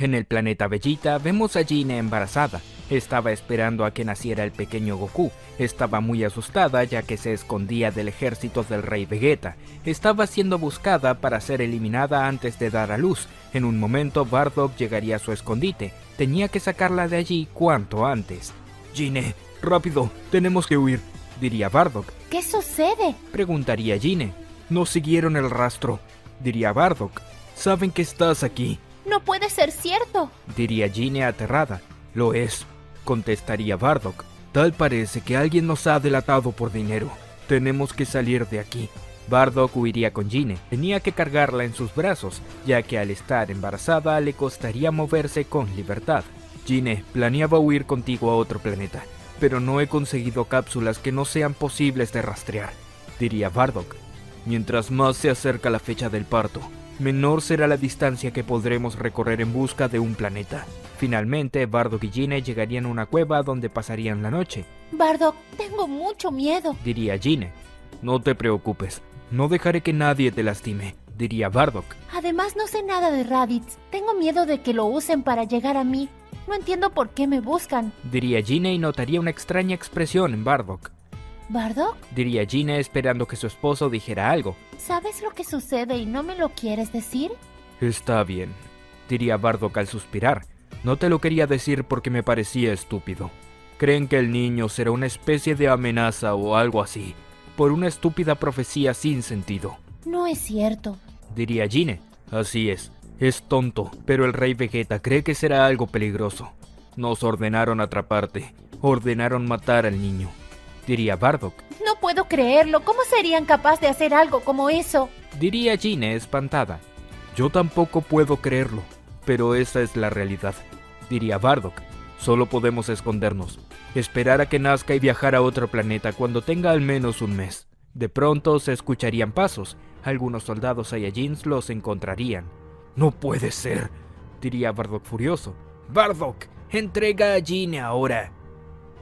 En el planeta Vegeta vemos a Gine embarazada. Estaba esperando a que naciera el pequeño Goku. Estaba muy asustada ya que se escondía del ejército del rey Vegeta. Estaba siendo buscada para ser eliminada antes de dar a luz. En un momento Bardock llegaría a su escondite. Tenía que sacarla de allí cuanto antes. Gine, rápido, tenemos que huir, diría Bardock. ¿Qué sucede? Preguntaría Gine. Nos siguieron el rastro, diría Bardock. Saben que estás aquí. No puede ser cierto, diría Gine aterrada. Lo es, contestaría Bardock. Tal parece que alguien nos ha delatado por dinero. Tenemos que salir de aquí. Bardock huiría con Gine. Tenía que cargarla en sus brazos, ya que al estar embarazada le costaría moverse con libertad. Gine, planeaba huir contigo a otro planeta, pero no he conseguido cápsulas que no sean posibles de rastrear, diría Bardock. Mientras más se acerca la fecha del parto, menor será la distancia que podremos recorrer en busca de un planeta. Finalmente, Bardock y Gine llegarían a una cueva donde pasarían la noche. Bardock, tengo mucho miedo, diría Gine. No te preocupes, no dejaré que nadie te lastime, diría Bardock. Además no sé nada de Raditz. Tengo miedo de que lo usen para llegar a mí. No entiendo por qué me buscan, diría Gine y notaría una extraña expresión en Bardock. ¿Bardock? Diría Gine esperando que su esposo dijera algo. ¿Sabes lo que sucede y no me lo quieres decir? Está bien, diría Bardock al suspirar. No te lo quería decir porque me parecía estúpido. Creen que el niño será una especie de amenaza o algo así, por una estúpida profecía sin sentido. No es cierto, diría Gine. Así es tonto, pero el rey Vegeta cree que será algo peligroso. Nos ordenaron atraparte, ordenaron matar al niño, diría Bardock. No puedo creerlo. ¿Cómo serían capaces de hacer algo como eso? Diría Gine espantada. Yo tampoco puedo creerlo, pero esa es la realidad, diría Bardock. Solo podemos escondernos, esperar a que nazca y viajar a otro planeta cuando tenga al menos un mes. De pronto se escucharían pasos. Algunos soldados Saiyajins los encontrarían. No puede ser, diría Bardock furioso. Bardock, entrega a Gine ahora,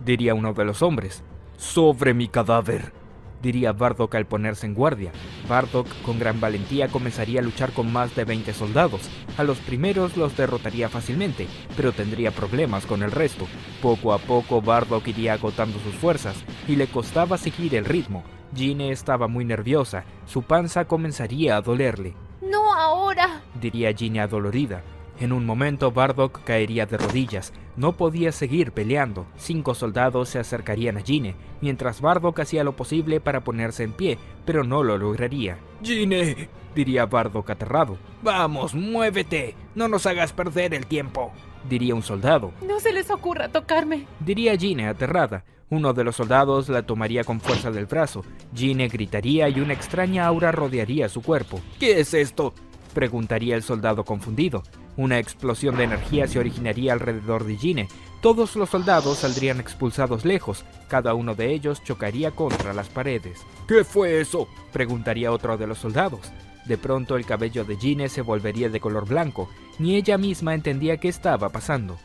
diría uno de los hombres. Sobre mi cadáver, diría Bardock al ponerse en guardia. Bardock con gran valentía comenzaría a luchar con más de 20 soldados. A los primeros los derrotaría fácilmente, pero tendría problemas con el resto. Poco a poco Bardock iría agotando sus fuerzas y le costaba seguir el ritmo. Gine estaba muy nerviosa, su panza comenzaría a dolerle. No ahora, diría Gine adolorida. En un momento Bardock caería de rodillas. No podía seguir peleando. 5 soldados se acercarían a Gine, mientras Bardock hacía lo posible para ponerse en pie, pero no lo lograría. Gine, diría Bardock aterrado. Vamos, muévete, no nos hagas perder el tiempo, diría un soldado. No se les ocurra tocarme, diría Gine aterrada. Uno de los soldados la tomaría con fuerza del brazo. Gine gritaría y una extraña aura rodearía su cuerpo. ¿Qué es esto?, preguntaría el soldado confundido. Una explosión de energía se originaría alrededor de Gine. Todos los soldados saldrían expulsados lejos. Cada uno de ellos chocaría contra las paredes. ¿Qué fue eso?, preguntaría otro de los soldados. De pronto el cabello de Gine se volvería de color blanco. Ni ella misma entendía qué estaba pasando.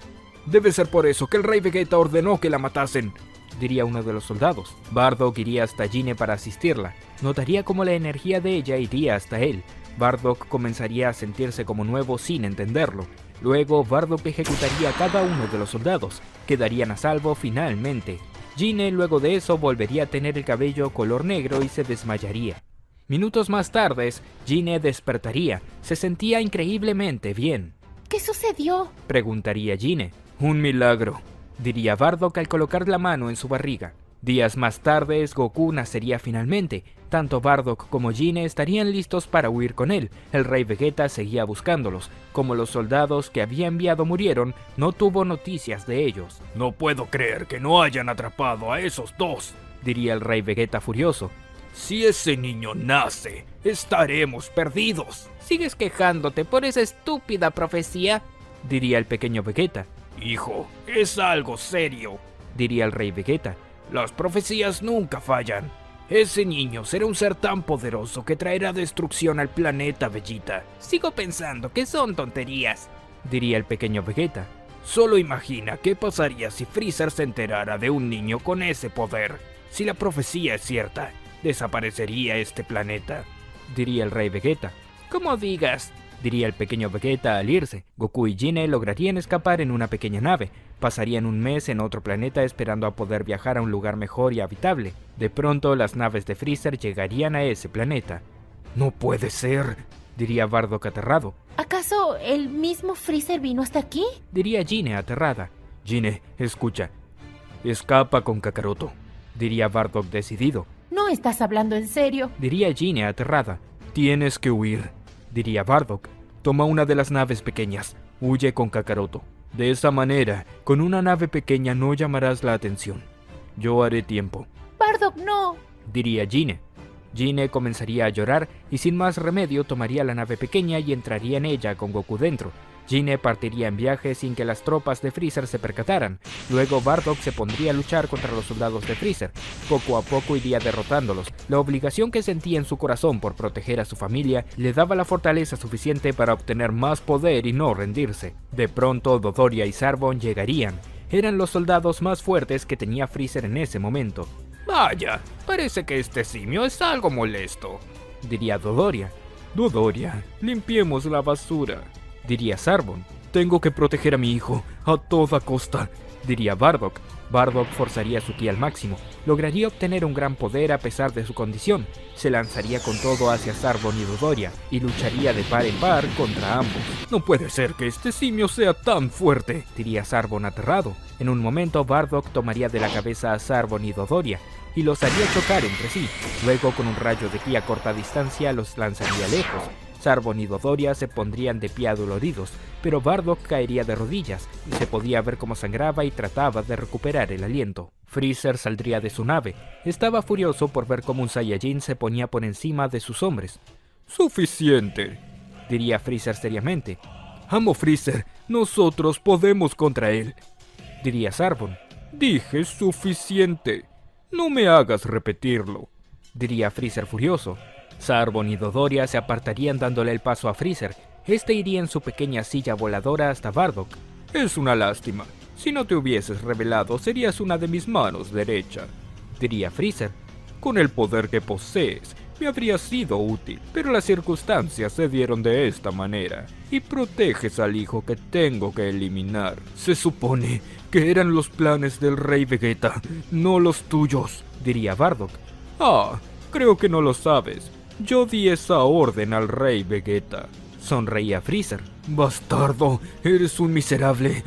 Debe ser por eso que el rey Vegeta ordenó que la matasen, diría uno de los soldados. Bardock iría hasta Gine para asistirla. Notaría cómo la energía de ella iría hasta él. Bardock comenzaría a sentirse como nuevo sin entenderlo. Luego Bardock ejecutaría a cada uno de los soldados. Quedarían a salvo finalmente. Gine luego de eso volvería a tener el cabello color negro y se desmayaría. Minutos más tarde, Gine despertaría. Se sentía increíblemente bien. ¿Qué sucedió?, preguntaría Gine. Un milagro, diría Bardock al colocar la mano en su barriga. Días más tarde, Goku nacería finalmente. Tanto Bardock como Gine estarían listos para huir con él. El rey Vegeta seguía buscándolos. Como los soldados que había enviado murieron, no tuvo noticias de ellos. No puedo creer que no hayan atrapado a esos dos, diría el rey Vegeta furioso. Si ese niño nace, estaremos perdidos. ¿Sigues quejándote por esa estúpida profecía?, diría el pequeño Vegeta. Hijo, es algo serio, diría el rey Vegeta. Las profecías nunca fallan. Ese niño será un ser tan poderoso que traerá destrucción al planeta Vegeta. Sigo pensando que son tonterías, diría el pequeño Vegeta. Solo imagina qué pasaría si Freezer se enterara de un niño con ese poder. Si la profecía es cierta, desaparecería este planeta, diría el rey Vegeta. Como digas, diría el pequeño Vegeta al irse. Goku y Gine lograrían escapar en una pequeña nave. Pasarían un mes en otro planeta esperando a poder viajar a un lugar mejor y habitable. De pronto, las naves de Freezer llegarían a ese planeta. «No puede ser», diría Bardock aterrado. ¿Acaso el mismo Freezer vino hasta aquí? Diría Gine aterrada. «Gine, escucha. Escapa con Kakaroto», diría Bardock decidido. No estás hablando en serio. Diría Gine aterrada. «Tienes que huir», diría Bardock. «Toma una de las naves pequeñas. Huye con Kakaroto. De esa manera, con una nave pequeña no llamarás la atención. Yo haré tiempo», Bardock, no. diría Gine. Gine comenzaría a llorar y sin más remedio tomaría la nave pequeña y entraría en ella con Goku dentro. Gine partiría en viaje sin que las tropas de Freezer se percataran. Luego Bardock se pondría a luchar contra los soldados de Freezer. Poco a poco iría derrotándolos. La obligación que sentía en su corazón por proteger a su familia le daba la fortaleza suficiente para obtener más poder y no rendirse. De pronto Dodoria y Zarbon llegarían. Eran los soldados más fuertes que tenía Freezer en ese momento. «Vaya, parece que este simio es algo molesto», diría Dodoria. «Dodoria, limpiemos la basura», diría Zarbon. «Tengo que proteger a mi hijo, a toda costa», diría Bardock. Bardock forzaría su ki al máximo. Lograría obtener un gran poder a pesar de su condición. Se lanzaría con todo hacia Zarbon y Dodoria, y lucharía de par en par contra ambos. «No puede ser que este simio sea tan fuerte», diría Zarbon aterrado. En un momento Bardock tomaría de la cabeza a Zarbon y Dodoria, y los haría chocar entre sí. Luego, con un rayo de ki a corta distancia, los lanzaría lejos. Zarbon y Dodoria se pondrían de pie adoloridos, pero Bardock caería de rodillas, y se podía ver cómo sangraba y trataba de recuperar el aliento. Freezer saldría de su nave. Estaba furioso por ver cómo un Saiyajin se ponía por encima de sus hombres. «Suficiente», diría Freezer seriamente. «Amo Freezer, nosotros podemos contra él», diría Zarbon. «Dije suficiente. No me hagas repetirlo», diría Freezer furioso. Zarbon y Dodoria se apartarían dándole el paso a Freezer. Este iría en su pequeña silla voladora hasta Bardock. «Es una lástima. Si no te hubieses revelado, serías una de mis manos derecha», diría Freezer. «Con el poder que posees, me habría sido útil, pero las circunstancias se dieron de esta manera, y proteges al hijo que tengo que eliminar. Se supone que eran los planes del Rey Vegeta, no los tuyos», diría Bardock. «Ah, creo que no lo sabes. Yo di esa orden al Rey Vegeta», sonreía Freezer. «Bastardo, eres un miserable»,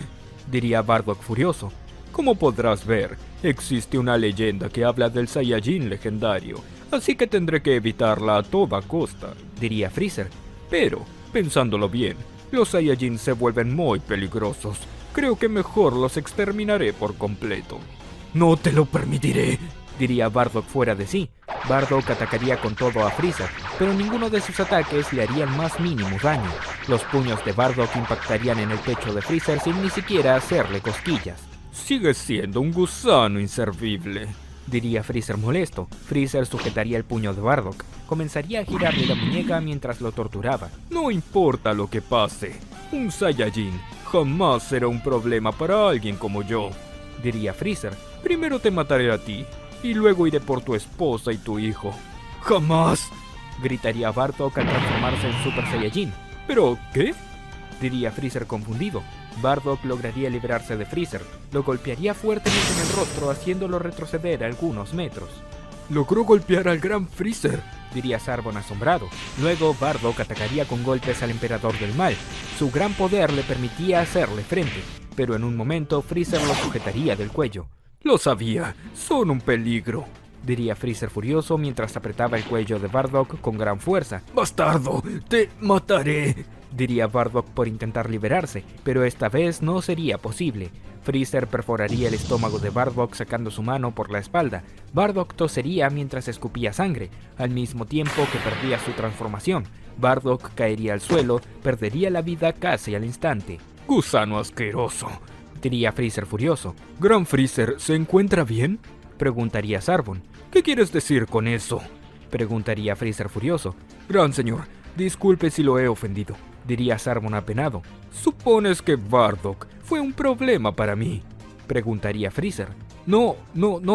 diría Bardock furioso. «Como podrás ver, existe una leyenda que habla del Saiyajin legendario, así que tendré que evitarla a toda costa», diría Freezer. «Pero, pensándolo bien, los Saiyajin se vuelven muy peligrosos. Creo que mejor los exterminaré por completo». «No te lo permitiré», diría Bardock fuera de sí. Bardock atacaría con todo a Freezer, pero ninguno de sus ataques le harían más mínimo daño. Los puños de Bardock impactarían en el pecho de Freezer sin ni siquiera hacerle cosquillas. «Sigue siendo un gusano inservible», diría Freezer molesto. Freezer sujetaría el puño de Bardock. Comenzaría a girarle la muñeca mientras lo torturaba. «No importa lo que pase, un Saiyajin jamás será un problema para alguien como yo», diría Freezer. «Primero te mataré a ti, y luego iré por tu esposa y tu hijo». «¡Jamás!», gritaría Bardock al transformarse en Super Saiyajin. «¿Pero qué?», diría Freezer confundido. Bardock lograría liberarse de Freezer. Lo golpearía fuertemente en el rostro, haciéndolo retroceder algunos metros. «Logró golpear al gran Freezer», diría Zarbon asombrado. Luego Bardock atacaría con golpes al Emperador del Mal. Su gran poder le permitía hacerle frente, pero en un momento Freezer lo sujetaría del cuello. «Lo sabía, son un peligro», diría Freezer furioso mientras apretaba el cuello de Bardock con gran fuerza. «Bastardo, te mataré», diría Bardock por intentar liberarse, pero esta vez no sería posible. Freezer perforaría el estómago de Bardock sacando su mano por la espalda. Bardock tosería mientras escupía sangre, al mismo tiempo que perdía su transformación. Bardock caería al suelo, perdería la vida casi al instante. «Gusano asqueroso», diría Freezer furioso. «¿Gran Freezer se encuentra bien?», preguntaría Zarbon. «¿Qué quieres decir con eso?», preguntaría Freezer furioso. «Gran señor, disculpe si lo he ofendido», diría Zarbon apenado. «¿Supones que Bardock fue un problema para mí?», preguntaría Freezer. No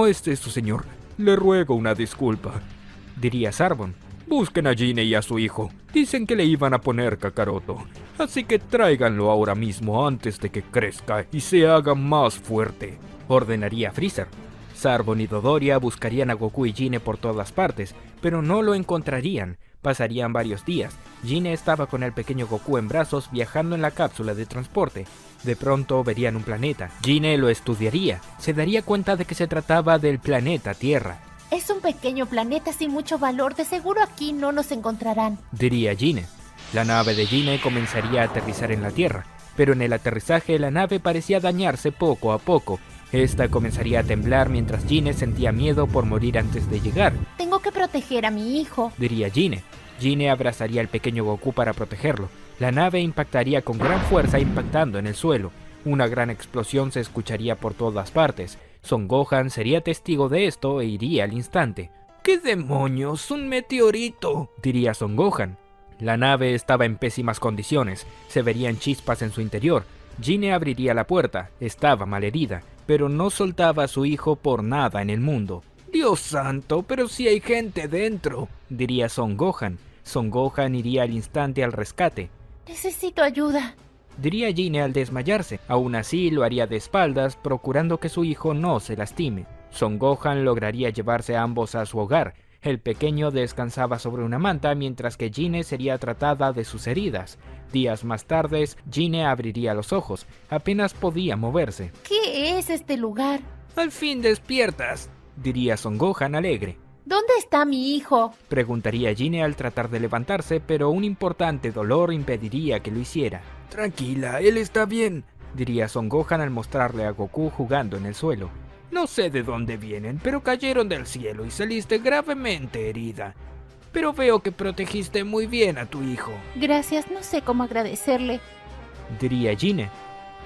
es eso, señor. Le ruego una disculpa», diría Zarbon. «Busquen a Gine y a su hijo. Dicen que le iban a poner Kakaroto, así que tráiganlo ahora mismo antes de que crezca y se haga más fuerte, ordenaría Freezer. Zarbon y Dodoria buscarían a Goku y Gine por todas partes, pero no lo encontrarían. Pasarían varios días. Gine estaba con el pequeño Goku en brazos viajando en la cápsula de transporte. De pronto verían un planeta. Gine lo estudiaría. Se daría cuenta de que se trataba del planeta Tierra. Es un pequeño planeta sin mucho valor, de seguro aquí no nos encontrarán, diría Gine. La nave de Gine comenzaría a aterrizar en la Tierra, pero en el aterrizaje la nave parecía dañarse poco a poco. Esta comenzaría a temblar mientras Gine sentía miedo por morir antes de llegar. Tengo que proteger a mi hijo, diría Gine. Gine abrazaría al pequeño Goku para protegerlo. La nave impactaría con gran fuerza impactando en el suelo. Una gran explosión se escucharía por todas partes. Son Gohan sería testigo de esto e iría al instante. ¿Qué demonios? ¡Un meteorito!, diría Son Gohan. La nave estaba en pésimas condiciones. Se verían chispas en su interior. Gine abriría la puerta. Estaba malherida, pero no soltaba a su hijo por nada en el mundo. ¡Dios santo! ¡Pero si hay gente dentro!, diría Son Gohan. Son Gohan iría al instante al rescate. Necesito ayuda, diría Gine al desmayarse. Aún así lo haría de espaldas, procurando que su hijo no se lastime. Son Gohan lograría llevarse a ambos a su hogar. El pequeño descansaba sobre una manta mientras que Gine sería tratada de sus heridas. Días más tarde, Gine abriría los ojos. Apenas podía moverse. ¿Qué es este lugar? Al fin despiertas, diría Son Gohan alegre. ¿Dónde está mi hijo?, preguntaría Gine al tratar de levantarse, pero un importante dolor impediría que lo hiciera. Tranquila, él está bien, diría Son Gohan al mostrarle a Goku jugando en el suelo. No sé de dónde vienen, pero cayeron del cielo y saliste gravemente herida. Pero veo que protegiste muy bien a tu hijo. Gracias, no sé cómo agradecerle, diría Gine.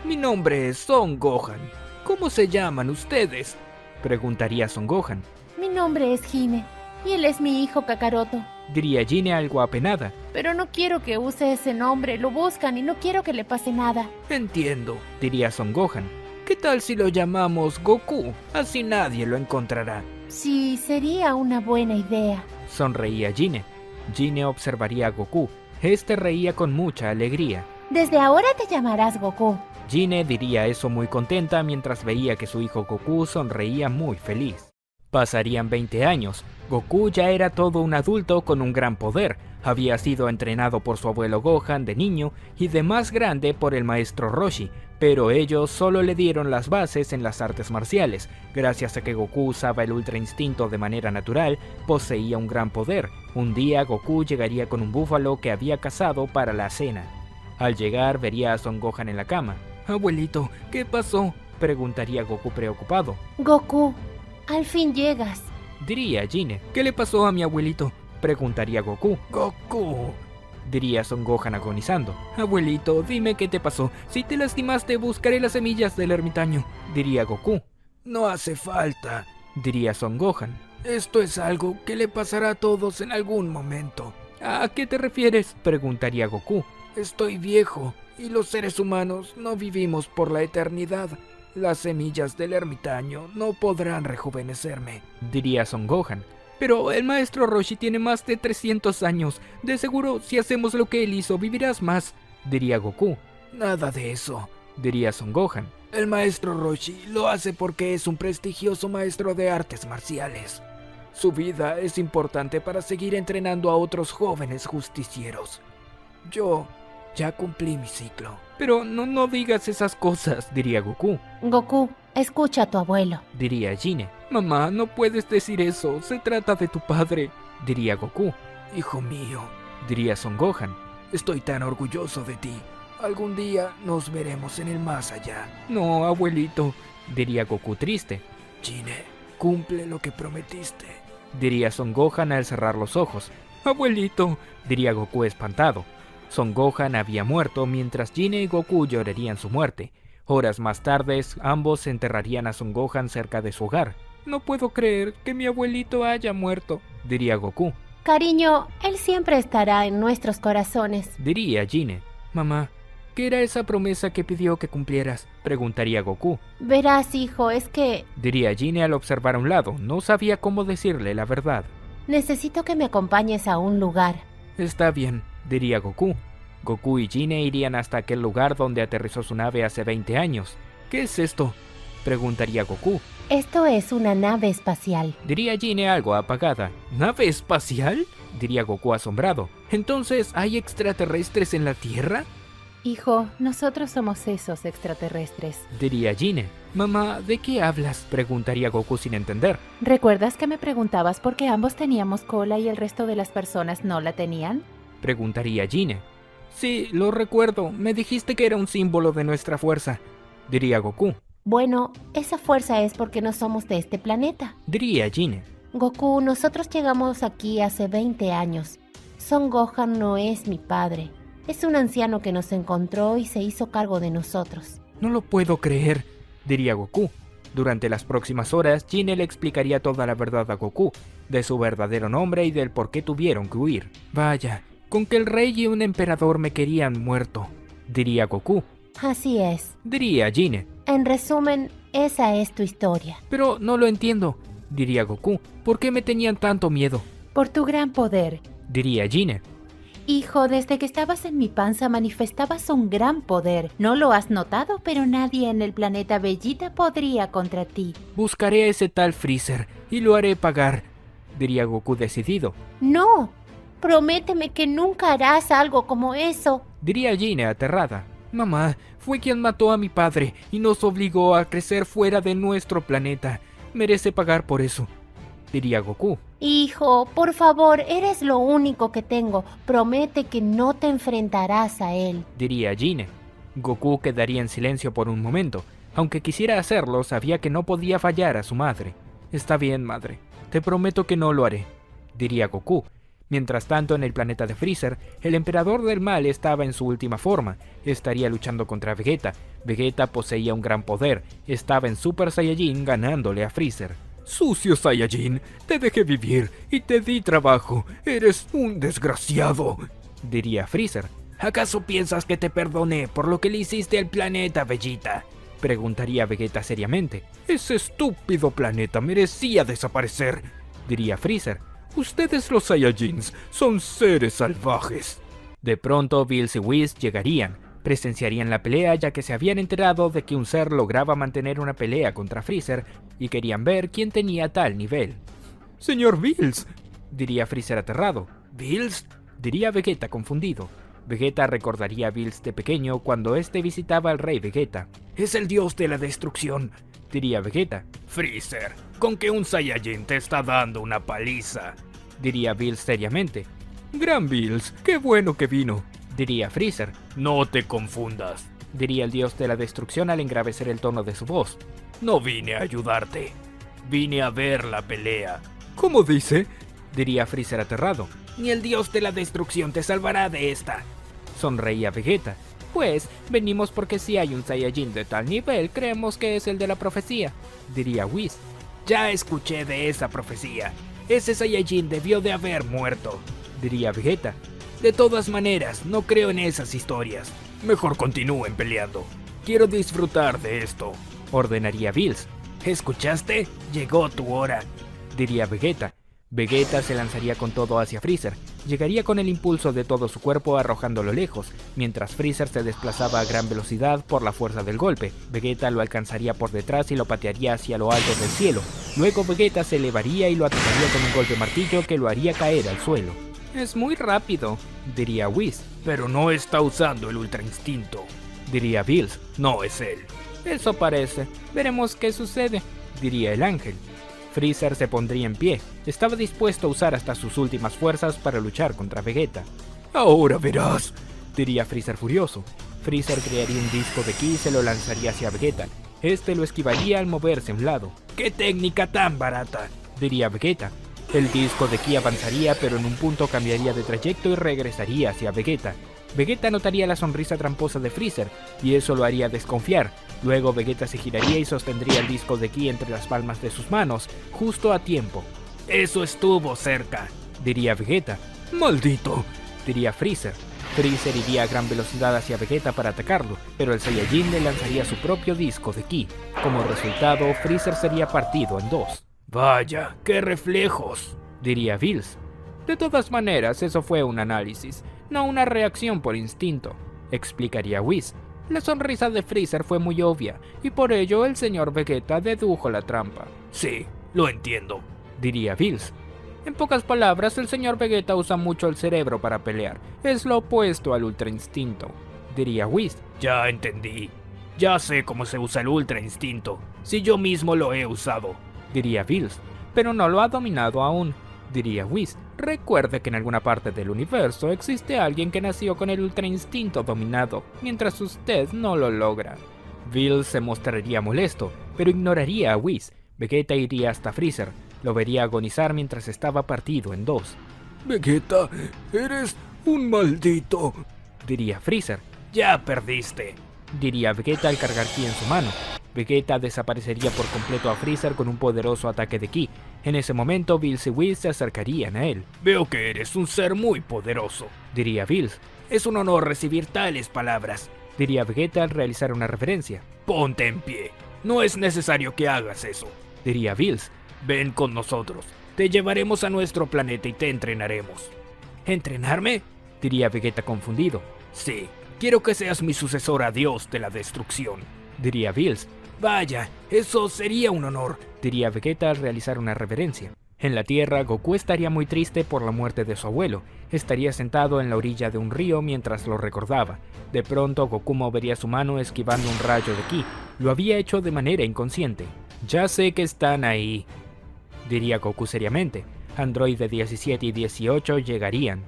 Mi nombre es Son Gohan. ¿Cómo se llaman ustedes?, preguntaría Son Gohan. Mi nombre es Gine, y él es mi hijo Kakaroto. Diría Gine algo apenada. Pero no quiero que use ese nombre, lo buscan y no quiero que le pase nada. Entiendo, diría Son Gohan. ¿Qué tal si lo llamamos Goku? Así nadie lo encontrará. Sí, sería una buena idea, sonreía Gine. Gine observaría a Goku. Este reía con mucha alegría. Desde ahora te llamarás Goku. Gine diría eso muy contenta mientras veía que su hijo Goku sonreía muy feliz. Pasarían 20 años. Goku ya era todo un adulto con un gran poder. Había sido entrenado por su abuelo Gohan de niño y de más grande por el maestro Roshi, pero ellos solo le dieron las bases en las artes marciales. Gracias a que Goku usaba el Ultra Instinto de manera natural, poseía un gran poder. Un día Goku llegaría con un búfalo que había cazado para la cena. Al llegar vería a Son Gohan en la cama. Abuelito, ¿qué pasó?, preguntaría Goku preocupado. Goku, al fin llegas, diría Gine. ¿Qué le pasó a mi abuelito?, preguntaría Goku. Goku, diría Son Gohan agonizando. Abuelito, dime qué te pasó. Si te lastimaste, buscaré las semillas del ermitaño, diría Goku. No hace falta, diría Son Gohan. Esto es algo que le pasará a todos en algún momento. ¿A qué te refieres?, preguntaría Goku. Estoy viejo y los seres humanos no vivimos por la eternidad. Las semillas del ermitaño no podrán rejuvenecerme, diría Son Gohan. Pero el maestro Roshi tiene más de 300 años. De seguro, si hacemos lo que él hizo, vivirás más, diría Goku. Nada de eso, diría Son Gohan. El maestro Roshi lo hace porque es un prestigioso maestro de artes marciales. Su vida es importante para seguir entrenando a otros jóvenes justicieros. Yo ya cumplí mi ciclo. Pero no digas esas cosas, diría Goku. Goku, escucha a tu abuelo, diría Gine. Mamá, no puedes decir eso, se trata de tu padre, diría Goku. Hijo mío, diría Son Gohan. Estoy tan orgulloso de ti. Algún día nos veremos en el más allá. No, abuelito, diría Goku triste. Gine, cumple lo que prometiste, diría Son Gohan al cerrar los ojos. Abuelito, diría Goku espantado. Son Gohan había muerto mientras Gine y Goku llorarían su muerte. Horas más tarde, ambos enterrarían a Son Gohan cerca de su hogar. No puedo creer que mi abuelito haya muerto, diría Goku. Cariño, él siempre estará en nuestros corazones, diría Gine. Mamá, ¿qué era esa promesa que pidió que cumplieras?, preguntaría Goku. Verás, hijo, es que... diría Gine al observar a un lado. No sabía cómo decirle la verdad. Necesito que me acompañes a un lugar. Está bien, diría Goku. Goku y Gine irían hasta aquel lugar donde aterrizó su nave hace 20 años. ¿Qué es esto?, preguntaría Goku. Esto es una nave espacial, Diría Gine algo apagada. ¿Nave espacial?, diría Goku asombrado. ¿Entonces hay extraterrestres en la Tierra?, Hijo, nosotros somos esos extraterrestres. diría Gine. Mamá, ¿de qué hablas?, preguntaría Goku sin entender. ¿Recuerdas que me preguntabas por qué ambos teníamos cola y el resto de las personas no la tenían? Preguntaría Gine. Sí, lo recuerdo, me dijiste que era un símbolo de nuestra fuerza, diría Goku. Bueno, esa fuerza es porque no somos de este planeta. Diría Gine. Goku, nosotros llegamos aquí hace 20 años. Son Gohan no es mi padre. Es un anciano que nos encontró y se hizo cargo de nosotros. No lo puedo creer, diría Goku. Durante las próximas horas, Gine le explicaría toda la verdad a Goku, de su verdadero nombre y del por qué tuvieron que huir. Vaya, con que el rey y un emperador me querían muerto, diría Goku. Así es. Diría Gine. En resumen, esa es tu historia. Pero no lo entiendo, diría Goku. ¿Por qué me tenían tanto miedo? Por tu gran poder. Diría Gine. Hijo, desde que estabas en mi panza manifestabas un gran poder. No lo has notado, pero nadie en el planeta Vegeta podría contra ti. Buscaré a ese tal Freezer y lo haré pagar, diría Goku decidido. No, prométeme que nunca harás algo como eso. Diría Gine aterrada. Mamá, fue quien mató a mi padre y nos obligó a crecer fuera de nuestro planeta. Merece pagar por eso, diría Goku. Hijo, por favor, eres lo único que tengo. Promete que no te enfrentarás a él. Diría Gine. Goku quedaría en silencio por un momento. Aunque quisiera hacerlo, sabía que no podía fallar a su madre. Está bien, madre. Te prometo que no lo haré, diría Goku. Mientras tanto, en el planeta de Freezer, el emperador del mal estaba en su última forma. Estaría luchando contra Vegeta. Vegeta poseía un gran poder. Estaba en Super Saiyajin ganándole a Freezer. Sucio Saiyajin, te dejé vivir y te di trabajo. Eres un desgraciado, diría Freezer. ¿Acaso piensas que te perdoné por lo que le hiciste al planeta, Vegeta?, preguntaría Vegeta seriamente. Ese estúpido planeta merecía desaparecer, diría Freezer. Ustedes los Saiyajins son seres salvajes. De pronto Bills y Whis llegarían. Presenciarían la pelea ya que se habían enterado de que un ser lograba mantener una pelea contra Freezer y querían ver quién tenía tal nivel. Señor Bills, diría Freezer aterrado. ¿Bills?, diría Vegeta confundido. Vegeta recordaría a Bills de pequeño cuando este visitaba al rey Vegeta. Es el dios de la destrucción, diría Vegeta. Freezer, con que un Saiyajin te está dando una paliza, diría Bills seriamente. Gran Bills, qué bueno que vino, diría Freezer. No te confundas, diría el dios de la destrucción al engravecer el tono de su voz. No vine a ayudarte, vine a ver la pelea. ¿Cómo dice?, diría Freezer aterrado. Ni el dios de la destrucción te salvará de esta, sonreía Vegeta. Pues, venimos porque si hay un Saiyajin de tal nivel, creemos que es el de la profecía, diría Whis. Ya escuché de esa profecía. Ese Saiyajin debió de haber muerto, diría Vegeta. De todas maneras, no creo en esas historias. Mejor continúen peleando. Quiero disfrutar de esto, ordenaría Bills. ¿Escuchaste? Llegó tu hora, diría Vegeta. Vegeta se lanzaría con todo hacia Freezer. Llegaría con el impulso de todo su cuerpo arrojándolo lejos, mientras Freezer se desplazaba a gran velocidad por la fuerza del golpe. Vegeta lo alcanzaría por detrás y lo patearía hacia lo alto del cielo. Luego Vegeta se elevaría y lo atacaría con un golpe martillo que lo haría caer al suelo. Es muy rápido, diría Whis. Pero no está usando el Ultra Instinto, diría Bills. No es él. Eso parece. Veremos qué sucede, diría el ángel. Freezer se pondría en pie. Estaba dispuesto a usar hasta sus últimas fuerzas para luchar contra Vegeta. Ahora verás, diría Freezer furioso. Freezer crearía un disco de ki y se lo lanzaría hacia Vegeta. Este lo esquivaría al moverse a un lado. ¡Qué técnica tan barata!, diría Vegeta. El disco de ki avanzaría, pero en un punto cambiaría de trayecto y regresaría hacia Vegeta. Vegeta notaría la sonrisa tramposa de Freezer, y eso lo haría desconfiar. Luego Vegeta se giraría y sostendría el disco de ki entre las palmas de sus manos, justo a tiempo. «Eso estuvo cerca», diría Vegeta. «¡Maldito!», diría Freezer. Freezer iría a gran velocidad hacia Vegeta para atacarlo, pero el Saiyajin le lanzaría su propio disco de ki. Como resultado, Freezer sería partido en dos. «Vaya, qué reflejos», diría Bills. De todas maneras, eso fue un análisis. no una reacción por instinto, explicaría Whis. La sonrisa de Freezer fue muy obvia, y por ello el señor Vegeta dedujo la trampa. Sí, lo entiendo, diría Bills. En pocas palabras, el señor Vegeta usa mucho el cerebro para pelear. Es lo opuesto al Ultra Instinto, diría Whis. Ya entendí. Ya sé cómo se usa el Ultra Instinto. Si yo mismo lo he usado, diría Bills. Pero no lo ha dominado aún, diría Whis. Recuerde que en alguna parte del universo existe alguien que nació con el Ultra Instinto dominado, mientras usted no lo logra. Bills se mostraría molesto, pero ignoraría a Whis. Vegeta iría hasta Freezer. Lo vería agonizar mientras estaba partido en dos. Vegeta, eres un maldito, diría Freezer. Ya perdiste, diría Vegeta al cargar ki en su mano. Vegeta desaparecería por completo a Freezer con un poderoso ataque de ki. En ese momento, Bills y Whis se acercarían a él. Veo que eres un ser muy poderoso, diría Bills. Es un honor recibir tales palabras, diría Vegeta al realizar una reverencia. Ponte en pie, no es necesario que hagas eso, diría Bills. Ven con nosotros, te llevaremos a nuestro planeta y te entrenaremos. ¿Entrenarme? diría Vegeta confundido. Sí, quiero que seas mi sucesora, dios de la destrucción, diría Bills. Vaya, eso sería un honor, diría Vegeta al realizar una reverencia. En la Tierra, Goku estaría muy triste por la muerte de su abuelo. Estaría sentado en la orilla de un río mientras lo recordaba. De pronto, Goku movería su mano esquivando un rayo de ki. Lo había hecho de manera inconsciente. Ya sé que están ahí, diría Goku seriamente. Androide 17 y 18 llegarían.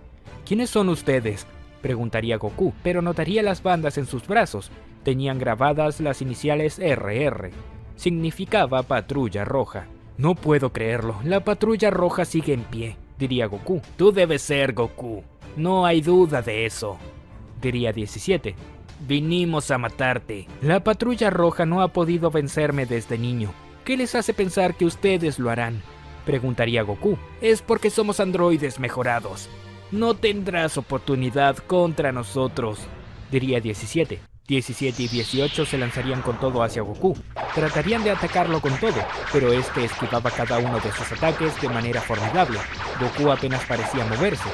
¿Quiénes son ustedes?, preguntaría Goku, pero notaría las bandas en sus brazos. Tenían grabadas las iniciales RR. Significaba Patrulla Roja. No puedo creerlo, la Patrulla Roja sigue en pie, diría Goku. Tú debes ser Goku, no hay duda de eso, diría 17. Vinimos a matarte. La Patrulla Roja no ha podido vencerme desde niño. ¿Qué les hace pensar que ustedes lo harán?, preguntaría Goku. Es porque somos androides mejorados. No tendrás oportunidad contra nosotros, diría 17. 17 y 18 se lanzarían con todo hacia Goku. Tratarían de atacarlo con todo, pero este esquivaba cada uno de sus ataques de manera formidable. Goku apenas parecía moverse.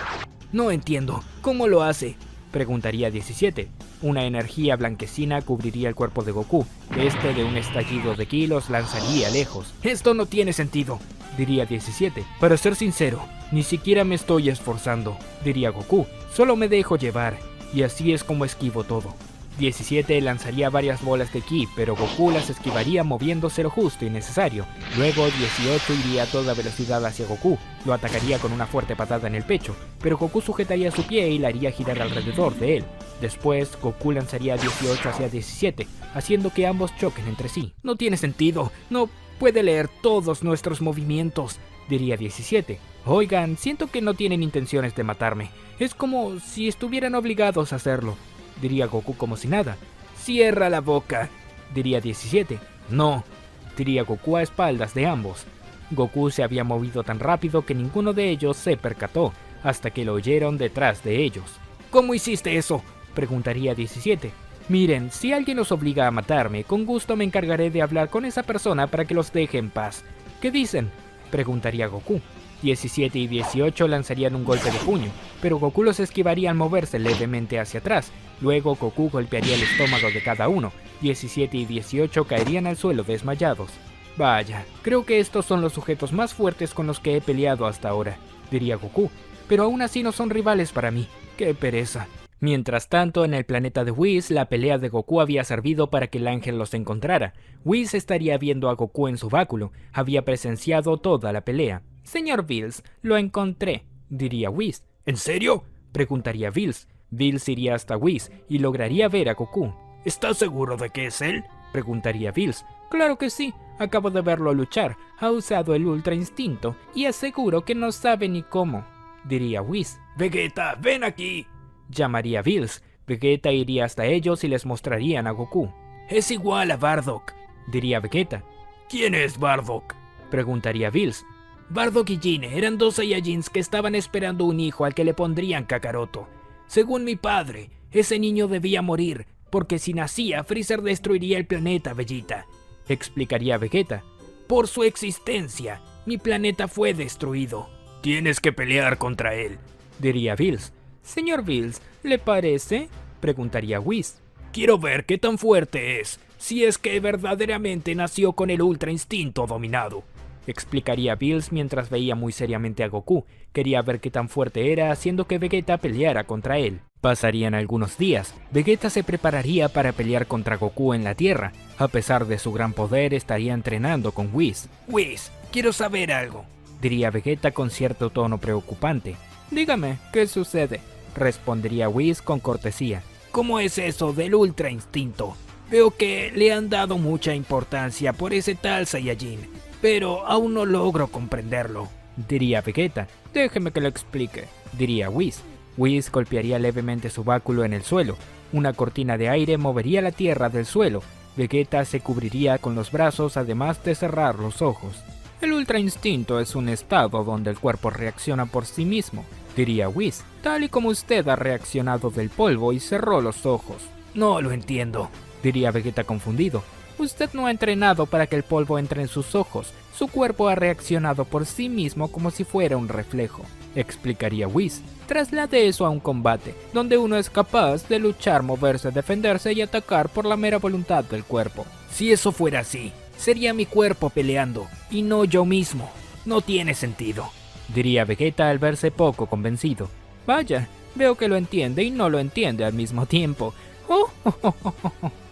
No entiendo, ¿cómo lo hace?, preguntaría 17. Una energía blanquecina cubriría el cuerpo de Goku. Este, de un estallido de ki, los lanzaría lejos. Esto no tiene sentido, diría 17. Para ser sincero, ni siquiera me estoy esforzando, diría Goku. Solo me dejo llevar, y así es como esquivo todo. 17 lanzaría varias bolas de ki, pero Goku las esquivaría moviéndose lo justo y necesario. Luego 18 iría a toda velocidad hacia Goku, lo atacaría con una fuerte patada en el pecho, pero Goku sujetaría su pie y la haría girar alrededor de él. Después, Goku lanzaría a 18 hacia 17, haciendo que ambos choquen entre sí. No tiene sentido, no puede leer todos nuestros movimientos, diría 17. Oigan, siento que no tienen intenciones de matarme. Es como si estuvieran obligados a hacerlo, diría Goku como si nada. Cierra la boca, diría 17. No, diría Goku a espaldas de ambos. Goku se había movido tan rápido que ninguno de ellos se percató, hasta que lo oyeron detrás de ellos. ¿Cómo hiciste eso?, preguntaría 17. Miren, si alguien los obliga a matarme, con gusto me encargaré de hablar con esa persona para que los deje en paz. ¿Qué dicen?, preguntaría Goku. 17 y 18 lanzarían un golpe de puño, pero Goku los esquivaría al moverse levemente hacia atrás. Luego Goku golpearía el estómago de cada uno. 17 y 18 caerían al suelo desmayados. Vaya, creo que estos son los sujetos más fuertes con los que he peleado hasta ahora, diría Goku, pero aún así no son rivales para mí. ¡Qué pereza! Mientras tanto, en el planeta de Whis, la pelea de Goku había servido para que el ángel los encontrara. Whis estaría viendo a Goku en su báculo, había presenciado toda la pelea. Señor Bills, lo encontré, diría Whis. ¿En serio?, preguntaría Bills. Bills iría hasta Whis y lograría ver a Goku. ¿Estás seguro de que es él?, preguntaría Bills. Claro que sí, acabo de verlo luchar, ha usado el Ultra Instinto y aseguro que no sabe ni cómo, diría Whis. Vegeta, ven aquí, llamaría Bills. Vegeta iría hasta ellos y les mostrarían a Goku. Es igual a Bardock, diría Vegeta. ¿Quién es Bardock?, preguntaría Bills. Bardock y Gine eran dos Saiyajins que estaban esperando un hijo al que le pondrían Kakaroto. Según mi padre, ese niño debía morir, porque si nacía, Freezer destruiría el planeta, Vegeta, explicaría Vegeta. Por su existencia, mi planeta fue destruido. Tienes que pelear contra él, diría Bills. Señor Bills, ¿le parece? Preguntaría Whis. Quiero ver qué tan fuerte es, si es que verdaderamente nació con el Ultra Instinto dominado. Explicaría Bills mientras veía muy seriamente a Goku. Quería ver qué tan fuerte era, haciendo que Vegeta peleara contra él. Pasarían algunos días. Vegeta se prepararía para pelear contra Goku en la Tierra. A pesar de su gran poder, estaría entrenando con Whis. Whis, quiero saber algo, diría Vegeta con cierto tono preocupante. Dígame, ¿qué sucede? Respondería Whis con cortesía. ¿Cómo es eso del Ultra Instinto? Veo que le han dado mucha importancia por ese tal Saiyajin, pero aún no logro comprenderlo, diría Vegeta. Déjeme que lo explique, diría Whis. Whis golpearía levemente su báculo en el suelo. Una cortina de aire movería la tierra del suelo. Vegeta se cubriría con los brazos además de cerrar los ojos. El Ultra Instinto es un estado donde el cuerpo reacciona por sí mismo, diría Whis, tal y como usted ha reaccionado del polvo y cerró los ojos. No lo entiendo, diría Vegeta confundido. Usted no ha entrenado para que el polvo entre en sus ojos. Su cuerpo ha reaccionado por sí mismo como si fuera un reflejo, explicaría Whis. Traslade eso a un combate, donde uno es capaz de luchar, moverse, defenderse y atacar por la mera voluntad del cuerpo. Si eso fuera así, sería mi cuerpo peleando, y no yo mismo. No tiene sentido, diría Vegeta al verse poco convencido. Vaya, veo que lo entiende y no lo entiende al mismo tiempo.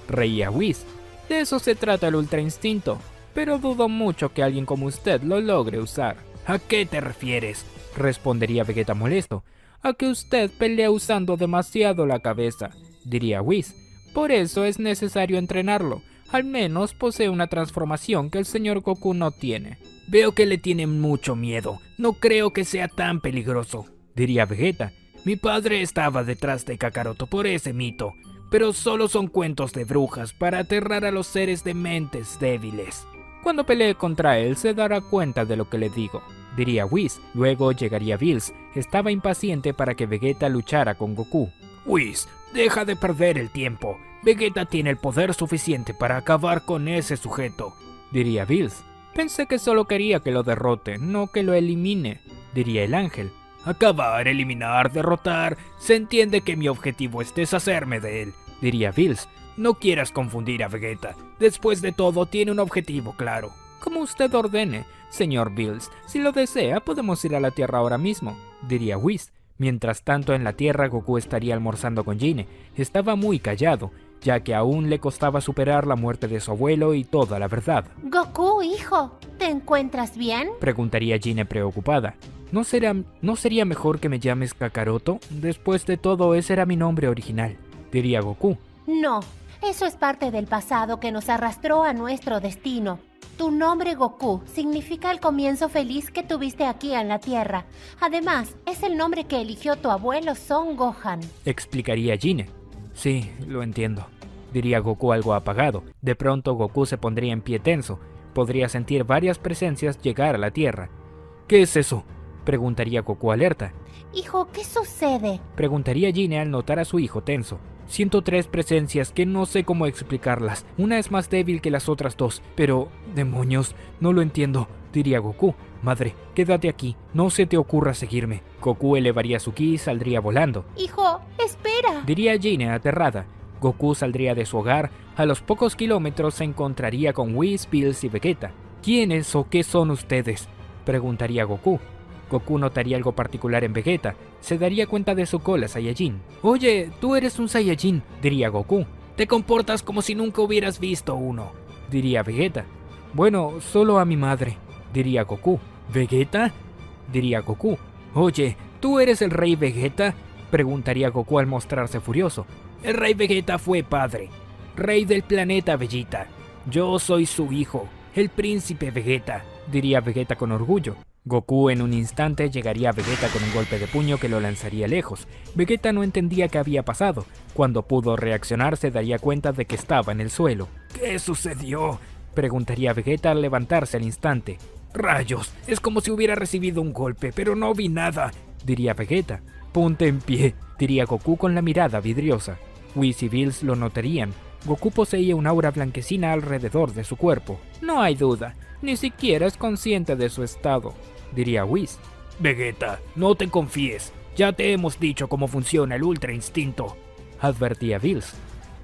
Reía Whis. De eso se trata el Ultra Instinto, pero dudo mucho que alguien como usted lo logre usar. ¿A qué te refieres? Respondería Vegeta molesto. A que usted pelea usando demasiado la cabeza, diría Whis. Por eso es necesario entrenarlo. Al menos posee una transformación que el señor Goku no tiene. Veo que le tiene mucho miedo. No creo que sea tan peligroso, diría Vegeta. Mi padre estaba detrás de Kakaroto por ese mito, pero solo son cuentos de brujas para aterrar a los seres de mentes débiles. Cuando pelee contra él se dará cuenta de lo que le digo, diría Whis. Luego llegaría Bills. Estaba impaciente para que Vegeta luchara con Goku. Whis, deja de perder el tiempo. Vegeta tiene el poder suficiente para acabar con ese sujeto, diría Bills. Pensé que solo quería que lo derrote, no que lo elimine, diría el ángel. Acabar, eliminar, derrotar. Se entiende que mi objetivo es deshacerme de él, diría Bills. No quieras confundir a Vegeta. Después de todo, tiene un objetivo claro. Como usted ordene, señor Bills. Si lo desea, podemos ir a la Tierra ahora mismo, diría Whis. Mientras tanto, en la Tierra, Goku estaría almorzando con Gine. Estaba muy callado, ya que aún le costaba superar la muerte de su abuelo y toda la verdad. Goku, hijo, ¿te encuentras bien? Preguntaría Gine preocupada. ¿No sería mejor que me llames Kakaroto? Después de todo, ese era mi nombre original, diría Goku. No, eso es parte del pasado que nos arrastró a nuestro destino. Tu nombre Goku significa el comienzo feliz que tuviste aquí en la Tierra. Además, es el nombre que eligió tu abuelo Son Gohan, explicaría Gine. Sí, lo entiendo, diría Goku algo apagado. De pronto Goku se pondría en pie tenso. Podría sentir varias presencias llegar a la Tierra. ¿Qué es eso?, preguntaría Goku alerta. Hijo, ¿qué sucede?, preguntaría Gine al notar a su hijo tenso. Siento 3 presencias que no sé cómo explicarlas. Una es más débil que las otras 2, pero... ¡demonios! No lo entiendo, diría Goku. Madre, quédate aquí, no se te ocurra seguirme. Goku elevaría su ki y saldría volando. Hijo, espera, diría Gine aterrada. Goku saldría de su hogar. A los pocos kilómetros se encontraría con Whis, Bills y Vegeta. ¿Quiénes o qué son ustedes?, preguntaría Goku. Goku notaría algo particular en Vegeta. Se daría cuenta de su cola Saiyajin. Oye, tú eres un Saiyajin, diría Goku. Te comportas como si nunca hubieras visto uno, diría Vegeta. Bueno, solo a mi madre, diría Goku. ¿Vegeta?, diría Goku. Oye, ¿tú eres el rey Vegeta?, preguntaría Goku al mostrarse furioso. El rey Vegeta fue padre, rey del planeta Vegeta. Yo soy su hijo, el príncipe Vegeta, diría Vegeta con orgullo. Goku en un instante llegaría a Vegeta con un golpe de puño que lo lanzaría lejos. Vegeta no entendía qué había pasado. Cuando pudo reaccionar se daría cuenta de que estaba en el suelo. ¿Qué sucedió?, preguntaría Vegeta al levantarse al instante. Rayos, es como si hubiera recibido un golpe, pero no vi nada, diría Vegeta. Ponte en pie, diría Goku con la mirada vidriosa. Whis y Bills lo notarían. Goku poseía un aura blanquecina alrededor de su cuerpo. No hay duda, ni siquiera es consciente de su estado, diría Whis. Vegeta, no te confíes. Ya te hemos dicho cómo funciona el Ultra Instinto, advertía Bills.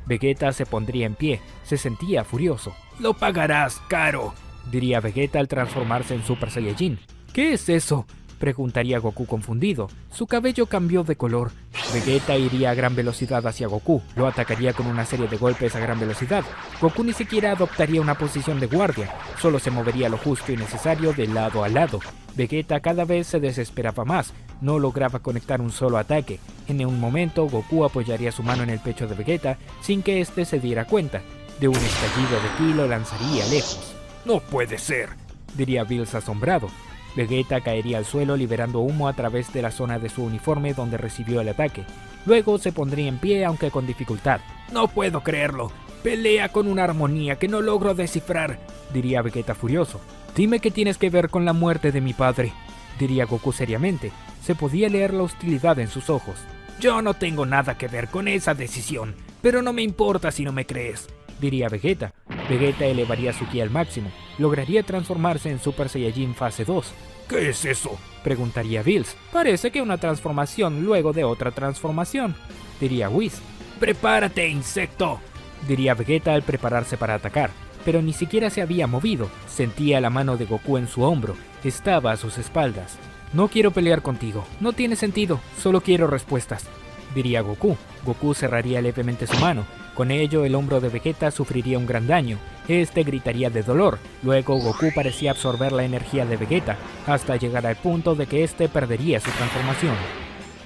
Vegeta se pondría en pie, se sentía furioso. Lo pagarás caro, diría Vegeta al transformarse en Super Saiyajin. ¿Qué es eso?, preguntaría Goku confundido. Su cabello cambió de color. Vegeta iría a gran velocidad hacia Goku, lo atacaría con una serie de golpes a gran velocidad. Goku ni siquiera adoptaría una posición de guardia, solo se movería lo justo y necesario de lado a lado. Vegeta cada vez se desesperaba más, no lograba conectar un solo ataque. En un momento Goku apoyaría su mano en el pecho de Vegeta sin que éste se diera cuenta. De un estallido de ki lo lanzaría lejos. No puede ser, diría Bills asombrado. Vegeta caería al suelo liberando humo a través de la zona de su uniforme donde recibió el ataque. Luego se pondría en pie aunque con dificultad. No puedo creerlo, pelea con una armonía que no logro descifrar, diría Vegeta furioso. Dime qué tienes que ver con la muerte de mi padre, diría Goku seriamente. Se podía leer la hostilidad en sus ojos. Yo no tengo nada que ver con esa decisión, pero no me importa si no me crees, diría Vegeta. Vegeta elevaría su ki al máximo, lograría transformarse en Super Saiyajin fase 2. ¿Qué es eso?, preguntaría Bills. Parece que una transformación luego de otra transformación, diría Whis. ¡Prepárate, insecto!, diría Vegeta al prepararse para atacar, pero ni siquiera se había movido. Sentía la mano de Goku en su hombro, estaba a sus espaldas. No quiero pelear contigo, no tiene sentido, solo quiero respuestas, diría Goku. Goku cerraría levemente su mano. Con ello, el hombro de Vegeta sufriría un gran daño. Este gritaría de dolor. Luego, Goku parecía absorber la energía de Vegeta, hasta llegar al punto de que éste perdería su transformación.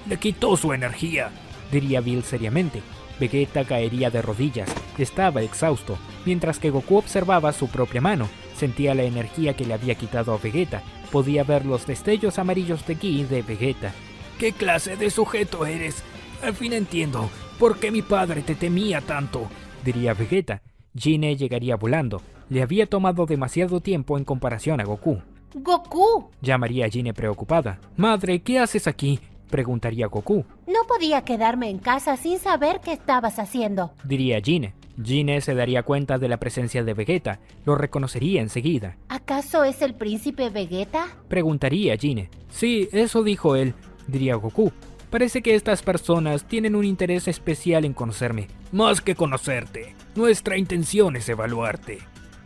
Le quitó su energía, diría Bills seriamente. Vegeta caería de rodillas, estaba exhausto, mientras que Goku observaba su propia mano. Sentía la energía que le había quitado a Vegeta. Podía ver los destellos amarillos de ki de Vegeta. ¿Qué clase de sujeto eres? Al fin entiendo por qué mi padre te temía tanto, diría Vegeta. Gine llegaría volando. Le había tomado demasiado tiempo en comparación a Goku. ¡Goku!, llamaría Gine preocupada. Madre, ¿qué haces aquí?, preguntaría Goku. No podía quedarme en casa sin saber qué estabas haciendo, diría Gine. Gine se daría cuenta de la presencia de Vegeta. Lo reconocería enseguida. ¿Acaso es el príncipe Vegeta?, preguntaría Gine. Sí, eso dijo él, diría Goku. Parece que estas personas tienen un interés especial en conocerme. Más que conocerte, nuestra intención es evaluarte,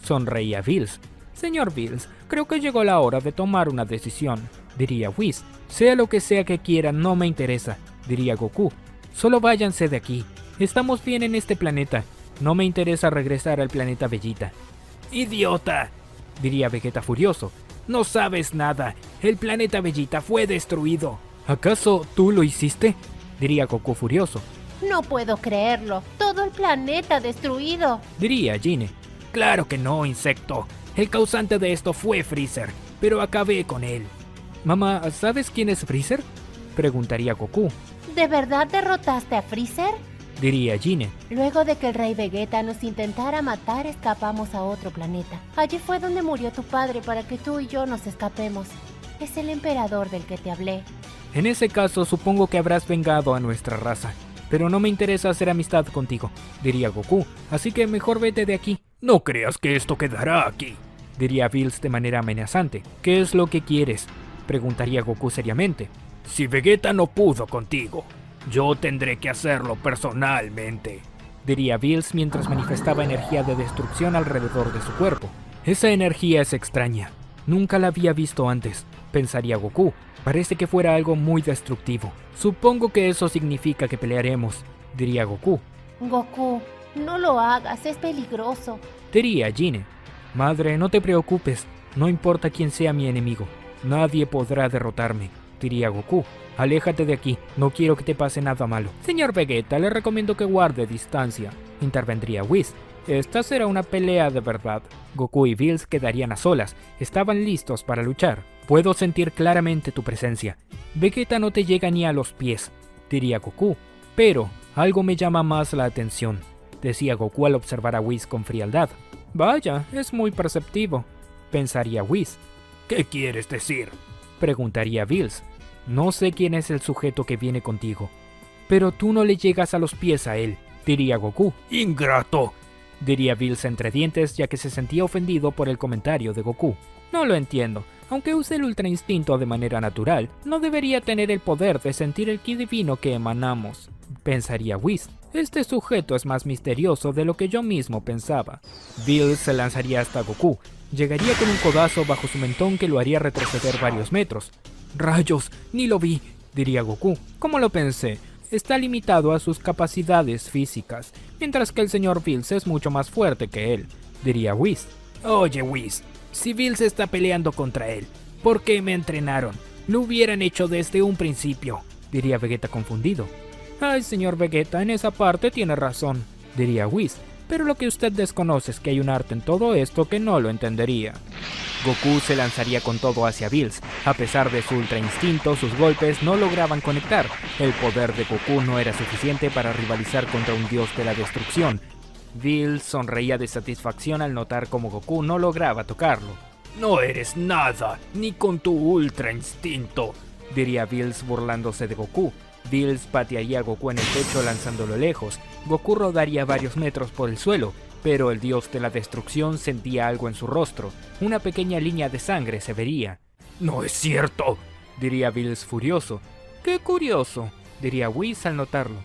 sonreía Bills. Señor Bills, creo que llegó la hora de tomar una decisión, diría Whis. Sea lo que sea que quieran, no me interesa, diría Goku. Solo váyanse de aquí. Estamos bien en este planeta. No me interesa regresar al planeta Vegeta. ¡Idiota!, diría Vegeta furioso. No sabes nada. El planeta Vegeta fue destruido. ¿Acaso tú lo hiciste?, diría Goku furioso. No puedo creerlo. Todo el planeta destruido, diría Gine. Claro que no, insecto. El causante de esto fue Freezer, pero acabé con él. Mamá, ¿sabes quién es Freezer?, preguntaría Goku. ¿De verdad derrotaste a Freezer?, diría Gine. Luego de que el rey Vegeta nos intentara matar, escapamos a otro planeta. Allí fue donde murió tu padre para que tú y yo nos escapemos. Es el emperador del que te hablé. En ese caso, supongo que habrás vengado a nuestra raza. Pero no me interesa hacer amistad contigo, diría Goku. Así que mejor vete de aquí. No creas que esto quedará aquí, diría Bills de manera amenazante. ¿Qué es lo que quieres?, preguntaría Goku seriamente. Si Vegeta no pudo contigo, yo tendré que hacerlo personalmente, diría Bills mientras manifestaba energía de destrucción alrededor de su cuerpo. Esa energía es extraña. Nunca la había visto antes, pensaría Goku. Parece que fuera algo muy destructivo. Supongo que eso significa que pelearemos, diría Goku. Goku, no lo hagas, es peligroso, diría Gine. Madre, no te preocupes, no importa quién sea mi enemigo. Nadie podrá derrotarme, diría Goku. Aléjate de aquí, no quiero que te pase nada malo. Señor Vegeta, le recomiendo que guarde distancia, intervendría Whis. Esta será una pelea de verdad. Goku y Bills quedarían a solas, estaban listos para luchar. Puedo sentir claramente tu presencia. Vegeta no te llega ni a los pies, diría Goku. Pero algo me llama más la atención, decía Goku al observar a Whis con frialdad. Vaya, es muy perceptivo, pensaría Whis. ¿Qué quieres decir?, preguntaría Bills. No sé quién es el sujeto que viene contigo, pero tú no le llegas a los pies a él, diría Goku. ¡Ingrato! diría Bills entre dientes, ya que se sentía ofendido por el comentario de Goku. No lo entiendo. Aunque use el Ultra Instinto de manera natural, no debería tener el poder de sentir el ki divino que emanamos, pensaría Whis. Este sujeto es más misterioso de lo que yo mismo pensaba. Bills se lanzaría hasta Goku. Llegaría con un codazo bajo su mentón que lo haría retroceder varios metros. ¡Rayos! ¡Ni lo vi!, diría Goku. Como lo pensé, está limitado a sus capacidades físicas, mientras que el señor Bills es mucho más fuerte que él, diría Whis. Oye, Whis, si Bills está peleando contra él, ¿por qué me entrenaron? Lo hubieran hecho desde un principio, diría Vegeta confundido. Ay, señor Vegeta, en esa parte tiene razón, diría Whis, pero lo que usted desconoce es que hay un arte en todo esto que no lo entendería. Goku se lanzaría con todo hacia Bills. A pesar de su ultra instinto, sus golpes no lograban conectar. El poder de Goku no era suficiente para rivalizar contra un dios de la destrucción. Bills sonreía de satisfacción al notar cómo Goku no lograba tocarlo. No eres nada, ni con tu ultra instinto, diría Bills burlándose de Goku. Bills patearía a Goku en el pecho lanzándolo lejos. Goku rodaría varios metros por el suelo, pero el dios de la destrucción sentía algo en su rostro. Una pequeña línea de sangre se vería. ¡No es cierto!, diría Bills furioso. ¡Qué curioso!, diría Whis al notarlo.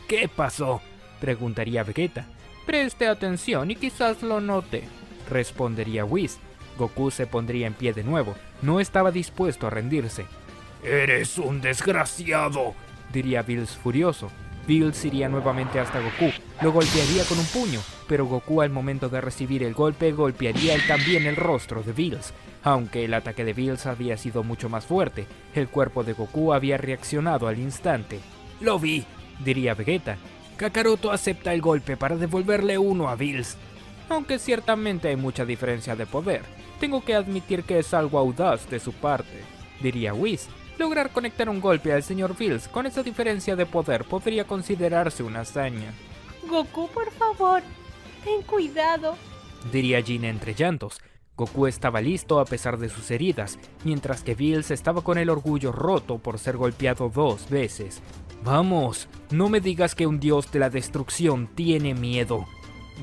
¿Qué pasó?, preguntaría Vegeta. Preste atención y quizás lo note, respondería Whis. Goku se pondría en pie de nuevo. No estaba dispuesto a rendirse. ¡Eres un desgraciado!, diría Bills furioso. Bills iría nuevamente hasta Goku, lo golpearía con un puño, pero Goku al momento de recibir el golpe golpearía él también el rostro de Bills. Aunque el ataque de Bills había sido mucho más fuerte, el cuerpo de Goku había reaccionado al instante. Lo vi, diría Vegeta. Kakaroto acepta el golpe para devolverle uno a Bills. Aunque ciertamente hay mucha diferencia de poder, tengo que admitir que es algo audaz de su parte, diría Whis. Lograr conectar un golpe al señor Bills con esa diferencia de poder podría considerarse una hazaña. Goku, por favor, ten cuidado, diría Jin entre llantos. Goku estaba listo a pesar de sus heridas, mientras que Bills estaba con el orgullo roto por ser golpeado 2 veces. Vamos, no me digas que un dios de la destrucción tiene miedo.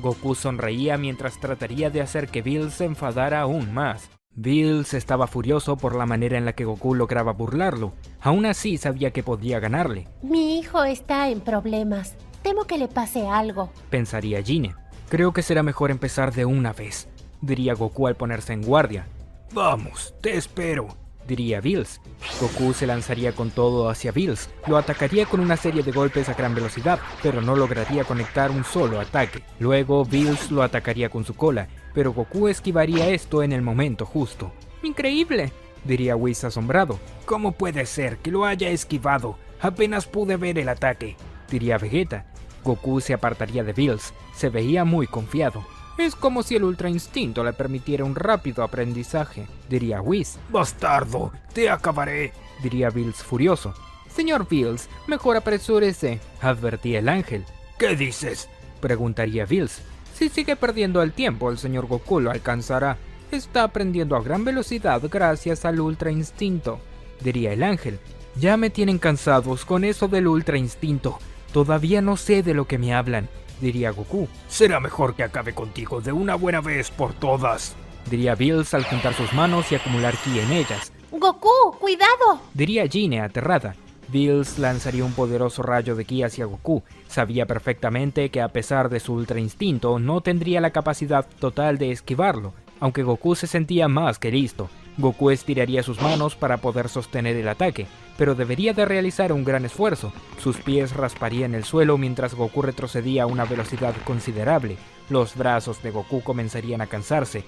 Goku sonreía mientras trataría de hacer que Bills se enfadara aún más. Bills estaba furioso por la manera en la que Goku lograba burlarlo. Aún así sabía que podía ganarle. Mi hijo está en problemas. Temo que le pase algo, pensaría Jin. Creo que será mejor empezar de una vez, diría Goku al ponerse en guardia. Vamos, te espero, diría Bills. Goku se lanzaría con todo hacia Bills. Lo atacaría con una serie de golpes a gran velocidad, pero no lograría conectar un solo ataque. Luego Bills lo atacaría con su cola, pero Goku esquivaría esto en el momento justo. ¡Increíble!, diría Whis asombrado. ¿Cómo puede ser que lo haya esquivado? Apenas pude ver el ataque, diría Vegeta. Goku se apartaría de Bills. Se veía muy confiado. Es como si el Ultra Instinto le permitiera un rápido aprendizaje, diría Whis. ¡Bastardo! ¡Te acabaré!, diría Bills furioso. Señor Bills, mejor apresúrese, advertía el ángel. ¿Qué dices?, preguntaría Bills. Si sigue perdiendo el tiempo, el señor Goku lo alcanzará. Está aprendiendo a gran velocidad gracias al Ultra Instinto, diría el ángel. Ya me tienen cansados con eso del Ultra Instinto. Todavía no sé de lo que me hablan, diría Goku. Será mejor que acabe contigo de una buena vez por todas, diría Bills al juntar sus manos y acumular ki en ellas. Goku, cuidado, diría Jin aterrada. Bills lanzaría un poderoso rayo de ki hacia Goku. Sabía perfectamente que a pesar de su ultra instinto no tendría la capacidad total de esquivarlo, aunque Goku se sentía más que listo. Goku estiraría sus manos para poder sostener el ataque, pero debería de realizar un gran esfuerzo. Sus pies rasparían el suelo mientras Goku retrocedía a una velocidad considerable. Los brazos de Goku comenzarían a cansarse,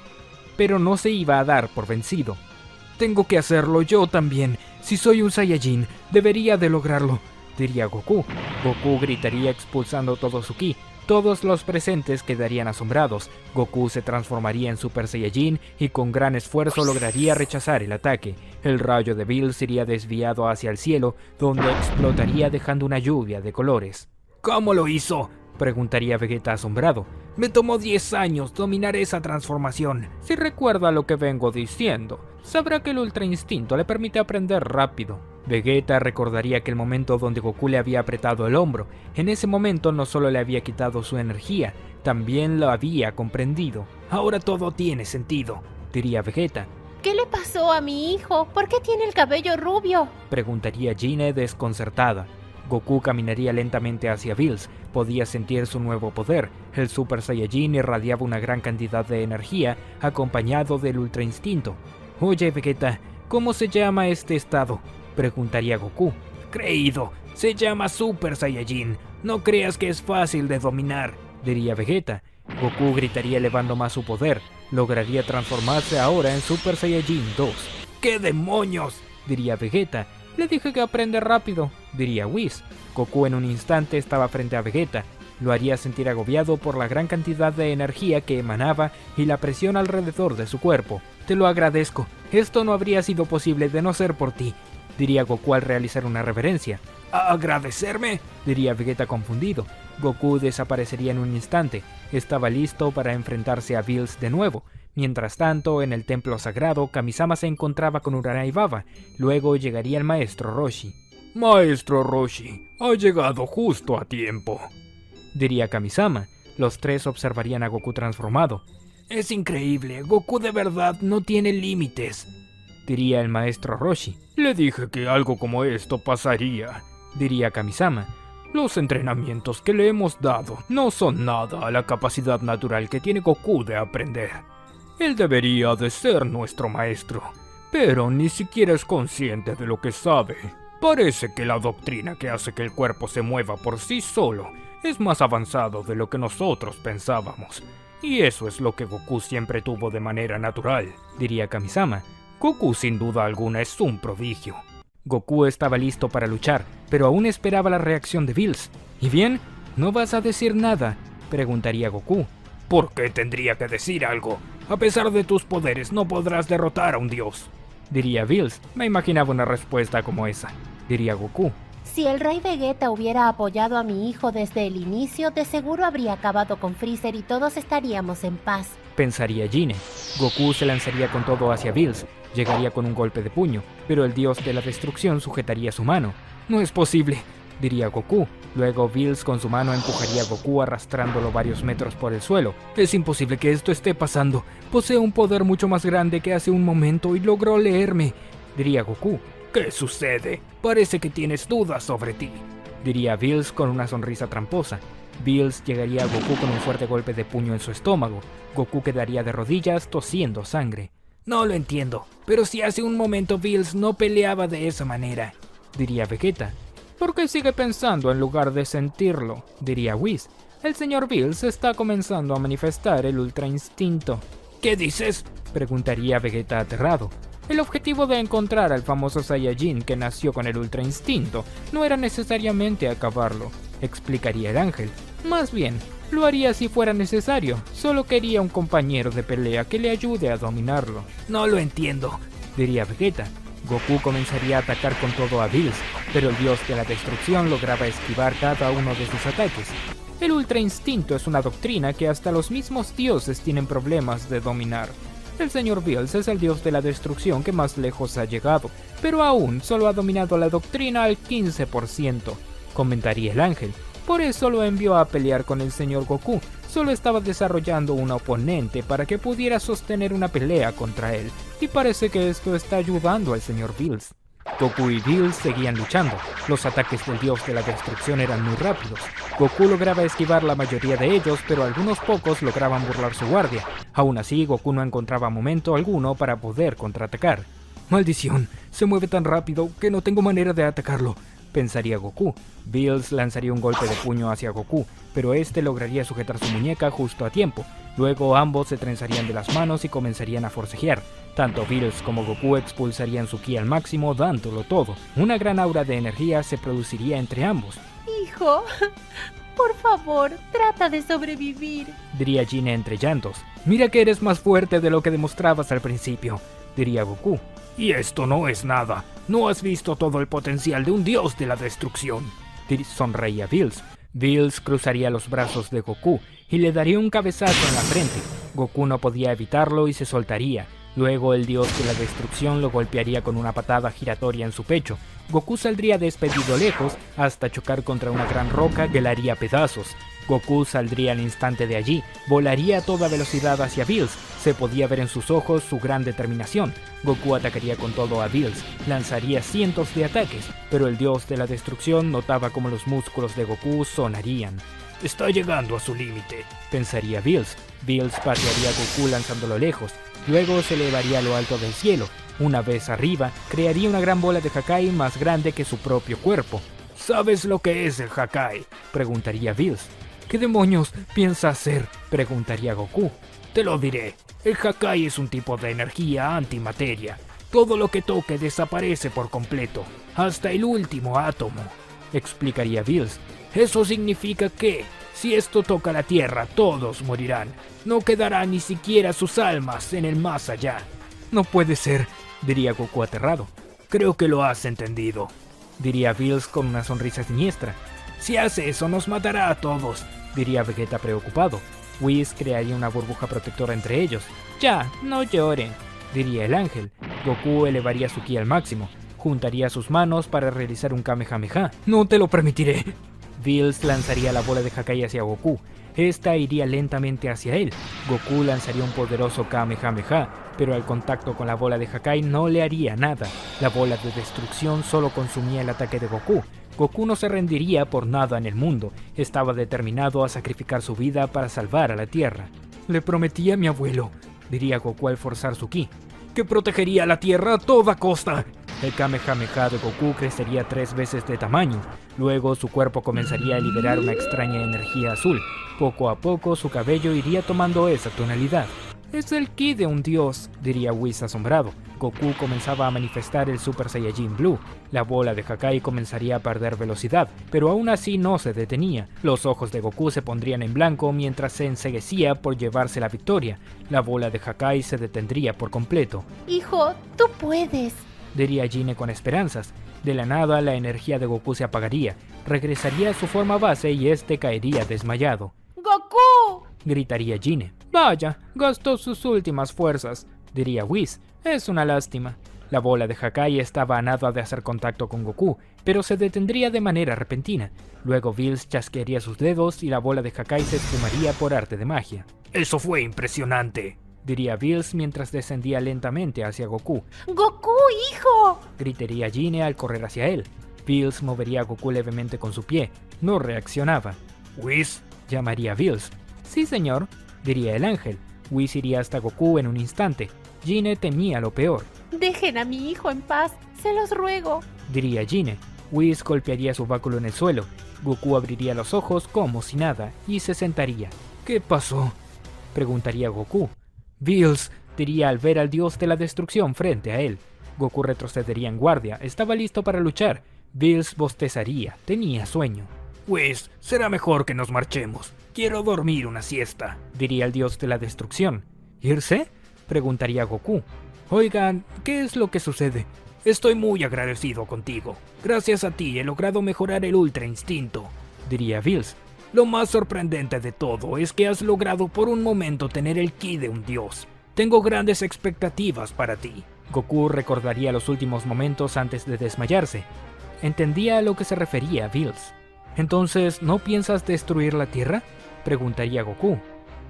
pero no se iba a dar por vencido. Tengo que hacerlo yo también. Si soy un Saiyajin, debería de lograrlo, diría Goku. Goku gritaría expulsando todo su ki. Todos los presentes quedarían asombrados. Goku se transformaría en Super Saiyajin y con gran esfuerzo lograría rechazar el ataque. El rayo de Bills iría desviado hacia el cielo, donde explotaría dejando una lluvia de colores. ¿Cómo lo hizo?, preguntaría Vegeta asombrado. Me tomó 10 años dominar esa transformación. Si recuerda lo que vengo diciendo, sabrá que el Ultra Instinto le permite aprender rápido, Vegeta recordaría aquel momento donde Goku le había apretado el hombro. En ese momento no solo le había quitado su energía, también lo había comprendido. Ahora todo tiene sentido, diría Vegeta. ¿Qué le pasó a mi hijo? ¿Por qué tiene el cabello rubio? Preguntaría Gine desconcertada. Goku caminaría lentamente hacia Bills. Podía sentir su nuevo poder. El Super Saiyajin irradiaba una gran cantidad de energía, acompañado del Ultra Instinto. Oye, Vegeta, ¿cómo se llama este estado? Preguntaría Goku. Creído, se llama Super Saiyajin. No creas que es fácil de dominar, diría Vegeta. Goku gritaría elevando más su poder. Lograría transformarse ahora en Super Saiyajin 2. ¡Qué demonios!, diría Vegeta. Le dije que aprende rápido, diría Whis. Goku en un instante estaba frente a Vegeta. Lo haría sentir agobiado por la gran cantidad de energía que emanaba y la presión alrededor de su cuerpo. Te lo agradezco. Esto no habría sido posible de no ser por ti, diría Goku al realizar una reverencia. ¿Agradecerme?, diría Vegeta confundido. Goku desaparecería en un instante. Estaba listo para enfrentarse a Bills de nuevo. Mientras tanto, en el templo sagrado, Kamisama se encontraba con Urana y Baba. Luego llegaría el maestro Roshi. Maestro Roshi, ha llegado justo a tiempo, diría Kamisama. Los tres observarían a Goku transformado. Es increíble, Goku de verdad no tiene límites, diría el maestro Roshi. Le dije que algo como esto pasaría, diría Kamisama. Los entrenamientos que le hemos dado no son nada a la capacidad natural que tiene Goku de aprender. Él debería de ser nuestro maestro, pero ni siquiera es consciente de lo que sabe. Parece que la doctrina que hace que el cuerpo se mueva por sí solo es más avanzado de lo que nosotros pensábamos. Y eso es lo que Goku siempre tuvo de manera natural, diría Kamisama. Goku sin duda alguna es un prodigio. Goku estaba listo para luchar, pero aún esperaba la reacción de Bills. ¿Y bien? ¿No vas a decir nada?, preguntaría Goku. ¿Por qué tendría que decir algo? A pesar de tus poderes no podrás derrotar a un dios, diría Bills. Me imaginaba una respuesta como esa, diría Goku. Si el rey Vegeta hubiera apoyado a mi hijo desde el inicio, de seguro habría acabado con Freezer y todos estaríamos en paz, pensaría Gine. Goku se lanzaría con todo hacia Bills. Llegaría con un golpe de puño, pero el dios de la destrucción sujetaría su mano. No es posible, diría Goku. Luego Bills con su mano empujaría a Goku arrastrándolo varios metros por el suelo. Es imposible que esto esté pasando. Posee un poder mucho más grande que hace un momento y logró leerme, diría Goku. ¿Qué sucede? Parece que tienes dudas sobre ti, diría Bills con una sonrisa tramposa. Bills llegaría a Goku con un fuerte golpe de puño en su estómago. Goku quedaría de rodillas tosiendo sangre. No lo entiendo, pero si hace un momento Bills no peleaba de esa manera, diría Vegeta. ¿Por qué sigue pensando en lugar de sentirlo?, diría Whis. El señor Bills está comenzando a manifestar el Ultra Instinto. ¿Qué dices?, preguntaría Vegeta aterrado. El objetivo de encontrar al famoso Saiyajin que nació con el Ultra Instinto no era necesariamente acabarlo, explicaría el ángel. Más bien, lo haría si fuera necesario. Solo quería un compañero de pelea que le ayude a dominarlo. No lo entiendo, diría Vegeta. Goku comenzaría a atacar con todo a Bills, pero el dios de la destrucción lograba esquivar cada uno de sus ataques. El Ultra Instinto es una doctrina que hasta los mismos dioses tienen problemas de dominar. El señor Bills es el dios de la destrucción que más lejos ha llegado, pero aún solo ha dominado la doctrina al 15%, comentaría el ángel. Por eso lo envió a pelear con el señor Goku. Solo estaba desarrollando un oponente para que pudiera sostener una pelea contra él, y parece que esto está ayudando al señor Bills. Goku y Bills seguían luchando. Los ataques del dios de la destrucción eran muy rápidos. Goku lograba esquivar la mayoría de ellos, pero algunos pocos lograban burlar su guardia. Aún así, Goku no encontraba momento alguno para poder contraatacar. Maldición, se mueve tan rápido que no tengo manera de atacarlo, pensaría Goku. Bills lanzaría un golpe de puño hacia Goku, pero este lograría sujetar su muñeca justo a tiempo. Luego ambos se trenzarían de las manos y comenzarían a forcejear. Tanto Bills como Goku expulsarían su ki al máximo, dándolo todo. Una gran aura de energía se produciría entre ambos. Hijo, por favor, trata de sobrevivir, diría Gine entre llantos. Mira que eres más fuerte de lo que demostrabas al principio, diría Goku. Y esto no es nada. No has visto todo el potencial de un dios de la destrucción, sonreía Bills. Bills cruzaría los brazos de Goku y le daría un cabezazo en la frente. Goku no podía evitarlo y se soltaría. Luego el dios de la destrucción lo golpearía con una patada giratoria en su pecho. Goku saldría despedido lejos hasta chocar contra una gran roca que la haría pedazos. Goku saldría al instante de allí, volaría a toda velocidad hacia Bills. Se podía ver en sus ojos su gran determinación. Goku atacaría con todo a Bills, lanzaría cientos de ataques, pero el dios de la destrucción notaba cómo los músculos de Goku sonarían. Está llegando a su límite, pensaría Bills. Bills patearía a Goku lanzándolo lejos, luego se elevaría a lo alto del cielo. Una vez arriba, crearía una gran bola de Hakai más grande que su propio cuerpo. ¿Sabes lo que es el Hakai?, preguntaría Bills. ¿Qué demonios piensa hacer?, preguntaría Goku. Te lo diré. El Hakai es un tipo de energía antimateria. Todo lo que toque desaparece por completo, hasta el último átomo, explicaría Bills. Eso significa que, si esto toca la Tierra, todos morirán. No quedará ni siquiera sus almas en el más allá. No puede ser, diría Goku aterrado. Creo que lo has entendido, diría Bills con una sonrisa siniestra. Si hace eso, nos matará a todos, diría Vegeta preocupado. Whis crearía una burbuja protectora entre ellos. Ya, no lloren, diría el ángel. Goku elevaría su ki al máximo. Juntaría sus manos para realizar un Kamehameha. No te lo permitiré. Bills lanzaría la bola de Hakai hacia Goku. Esta iría lentamente hacia él. Goku lanzaría un poderoso Kamehameha, pero al contacto con la bola de Hakai no le haría nada. La bola de destrucción solo consumía el ataque de Goku. Goku no se rendiría por nada en el mundo. Estaba determinado a sacrificar su vida para salvar a la Tierra. Le prometí a mi abuelo, diría Goku al forzar su ki, que protegería a la Tierra a toda costa. El Kamehameha de Goku crecería 3 veces de tamaño. Luego su cuerpo comenzaría a liberar una extraña energía azul. Poco a poco su cabello iría tomando esa tonalidad. Es el ki de un dios, diría Whis asombrado. Goku comenzaba a manifestar el Super Saiyajin Blue. La bola de Hakai comenzaría a perder velocidad, pero aún así no se detenía. Los ojos de Goku se pondrían en blanco mientras se enceguecía por llevarse la victoria. La bola de Hakai se detendría por completo. Hijo, tú puedes, diría Gine con esperanzas. De la nada, la energía de Goku se apagaría. Regresaría a su forma base y este caería desmayado. ¡Goku!, gritaría Gine. Vaya, gastó sus últimas fuerzas, diría Whis. Es una lástima. La bola de Hakai estaba a nada de hacer contacto con Goku, pero se detendría de manera repentina. Luego Bills chasquearía sus dedos y la bola de Hakai se esfumaría por arte de magia. Eso fue impresionante, diría Bills mientras descendía lentamente hacia Goku. ¡Goku, hijo!, gritaría Gine al correr hacia él. Bills movería a Goku levemente con su pie. No reaccionaba. ¿Whis?, llamaría Bills. Sí, señor, diría el ángel. Whis iría hasta Goku en un instante. Gine temía lo peor. Dejen a mi hijo en paz, se los ruego, diría Gine. Whis golpearía su báculo en el suelo. Goku abriría los ojos como si nada y se sentaría. ¿Qué pasó?, preguntaría Goku. Bills, diría al ver al dios de la destrucción frente a él. Goku retrocedería en guardia, estaba listo para luchar. Bills bostezaría, tenía sueño. Pues será mejor que nos marchemos. Quiero dormir una siesta, diría el dios de la destrucción. ¿Irse?, preguntaría Goku. Oigan, ¿qué es lo que sucede? Estoy muy agradecido contigo. Gracias a ti he logrado mejorar el Ultra Instinto, diría Bills. Lo más sorprendente de todo es que has logrado por un momento tener el ki de un dios. Tengo grandes expectativas para ti. Goku recordaría los últimos momentos antes de desmayarse. Entendía a lo que se refería Bills. ¿Entonces no piensas destruir la Tierra?, preguntaría Goku.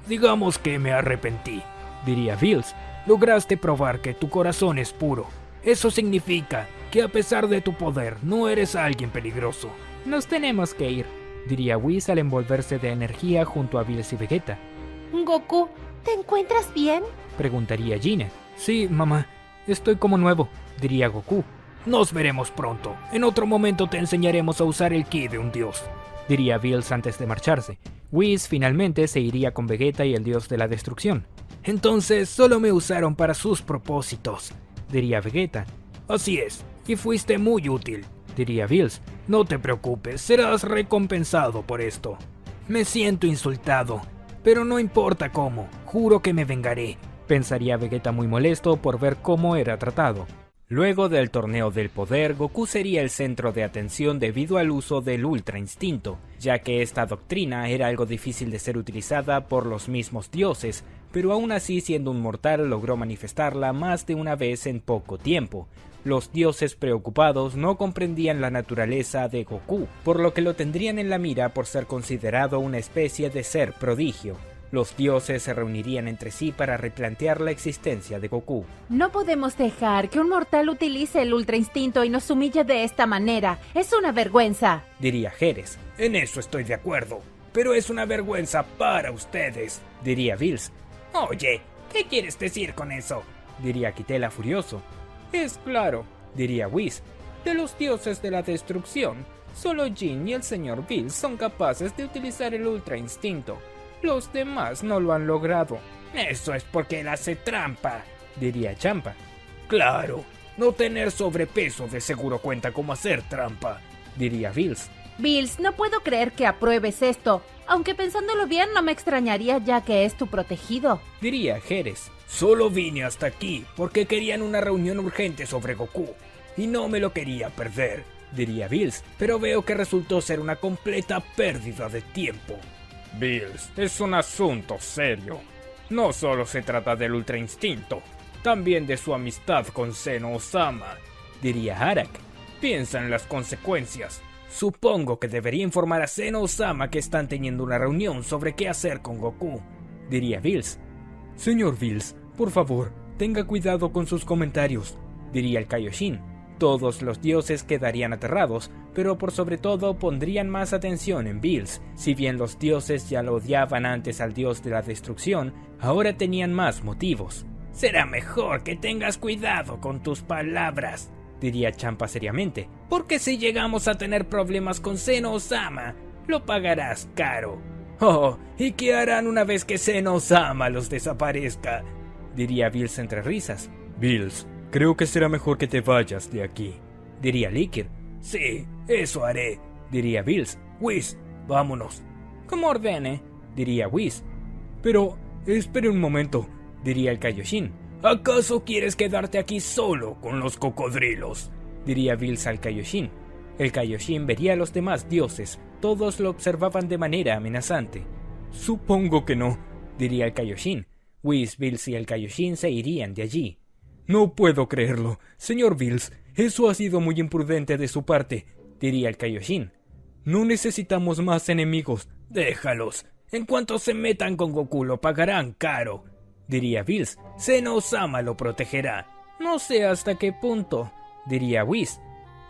Digamos que me arrepentí, diría Bills. Lograste probar que tu corazón es puro. Eso significa que a pesar de tu poder, no eres alguien peligroso. Nos tenemos que ir, diría Whis al envolverse de energía junto a Bills y Vegeta. Goku, ¿te encuentras bien?, preguntaría Gine. Sí, mamá, estoy como nuevo, diría Goku. Nos veremos pronto. En otro momento te enseñaremos a usar el ki de un dios, diría Bills antes de marcharse. Whis finalmente se iría con Vegeta y el dios de la destrucción. Entonces solo me usaron para sus propósitos, diría Vegeta. Así es, y fuiste muy útil, diría Bills. No te preocupes, serás recompensado por esto. Me siento insultado, pero no importa cómo, juro que me vengaré, pensaría Vegeta muy molesto por ver cómo era tratado. Luego del torneo del poder, Goku sería el centro de atención debido al uso del Ultra Instinto, ya que esta doctrina era algo difícil de ser utilizada por los mismos dioses, pero aún así siendo un mortal logró manifestarla más de una vez en poco tiempo. Los dioses preocupados no comprendían la naturaleza de Goku, por lo que lo tendrían en la mira por ser considerado una especie de ser prodigio. Los dioses se reunirían entre sí para replantear la existencia de Goku. No podemos dejar que un mortal utilice el Ultra Instinto y nos humille de esta manera. Es una vergüenza, diría Jerez. En eso estoy de acuerdo, pero es una vergüenza para ustedes, diría Bills. Oye, ¿qué quieres decir con eso? Diría Kitela furioso. Es claro, diría Whis. De los dioses de la destrucción, solo Jin y el señor Bills son capaces de utilizar el Ultra Instinto. Los demás no lo han logrado. Eso es porque él hace trampa, diría Champa. Claro, no tener sobrepeso de seguro cuenta como hacer trampa, diría Bills. Bills, no puedo creer que apruebes esto, aunque pensándolo bien no me extrañaría ya que es tu protegido, diría Jerez. Solo vine hasta aquí porque querían una reunión urgente sobre Goku, y no me lo quería perder, diría Bills. Pero veo que resultó ser una completa pérdida de tiempo. Bills, es un asunto serio. No solo se trata del Ultra Instinto, también de su amistad con Zeno-Osama, diría Harak. Piensa en las consecuencias. Supongo que debería informar a Zeno-Osama que están teniendo una reunión sobre qué hacer con Goku, diría Bills. Señor Bills, por favor, tenga cuidado con sus comentarios, diría el Kaioshin. Todos los dioses quedarían aterrados, pero por sobre todo pondrían más atención en Bills. Si bien los dioses ya lo odiaban antes al dios de la destrucción, ahora tenían más motivos. Será mejor que tengas cuidado con tus palabras, diría Champa seriamente, porque si llegamos a tener problemas con Zeno-Osama, lo pagarás caro. Oh, ¿y qué harán una vez que Zeno-Osama los desaparezca? Diría Bills entre risas. Bills, creo que será mejor que te vayas de aquí, diría Likir. Sí, eso haré, diría Bills. Whis, vámonos. Como ordene, diría Whis. Pero, espere un momento, diría el Kaioshin. ¿Acaso quieres quedarte aquí solo con los cocodrilos? Diría Bills al Kaioshin. El Kaioshin vería a los demás dioses, todos lo observaban de manera amenazante. Supongo que no, diría el Kaioshin. Whis, Bills y el Kaioshin se irían de allí. No puedo creerlo, señor Bills, eso ha sido muy imprudente de su parte, diría el Kaioshin. No necesitamos más enemigos. Déjalos, en cuanto se metan con Goku lo pagarán caro, diría Bills. Zeno-Osama lo protegerá. No sé hasta qué punto, diría Whis.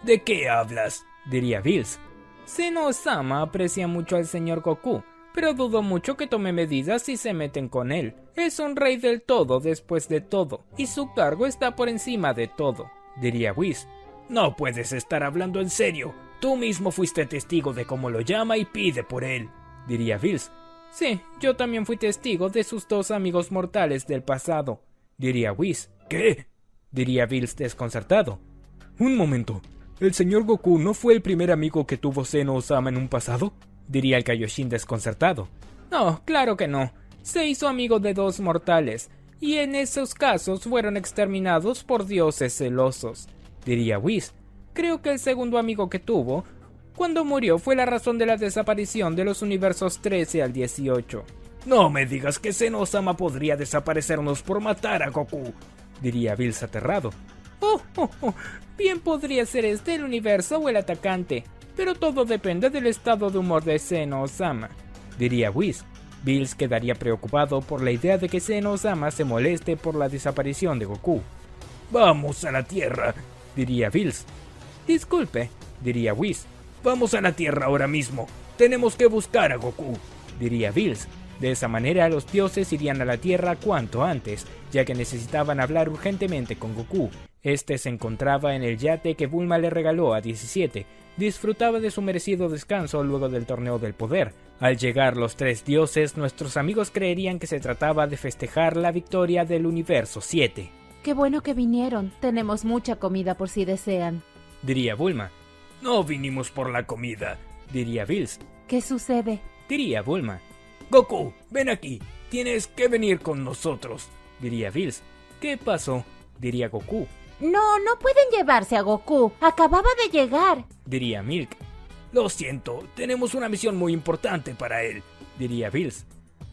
¿De qué hablas? Diría Bills. Zeno-Osama aprecia mucho al señor Goku, pero dudo mucho que tome medidas si se meten con él. Es un rey del todo después de todo, y su cargo está por encima de todo, diría Whis. No puedes estar hablando en serio. Tú mismo fuiste testigo de cómo lo llama y pide por él, diría Bills. Sí, yo también fui testigo de sus dos amigos mortales del pasado, diría Whis. ¿Qué? Diría Bills desconcertado. Un momento, ¿el señor Goku no fue el primer amigo que tuvo Zeno-Osama en un pasado? Diría el Kaioshin desconcertado. No, claro que no. Se hizo amigo de dos mortales, y en esos casos fueron exterminados por dioses celosos, diría Whis. Creo que el segundo amigo que tuvo, cuando murió, fue la razón de la desaparición de los universos 13 al 18. No me digas que Zeno-Osama podría desaparecernos por matar a Goku, diría Bills aterrado. Bien podría ser este el universo o el atacante, pero todo depende del estado de humor de Zeno-Osama, diría Whis. Bills quedaría preocupado por la idea de que Zeno-Osama se moleste por la desaparición de Goku. Vamos a la Tierra, diría Bills. Disculpe, diría Whis. Vamos a la Tierra ahora mismo. Tenemos que buscar a Goku, diría Bills. De esa manera los dioses irían a la Tierra cuanto antes, ya que necesitaban hablar urgentemente con Goku. Este se encontraba en el yate que Bulma le regaló a 17. Disfrutaba de su merecido descanso luego del torneo del poder. Al llegar los tres dioses, nuestros amigos creerían que se trataba de festejar la victoria del universo 7. Qué bueno que vinieron, tenemos mucha comida por si desean, diría Bulma. No vinimos por la comida, diría Bills. ¿Qué sucede? Diría Bulma. Goku, ven aquí, tienes que venir con nosotros, diría Bills. ¿Qué pasó? Diría Goku. No pueden llevarse a Goku, acababa de llegar, diría Milk. Lo siento, tenemos una misión muy importante para él, diría Bills.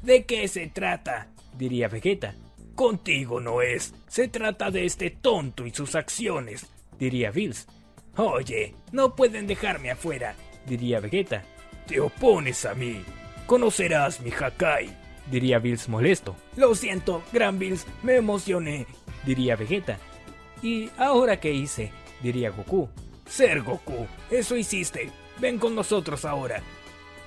¿De qué se trata? diría Vegeta. Contigo no es. Se trata de este tonto y sus acciones, diría Bills. Oye, no pueden dejarme afuera, diría Vegeta. Te opones a mí. Conocerás mi Hakai, diría Bills molesto. Lo siento, Gran Bills, me emocioné, diría Vegeta. ¿Y ahora qué hice? Diría Goku. Ser Goku, eso hiciste. Ven con nosotros ahora,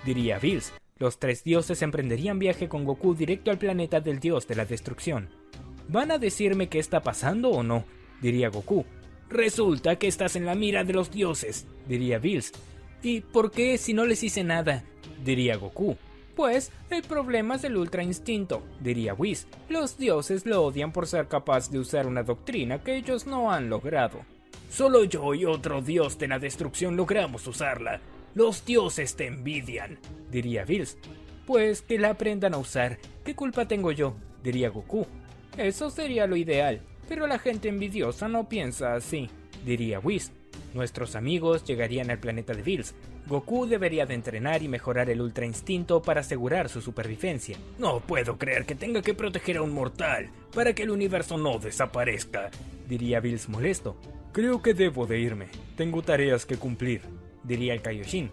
diría Bills. Los 3 dioses emprenderían viaje con Goku directo al planeta del dios de la destrucción. ¿Van a decirme qué está pasando o no? Diría Goku. Resulta que estás en la mira de los dioses, diría Bills. ¿Y por qué si no les hice nada? Diría Goku. Pues el problema es el Ultra Instinto, diría Whis. Los dioses lo odian por ser capaz de usar una doctrina que ellos no han logrado. Solo yo y otro dios de la destrucción logramos usarla. Los dioses te envidian, diría Bills. Pues que la aprendan a usar. ¿Qué culpa tengo yo? Diría Goku. Eso sería lo ideal, pero la gente envidiosa no piensa así, diría Whis. Nuestros amigos llegarían al planeta de Bills. Goku debería de entrenar y mejorar el Ultra Instinto para asegurar su supervivencia. No puedo creer que tenga que proteger a un mortal para que el universo no desaparezca, diría Bills molesto. Creo que debo de irme. Tengo tareas que cumplir, diría el Kaioshin.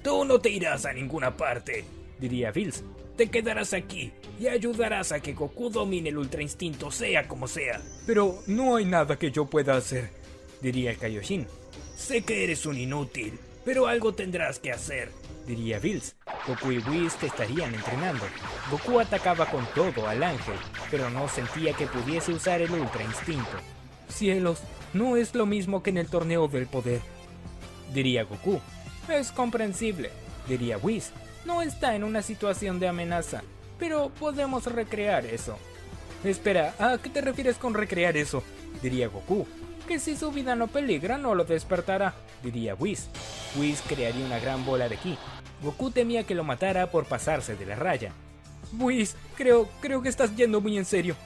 Tú no te irás a ninguna parte, diría Bills. Te quedarás aquí y ayudarás a que Goku domine el Ultra Instinto sea como sea. Pero no hay nada que yo pueda hacer, diría el Kaioshin. Sé que eres un inútil, pero algo tendrás que hacer, diría Bills. Goku y Whis te estarían entrenando. Goku atacaba con todo al ángel, pero no sentía que pudiese usar el Ultra Instinto. Cielos, no es lo mismo que en el torneo del poder, diría Goku. Es comprensible, diría Whis. No está en una situación de amenaza, pero podemos recrear eso. Espera, ¿a qué te refieres con recrear eso? Diría Goku. Que si su vida no peligra, no lo despertará, diría Whis. Whis crearía una gran bola de ki. Goku temía que lo matara por pasarse de la raya. Whis, creo que estás yendo muy en serio,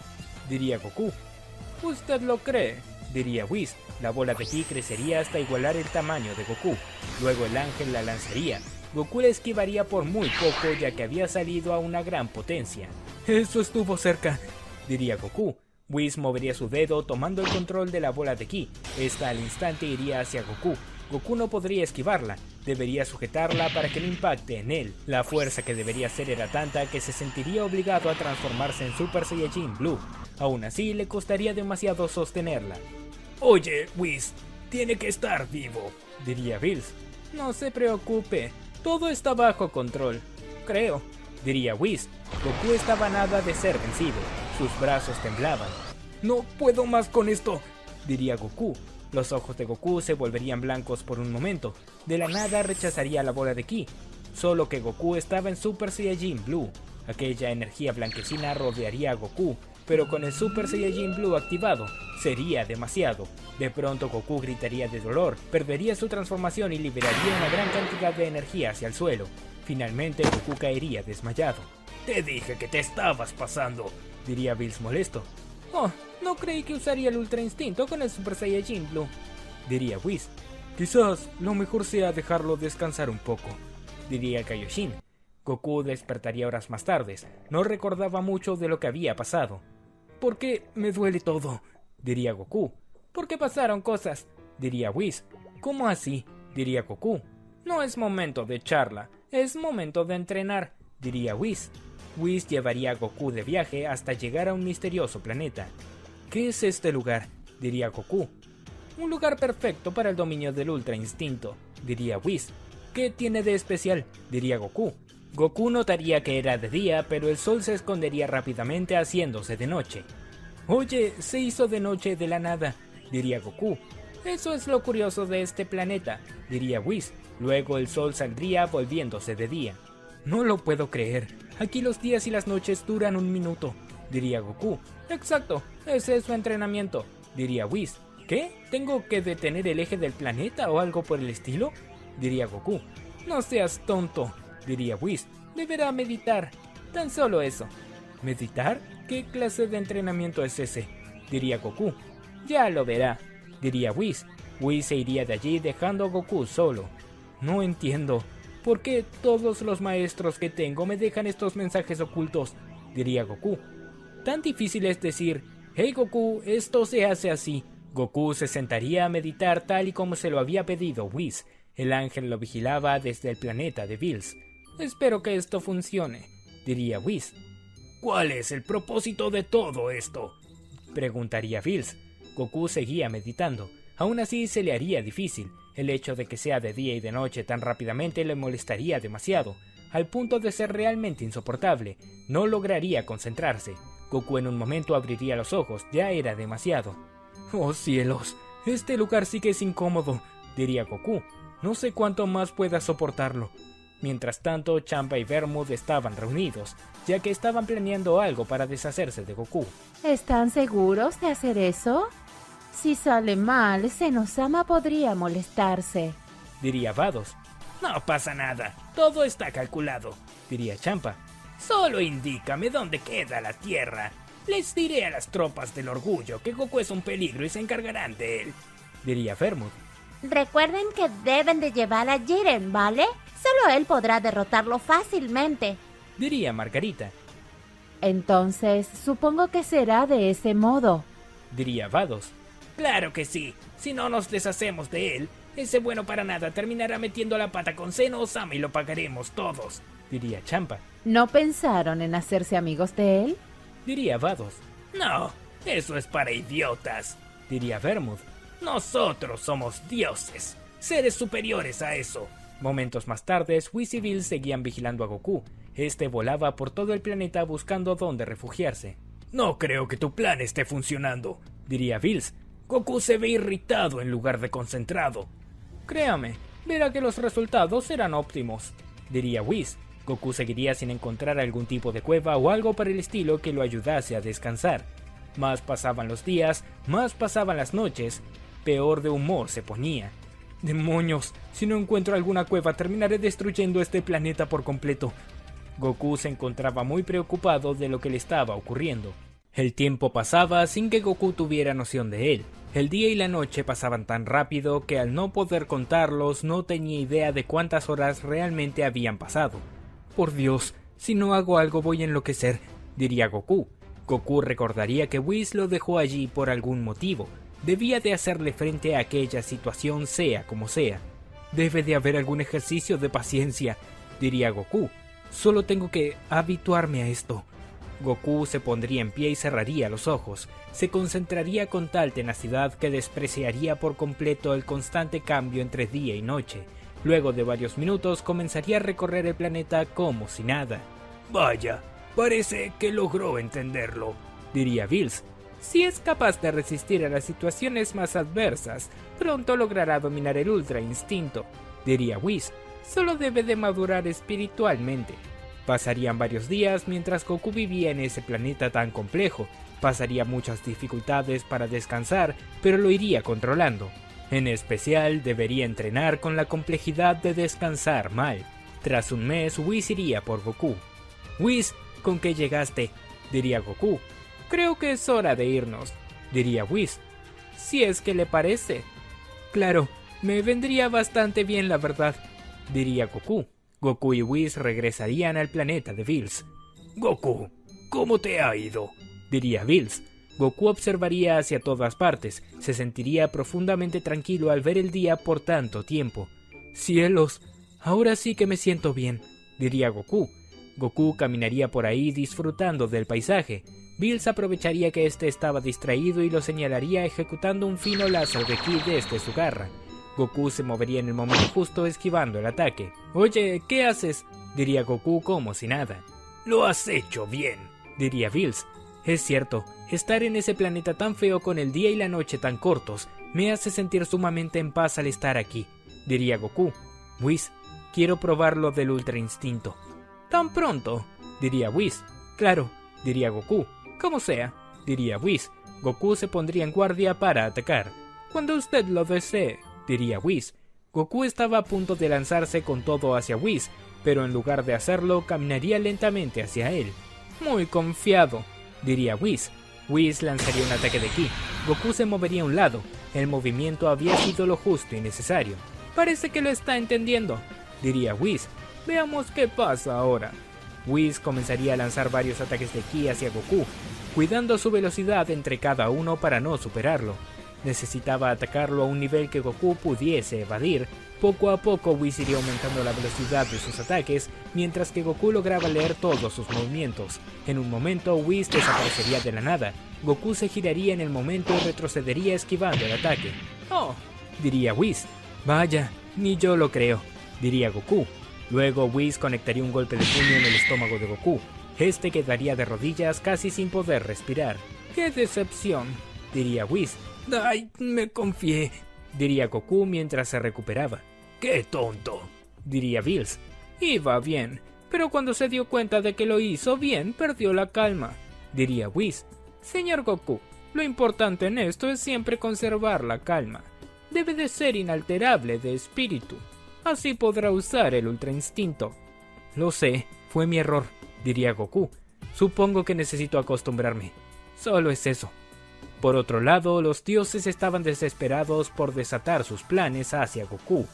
diría Goku. ¿Usted lo cree? Diría Whis. La bola de ki crecería hasta igualar el tamaño de Goku. Luego el ángel la lanzaría. Goku la esquivaría por muy poco ya que había salido a una gran potencia. Eso estuvo cerca, diría Goku. Whis movería su dedo tomando el control de la bola de ki. Esta al instante iría hacia Goku. Goku no podría esquivarla, debería sujetarla para que no impacte en él. La fuerza que debería hacer era tanta que se sentiría obligado a transformarse en Super Saiyajin Blue. Aún así le costaría demasiado sostenerla. Oye, Whis, tiene que estar vivo, diría Bills. No se preocupe, todo está bajo control, creo, diría Whis. Goku estaba a nada de ser vencido. Sus brazos temblaban. No puedo más con esto, diría Goku. Los ojos de Goku se volverían blancos por un momento. De la nada rechazaría la bola de ki. Solo que Goku estaba en Super Saiyajin Blue. Aquella energía blanquecina rodearía a Goku, pero con el Super Saiyajin Blue activado, sería demasiado. De pronto Goku gritaría de dolor, perdería su transformación y liberaría una gran cantidad de energía hacia el suelo. Finalmente Goku caería desmayado. Te dije que te estabas pasando, diría Bills molesto. Oh, no creí que usaría el Ultra Instinto con el Super Saiyajin Blue, diría Whis. Quizás lo mejor sea dejarlo descansar un poco, diría el Kaioshin. Goku despertaría horas más tarde. No recordaba mucho de lo que había pasado. ¿Por qué me duele todo?, diría Goku. Porque pasaron cosas, diría Whis. ¿Cómo así?, diría Goku. No es momento de charla, es momento de entrenar, diría Whis. Whis llevaría a Goku de viaje hasta llegar a un misterioso planeta. ¿Qué es este lugar?, diría Goku. Un lugar perfecto para el dominio del Ultra Instinto, diría Whis. ¿Qué tiene de especial?, diría Goku. Goku notaría que era de día, pero el sol se escondería rápidamente haciéndose de noche. Oye, se hizo de noche de la nada, diría Goku. Eso es lo curioso de este planeta, diría Whis. Luego el sol saldría volviéndose de día. No lo puedo creer. Aquí los días y las noches duran un minuto, diría Goku. Exacto, ese es su entrenamiento, diría Whis. ¿Qué? ¿Tengo que detener el eje del planeta o algo por el estilo?, diría Goku. No seas tonto, diría Whis. Deberá meditar, tan solo eso. ¿Meditar? ¿Qué clase de entrenamiento es ese?, diría Goku. Ya lo verá, diría Whis. Whis se iría de allí dejando a Goku solo. No entiendo. ¿Por qué todos los maestros que tengo me dejan estos mensajes ocultos?, diría Goku. Tan difícil es decir, hey Goku, esto se hace así. Goku se sentaría a meditar tal y como se lo había pedido Whis. El ángel lo vigilaba desde el planeta de Bills. Espero que esto funcione, diría Whis. ¿Cuál es el propósito de todo esto?, preguntaría Bills. Goku seguía meditando. Aún así se le haría difícil. El hecho de que sea de día y de noche tan rápidamente le molestaría demasiado, al punto de ser realmente insoportable. No lograría concentrarse. Goku en un momento abriría los ojos, ya era demasiado. ¡Oh cielos! Este lugar sí que es incómodo, diría Goku. No sé cuánto más pueda soportarlo. Mientras tanto, Champa y Vermouth estaban reunidos, ya que estaban planeando algo para deshacerse de Goku. ¿Están seguros de hacer eso? Si sale mal, Zenosama podría molestarse, diría Vados. No pasa nada, todo está calculado, diría Champa. Solo indícame dónde queda la Tierra. Les diré a las tropas del orgullo que Goku es un peligro y se encargarán de él, diría Vermouth. Recuerden que deben de llevar a Jiren, ¿vale? Solo él podrá derrotarlo fácilmente, diría Margarita. Entonces, supongo que será de ese modo, diría Vados. Claro que sí, si no nos deshacemos de él, ese bueno para nada terminará metiendo la pata con Zeno-sama y lo pagaremos todos, diría Champa. ¿No pensaron en hacerse amigos de él?, diría Vados. No, eso es para idiotas, diría Vermouth. Nosotros somos dioses, seres superiores a eso. Momentos más tarde, Whis y Bills seguían vigilando a Goku. Este volaba por todo el planeta buscando dónde refugiarse. No creo que tu plan esté funcionando, diría Bills. Goku se ve irritado en lugar de concentrado. Créame, verá que los resultados serán óptimos, diría Whis. Goku seguiría sin encontrar algún tipo de cueva o algo por el estilo que lo ayudase a descansar. Más pasaban los días, más pasaban las noches, peor de humor se ponía. ¡Demonios! Si no encuentro alguna cueva terminaré destruyendo este planeta por completo. Goku se encontraba muy preocupado de lo que le estaba ocurriendo. El tiempo pasaba sin que Goku tuviera noción de él. El día y la noche pasaban tan rápido que al no poder contarlos no tenía idea de cuántas horas realmente habían pasado. Por Dios, si no hago algo voy a enloquecer, diría Goku. Goku recordaría que Whis lo dejó allí por algún motivo. Debía de hacerle frente a aquella situación sea como sea. Debe de haber algún ejercicio de paciencia, diría Goku. Solo tengo que habituarme a esto. Goku se pondría en pie y cerraría los ojos. Se concentraría con tal tenacidad que despreciaría por completo el constante cambio entre día y noche. Luego de varios minutos comenzaría a recorrer el planeta como si nada. Vaya, parece que logró entenderlo, diría Bills. Si es capaz de resistir a las situaciones más adversas, pronto logrará dominar el Ultra Instinto, diría Whis. Solo debe de madurar espiritualmente. Pasarían varios días mientras Goku vivía en ese planeta tan complejo. Pasaría muchas dificultades para descansar, pero lo iría controlando. En especial, debería entrenar con la complejidad de descansar mal. Tras un mes, Whis iría por Goku. Whis, ¿con qué llegaste?, diría Goku. Creo que es hora de irnos, diría Whis. Si es que le parece. Claro, me vendría bastante bien la verdad, diría Goku. Goku y Whis regresarían al planeta de Bills. Goku, ¿cómo te ha ido?, diría Bills. Goku observaría hacia todas partes, se sentiría profundamente tranquilo al ver el día por tanto tiempo. Cielos, ahora sí que me siento bien, diría Goku. Goku caminaría por ahí disfrutando del paisaje. Bills aprovecharía que este estaba distraído y lo señalaría ejecutando un fino láser de ki desde su garra. Goku se movería en el momento justo esquivando el ataque. Oye, ¿qué haces?, diría Goku como si nada. Lo has hecho bien, diría Bills. Es cierto, estar en ese planeta tan feo con el día y la noche tan cortos me hace sentir sumamente en paz al estar aquí, diría Goku. Whis, quiero probar lo del Ultra Instinto. ¿Tan pronto?, diría Whis. Claro, diría Goku. Como sea, diría Whis. Goku se pondría en guardia para atacar. Cuando usted lo desee, diría Whis. Goku estaba a punto de lanzarse con todo hacia Whis, pero en lugar de hacerlo, caminaría lentamente hacia él. Muy confiado, diría Whis. Whis lanzaría un ataque de ki. Goku se movería a un lado. El movimiento había sido lo justo y necesario. Parece que lo está entendiendo, diría Whis. Veamos qué pasa ahora. Whis comenzaría a lanzar varios ataques de ki hacia Goku. cuidando su velocidad entre cada uno para no superarlo. Necesitaba atacarlo a un nivel que Goku pudiese evadir. Poco a poco Whis iría aumentando la velocidad de sus ataques, mientras que Goku lograba leer todos sus movimientos. En un momento Whis desaparecería de la nada. Goku se giraría en el momento y retrocedería esquivando el ataque. «Oh», diría Whis. «Vaya, ni yo lo creo», diría Goku. Luego Whis conectaría un golpe de puño en el estómago de Goku. Este quedaría de rodillas casi sin poder respirar. «¡Qué decepción!», diría Whis. «Ay, me confié», diría Goku mientras se recuperaba. ¡Qué tonto!, diría Bills. «Iba bien, pero cuando se dio cuenta de que lo hizo bien, perdió la calma», diría Whis. «Señor Goku, lo importante en esto es siempre conservar la calma. Debe de ser inalterable de espíritu. Así podrá usar el Ultra Instinto». «Lo sé, fue mi error», diría Goku. «Supongo que necesito acostumbrarme. Solo es eso». Por otro lado, los dioses estaban desesperados por desatar sus planes hacia Goku,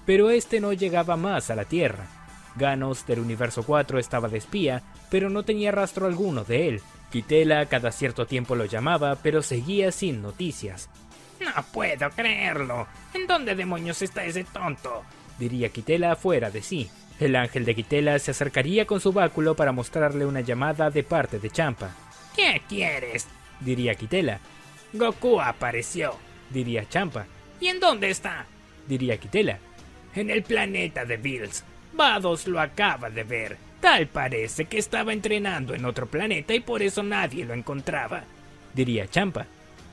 pero este no llegaba más a la Tierra. Ganos del Universo 4 estaba de espía, pero no tenía rastro alguno de él. Kitela cada cierto tiempo lo llamaba, pero seguía sin noticias. «No puedo creerlo. ¿En dónde demonios está ese tonto?», diría Kitela fuera de sí. El ángel de Kitela se acercaría con su báculo para mostrarle una llamada de parte de Champa. «¿Qué quieres?», diría Kitela. «Goku apareció», diría Champa. «¿Y en dónde está?», diría Kitela. «En el planeta de Bills. Vados lo acaba de ver. Tal parece que estaba entrenando en otro planeta y por eso nadie lo encontraba», diría Champa.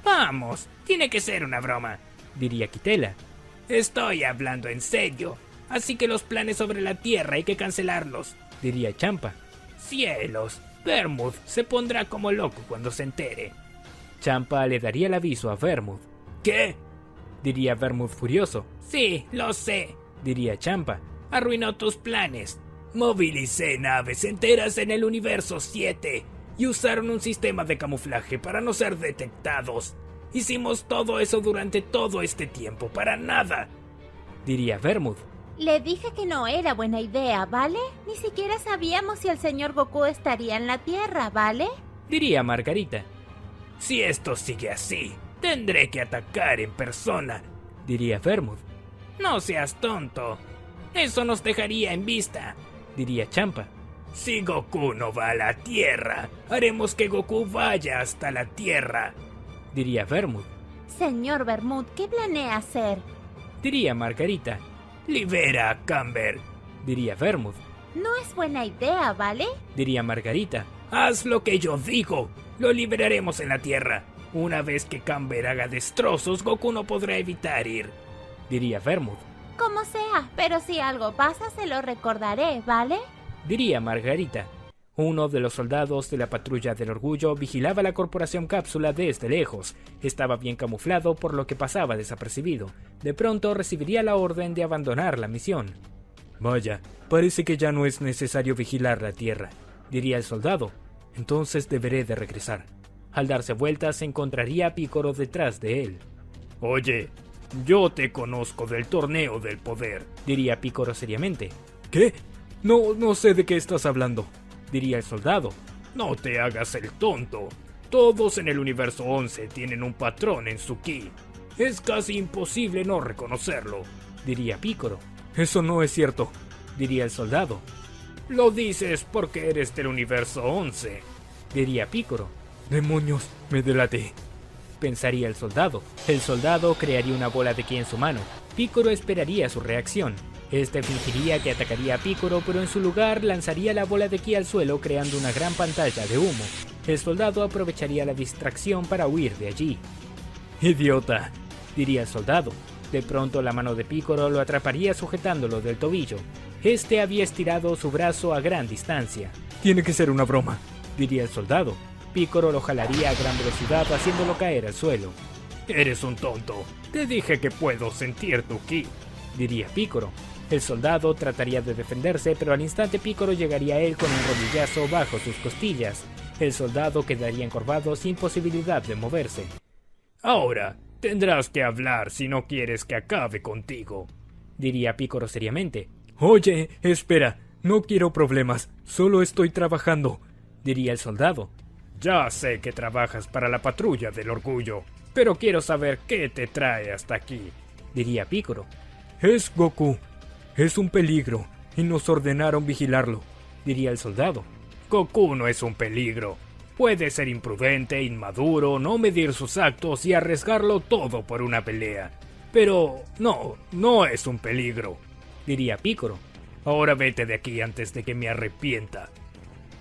«Vamos, tiene que ser una broma», diría Kitela. «Estoy hablando en serio. Así que los planes sobre la Tierra hay que cancelarlos», diría Champa. «Cielos, Vermouth se pondrá como loco cuando se entere». Champa le daría el aviso a Vermouth. ¿Qué?, diría Vermouth furioso. «Sí, lo sé», diría Champa. «Arruinó tus planes. Movilicé naves enteras en el universo 7 y usaron un sistema de camuflaje para no ser detectados. Hicimos todo eso durante todo este tiempo, para nada», diría Vermouth. Le dije que no era buena idea, ¿vale? Ni siquiera sabíamos si el señor Goku estaría en la Tierra, ¿vale? Diría Margarita. «Si esto sigue así, tendré que atacar en persona», diría Vermouth. «No seas tonto. Eso nos dejaría en vista», diría Champa. «Si Goku no va a la Tierra, haremos que Goku vaya hasta la Tierra», diría Vermouth. Señor Vermouth, ¿qué planea hacer? Diría Margarita. «Libera a Camber», diría Vermouth. No es buena idea, ¿vale? Diría Margarita. «Haz lo que yo digo. Lo liberaremos en la Tierra. Una vez que Camber haga destrozos, Goku no podrá evitar ir», diría Vermouth. Como sea, pero si algo pasa se lo recordaré, ¿vale? Diría Margarita. Uno de los soldados de la patrulla del orgullo vigilaba la corporación Cápsula desde lejos. Estaba bien camuflado, por lo que pasaba desapercibido. De pronto recibiría la orden de abandonar la misión. «Vaya, parece que ya no es necesario vigilar la Tierra», diría el soldado. «Entonces deberé de regresar». Al darse vuelta se encontraría a Picoro detrás de él. «Oye, yo te conozco del torneo del poder», diría Picoro seriamente. «¿Qué?». No sé de qué estás hablando», diría el soldado. «No te hagas el tonto. Todos en el universo 11 tienen un patrón en su ki. Es casi imposible no reconocerlo», diría Picoro. «Eso no es cierto», diría el soldado. «Lo dices porque eres del universo 11», diría Picoro. «Demonios, me delaté», pensaría el soldado. El soldado crearía una bola de ki en su mano. Picoro esperaría su reacción. Este fingiría que atacaría a Picoro, pero en su lugar lanzaría la bola de ki al suelo, creando una gran pantalla de humo. El soldado aprovecharía la distracción para huir de allí. «Idiota», diría el soldado. De pronto la mano de Picoro lo atraparía sujetándolo del tobillo. Este había estirado su brazo a gran distancia. «Tiene que ser una broma», diría el soldado. Picoro lo jalaría a gran velocidad, haciéndolo caer al suelo. «Eres un tonto. Te dije que puedo sentir tu ki», diría Picoro. El soldado trataría de defenderse, pero al instante Picoro llegaría a él con un rodillazo bajo sus costillas. El soldado quedaría encorvado sin posibilidad de moverse. «Ahora tendrás que hablar si no quieres que acabe contigo», diría Picoro seriamente. «Oye, espera, no quiero problemas, solo estoy trabajando», diría el soldado. Ya sé que trabajas para la patrulla del orgullo, pero quiero saber qué te trae hasta aquí, diría Picoro. Es Goku. Es un peligro y nos ordenaron vigilarlo, diría el soldado. Goku no es un peligro. Puede ser imprudente, inmaduro, no medir sus actos y arriesgarlo todo por una pelea. Pero no es un peligro, diría Picoro. Ahora vete de aquí antes de que me arrepienta.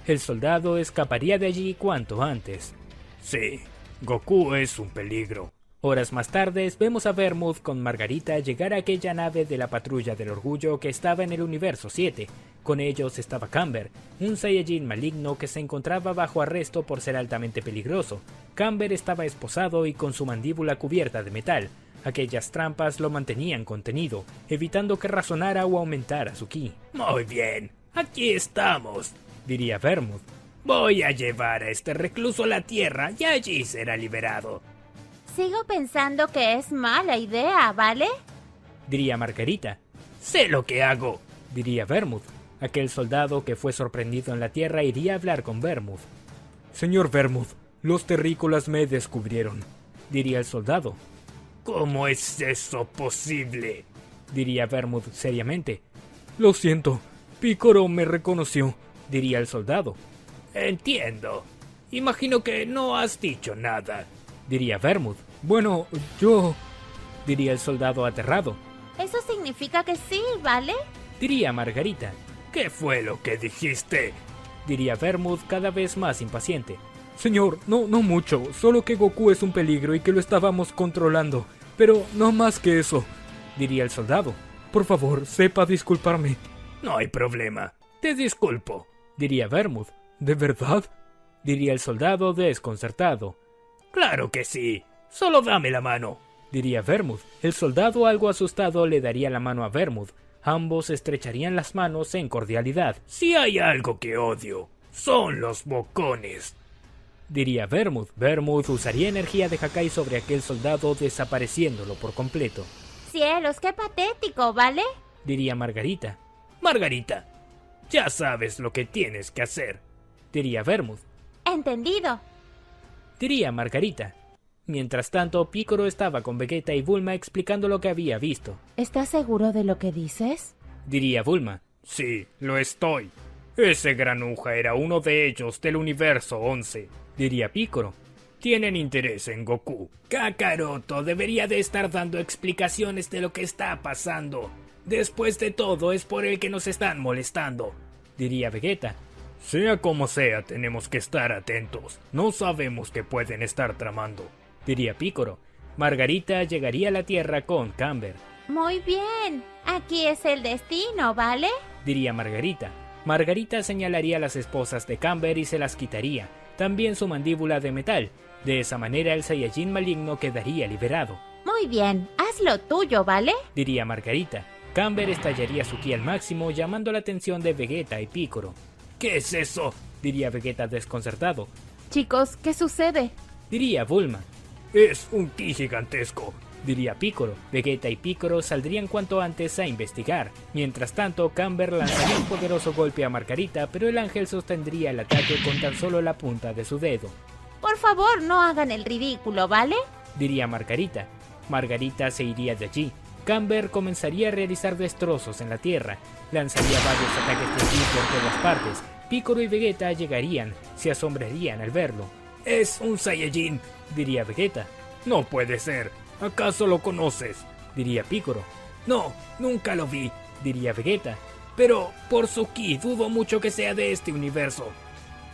El soldado escaparía de allí cuanto antes. Sí, Goku es un peligro. Horas más tarde vemos a Vermouth con Margarita llegar a aquella nave de la patrulla del orgullo que estaba en el universo 7. Con ellos estaba Camber, un Saiyajin maligno que se encontraba bajo arresto por ser altamente peligroso. Camber estaba esposado y con su mandíbula cubierta de metal. Aquellas trampas lo mantenían contenido, evitando que razonara o aumentara su ki. Muy bien, aquí estamos, diría Vermouth. Voy a llevar a este recluso a la Tierra y allí será liberado. Sigo pensando que es mala idea, ¿vale? diría Margarita. Sé lo que hago, diría Vermouth. Aquel soldado que fue sorprendido en la Tierra iría a hablar con Vermouth. Señor Vermouth, los terrícolas me descubrieron, diría el soldado. ¿Cómo es eso posible? diría Vermouth seriamente. Lo siento, Picoro me reconoció, diría el soldado. Entiendo. Imagino que no has dicho nada, diría Vermouth. Bueno, yo... diría el soldado aterrado. Eso significa que sí, ¿vale? Diría Margarita. ¿Qué fue lo que dijiste? Diría Vermouth cada vez más impaciente. Señor, no mucho, solo que Goku es un peligro y que lo estábamos controlando. Pero no más que eso, diría el soldado. Por favor, sepa disculparme. No hay problema, te disculpo, diría Vermouth. ¿De verdad? Diría el soldado desconcertado. Claro que sí, solo dame la mano, diría Vermouth. El soldado, algo asustado, le daría la mano a Vermouth. Ambos estrecharían las manos en cordialidad. Si hay algo que odio, son los bocones, diría Vermouth. Vermouth usaría energía de Hakai sobre aquel soldado, desapareciéndolo por completo. Cielos, qué patético, ¿vale? Diría Margarita. Margarita, ya sabes lo que tienes que hacer, diría Vermouth. Entendido, diría Margarita. Mientras tanto, Picoro estaba con Vegeta y Bulma explicando lo que había visto. ¿Estás seguro de lo que dices? Diría Bulma. Sí, lo estoy. Ese granuja era uno de ellos del universo 11, diría Picoro. Tienen interés en Goku. Kakaroto debería de estar dando explicaciones de lo que está pasando. Después de todo, es por él que nos están molestando, diría Vegeta. Sea como sea, tenemos que estar atentos. No sabemos qué pueden estar tramando, diría Picoro. Margarita llegaría a la Tierra con Camber. muy bien. Aquí es el destino, ¿vale? Diría Margarita. Margarita señalaría a las esposas de Camber y se las quitaría. También su mandíbula de metal. De esa manera el Saiyajin maligno quedaría liberado. Muy bien, haz lo tuyo, ¿vale? Diría Margarita. Camber estallaría su ki al máximo, llamando la atención de Vegeta y Picoro. ¿Qué es eso? Diría Vegeta desconcertado. Chicos, ¿qué sucede? Diría Bulma. Es un ki gigantesco, diría Picoro. Vegeta y Picoro saldrían cuanto antes a investigar. Mientras tanto, Camber lanzaría un poderoso golpe a Margarita, pero el ángel sostendría el ataque con tan solo la punta de su dedo. Por favor, no hagan el ridículo, ¿vale? Diría Margarita. Margarita se iría de allí. Camber comenzaría a realizar destrozos en la Tierra. Lanzaría varios ataques de ki por todas partes. Picoro y Vegeta llegarían, se asombrarían al verlo. Es un Saiyajin, diría Vegeta. No puede ser. ¿Acaso lo conoces? Diría Picoro. No, nunca lo vi, diría Vegeta. Pero por su ki dudo mucho que sea de este universo.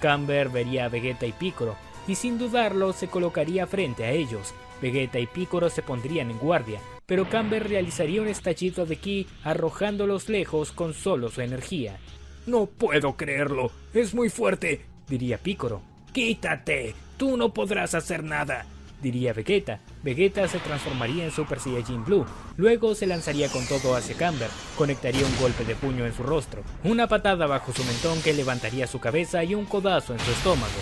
Camber vería a Vegeta y Picoro, y sin dudarlo se colocaría frente a ellos. Vegeta y Picoro se pondrían en guardia, pero Camber realizaría un estallido de ki arrojándolos lejos con solo su energía. No puedo creerlo, es muy fuerte, diría Picoro. Quítate, tú no podrás hacer nada, diría Vegeta. Vegeta se transformaría en Super Saiyajin Blue, luego se lanzaría con todo hacia Camber, conectaría un golpe de puño en su rostro, una patada bajo su mentón que levantaría su cabeza y un codazo en su estómago.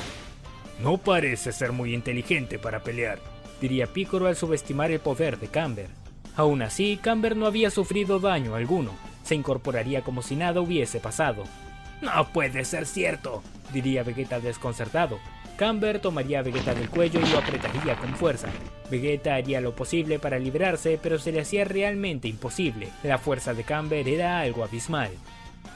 No parece ser muy inteligente para pelear, diría Picoro al subestimar el poder de Camber. Aún así, Camber no había sufrido daño alguno, se incorporaría como si nada hubiese pasado. No puede ser cierto, diría Vegeta desconcertado. Camber tomaría a Vegeta del cuello y lo apretaría con fuerza. Vegeta haría lo posible para liberarse, pero se le hacía realmente imposible. La fuerza de Camber era algo abismal.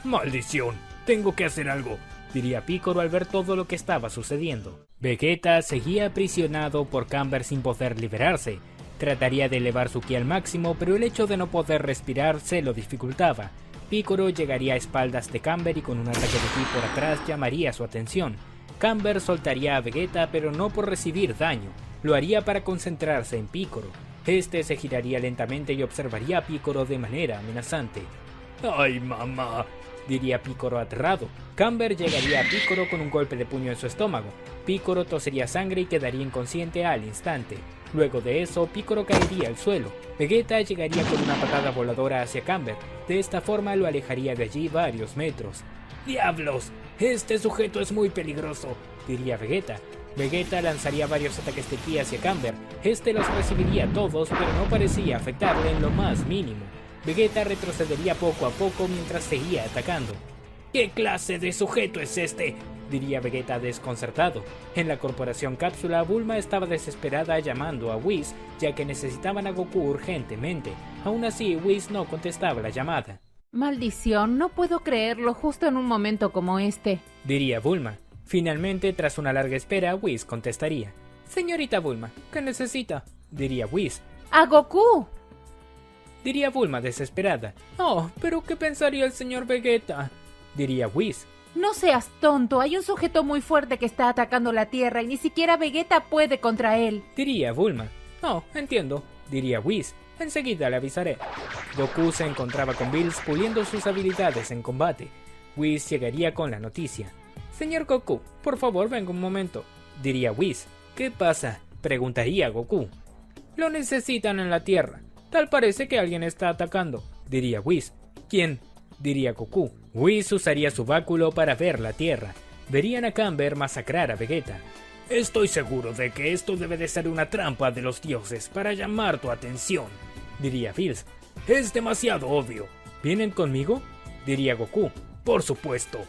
¡Maldición! ¡Tengo que hacer algo!, diría Piccolo al ver todo lo que estaba sucediendo. Vegeta seguía aprisionado por Camber sin poder liberarse. Trataría de elevar su ki al máximo, pero el hecho de no poder respirar se lo dificultaba. Piccolo llegaría a espaldas de Camber y con un ataque de ki por atrás llamaría su atención. Camber soltaría a Vegeta, pero no por recibir daño. Lo haría para concentrarse en Piccolo. Este se giraría lentamente y observaría a Piccolo de manera amenazante. ¡Ay, mamá!, diría Piccolo aterrado. Camber llegaría a Piccolo con un golpe de puño en su estómago. Piccolo tosería sangre y quedaría inconsciente al instante. Luego de eso, Piccolo caería al suelo. Vegeta llegaría con una patada voladora hacia Camber. De esta forma lo alejaría de allí varios metros. ¡Diablos! Este sujeto es muy peligroso, diría Vegeta. Vegeta lanzaría varios ataques de ki hacia Camber. Este los recibiría todos, pero no parecía afectarle en lo más mínimo. Vegeta retrocedería poco a poco mientras seguía atacando. ¿Qué clase de sujeto es este?, diría Vegeta desconcertado. En la corporación Cápsula, Bulma estaba desesperada llamando a Whis, ya que necesitaban a Goku urgentemente. Aún así, Whis no contestaba la llamada. Maldición, no puedo creerlo justo en un momento como este, diría Bulma. Finalmente, tras una larga espera, Whis contestaría. Señorita Bulma, ¿qué necesita?, diría Whis. ¡A Goku!, diría Bulma desesperada. Oh, pero ¿qué pensaría el señor Vegeta?, diría Whis. No seas tonto, hay un sujeto muy fuerte que está atacando la Tierra y ni siquiera Vegeta puede contra él, diría Bulma. Oh, entiendo, diría Whis. Enseguida le avisaré. Goku se encontraba con Bills puliendo sus habilidades en combate. Whis llegaría con la noticia. Señor Goku, por favor venga un momento, diría Whis. ¿Qué pasa?, preguntaría Goku. Lo necesitan en la Tierra. Tal parece que alguien está atacando, diría Whis. ¿Quién?, diría Goku. Whis usaría su báculo para ver la Tierra. Verían a Camber masacrar a Vegeta. Estoy seguro de que esto debe de ser una trampa de los dioses para llamar tu atención, diría Bills. Es demasiado obvio. ¿Vienen conmigo?, diría Goku. Por supuesto.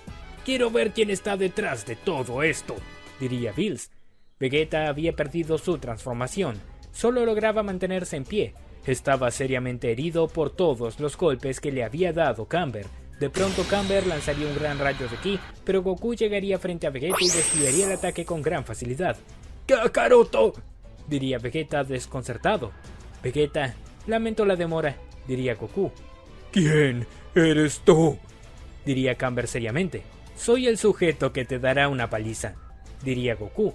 Quiero ver quién está detrás de todo esto, diría Bills. Vegeta había perdido su transformación. Solo lograba mantenerse en pie. Estaba seriamente herido por todos los golpes que le había dado Camber. De pronto Camber lanzaría un gran rayo de ki, pero Goku llegaría frente a Vegeta y desviaría el ataque con gran facilidad. ¡Kakaroto!, diría Vegeta desconcertado. Vegeta, lamento la demora, diría Goku. ¿Quién eres tú?, diría Camber seriamente. Soy el sujeto que te dará una paliza, diría Goku.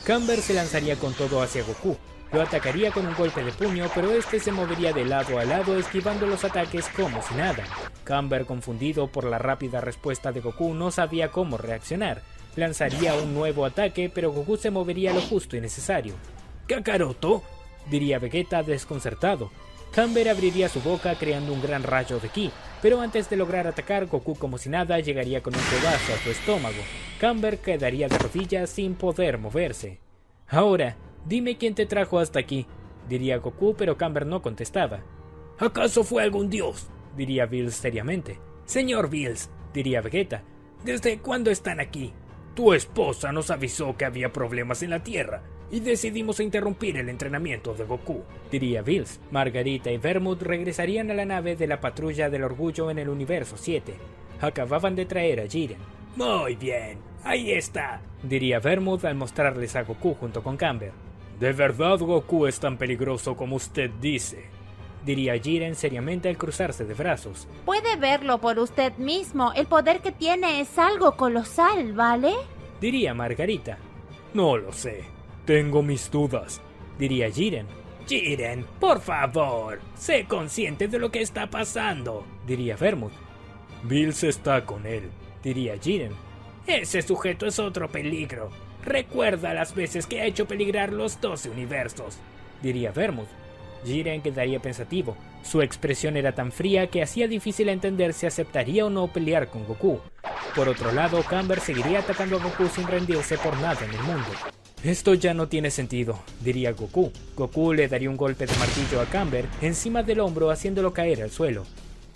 Camber se lanzaría con todo hacia Goku. Lo atacaría con un golpe de puño, pero este se movería de lado a lado esquivando los ataques como si nada. Camber, confundido por la rápida respuesta de Goku, no sabía cómo reaccionar. Lanzaría un nuevo ataque, pero Goku se movería lo justo y necesario. ¿Kakaroto?, diría Vegeta desconcertado. Camber abriría su boca creando un gran rayo de ki, pero antes de lograr atacar, Goku como si nada llegaría con un pedazo a su estómago. Camber quedaría de rodillas sin poder moverse. Ahora, dime quién te trajo hasta aquí, diría Goku, pero Camber no contestaba. ¿Acaso fue algún dios?, diría Bills seriamente. Señor Bills, diría Vegeta. ¿Desde cuándo están aquí? Tu esposa nos avisó que había problemas en la Tierra y decidimos interrumpir el entrenamiento de Goku, diría Bills. Margarita y Vermouth regresarían a la nave de la Patrulla del Orgullo en el Universo 7. Acababan de traer a Jiren. Muy bien, ahí está, diría Vermouth al mostrarles a Goku junto con Camber. ¿De verdad Goku es tan peligroso como usted dice?, diría Jiren seriamente al cruzarse de brazos. Puede verlo por usted mismo. El poder que tiene es algo colosal, ¿vale?, diría Margarita. No lo sé. Tengo mis dudas, diría Jiren. Jiren, por favor, sé consciente de lo que está pasando, diría Vermouth. Bills está con él, diría Jiren. Ese sujeto es otro peligro. Recuerda las veces que ha hecho peligrar los 12 universos, diría Vermouth. Jiren quedaría pensativo. Su expresión era tan fría que hacía difícil entender si aceptaría o no pelear con Goku. Por otro lado, Camber seguiría atacando a Goku sin rendirse por nada en el mundo. Esto ya no tiene sentido, diría Goku. Goku le daría un golpe de martillo a Camber encima del hombro haciéndolo caer al suelo.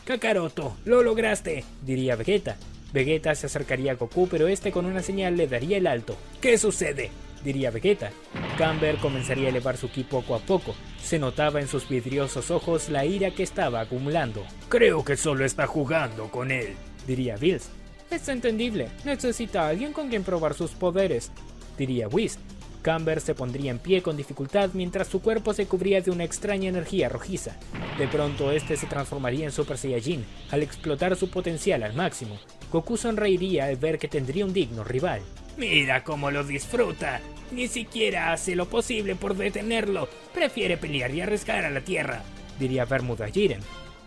Kakaroto, lo lograste, diría Vegeta. Vegeta se acercaría a Goku, pero este con una señal le daría el alto. ¿Qué sucede?, diría Vegeta. Camber comenzaría a elevar su ki poco a poco. Se notaba en sus vidriosos ojos la ira que estaba acumulando. Creo que solo está jugando con él, diría Bills. Es entendible, necesita a alguien con quien probar sus poderes, diría Whis. Camber se pondría en pie con dificultad mientras su cuerpo se cubría de una extraña energía rojiza. De pronto este se transformaría en Super Saiyajin al explotar su potencial al máximo. Goku sonreiría al ver que tendría un digno rival. Mira cómo lo disfruta. Ni siquiera hace lo posible por detenerlo. Prefiere pelear y arriesgar a la tierra, diría Vermouth a Jiren.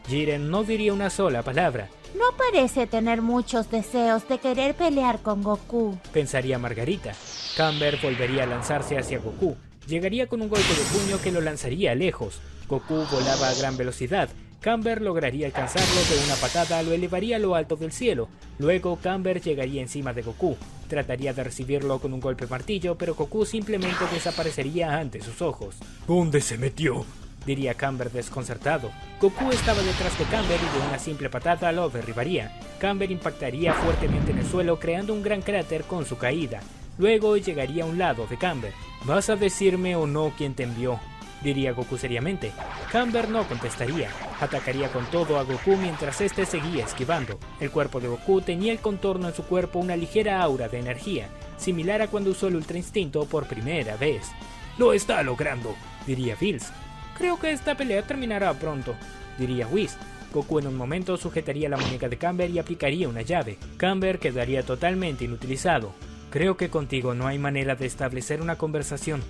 Jiren no diría una sola palabra. No parece tener muchos deseos de querer pelear con Goku, pensaría Margarita. Camber volvería a lanzarse hacia Goku. Llegaría con un golpe de puño que lo lanzaría lejos. Goku volaba a gran velocidad. Camber lograría alcanzarlo de una patada, lo elevaría a lo alto del cielo. Luego Camber llegaría encima de Goku. Trataría de recibirlo con un golpe martillo, pero Goku simplemente desaparecería ante sus ojos. ¿Dónde se metió?, diría Camber desconcertado. Goku estaba detrás de Camber y de una simple patada lo derribaría. Camber impactaría fuertemente en el suelo, creando un gran cráter con su caída. Luego llegaría a un lado de Camber. ¿Vas a decirme o no quién te envió?, diría Goku seriamente. Camber no contestaría. Atacaría con todo a Goku mientras este seguía esquivando. El cuerpo de Goku tenía el contorno en su cuerpo una ligera aura de energía, similar a cuando usó el Ultra Instinto por primera vez. Lo está logrando, diría Bills. Creo que esta pelea terminará pronto, diría Whis. Goku en un momento sujetaría la muñeca de Camber y aplicaría una llave. Camber quedaría totalmente inutilizado. Creo que contigo no hay manera de establecer una conversación,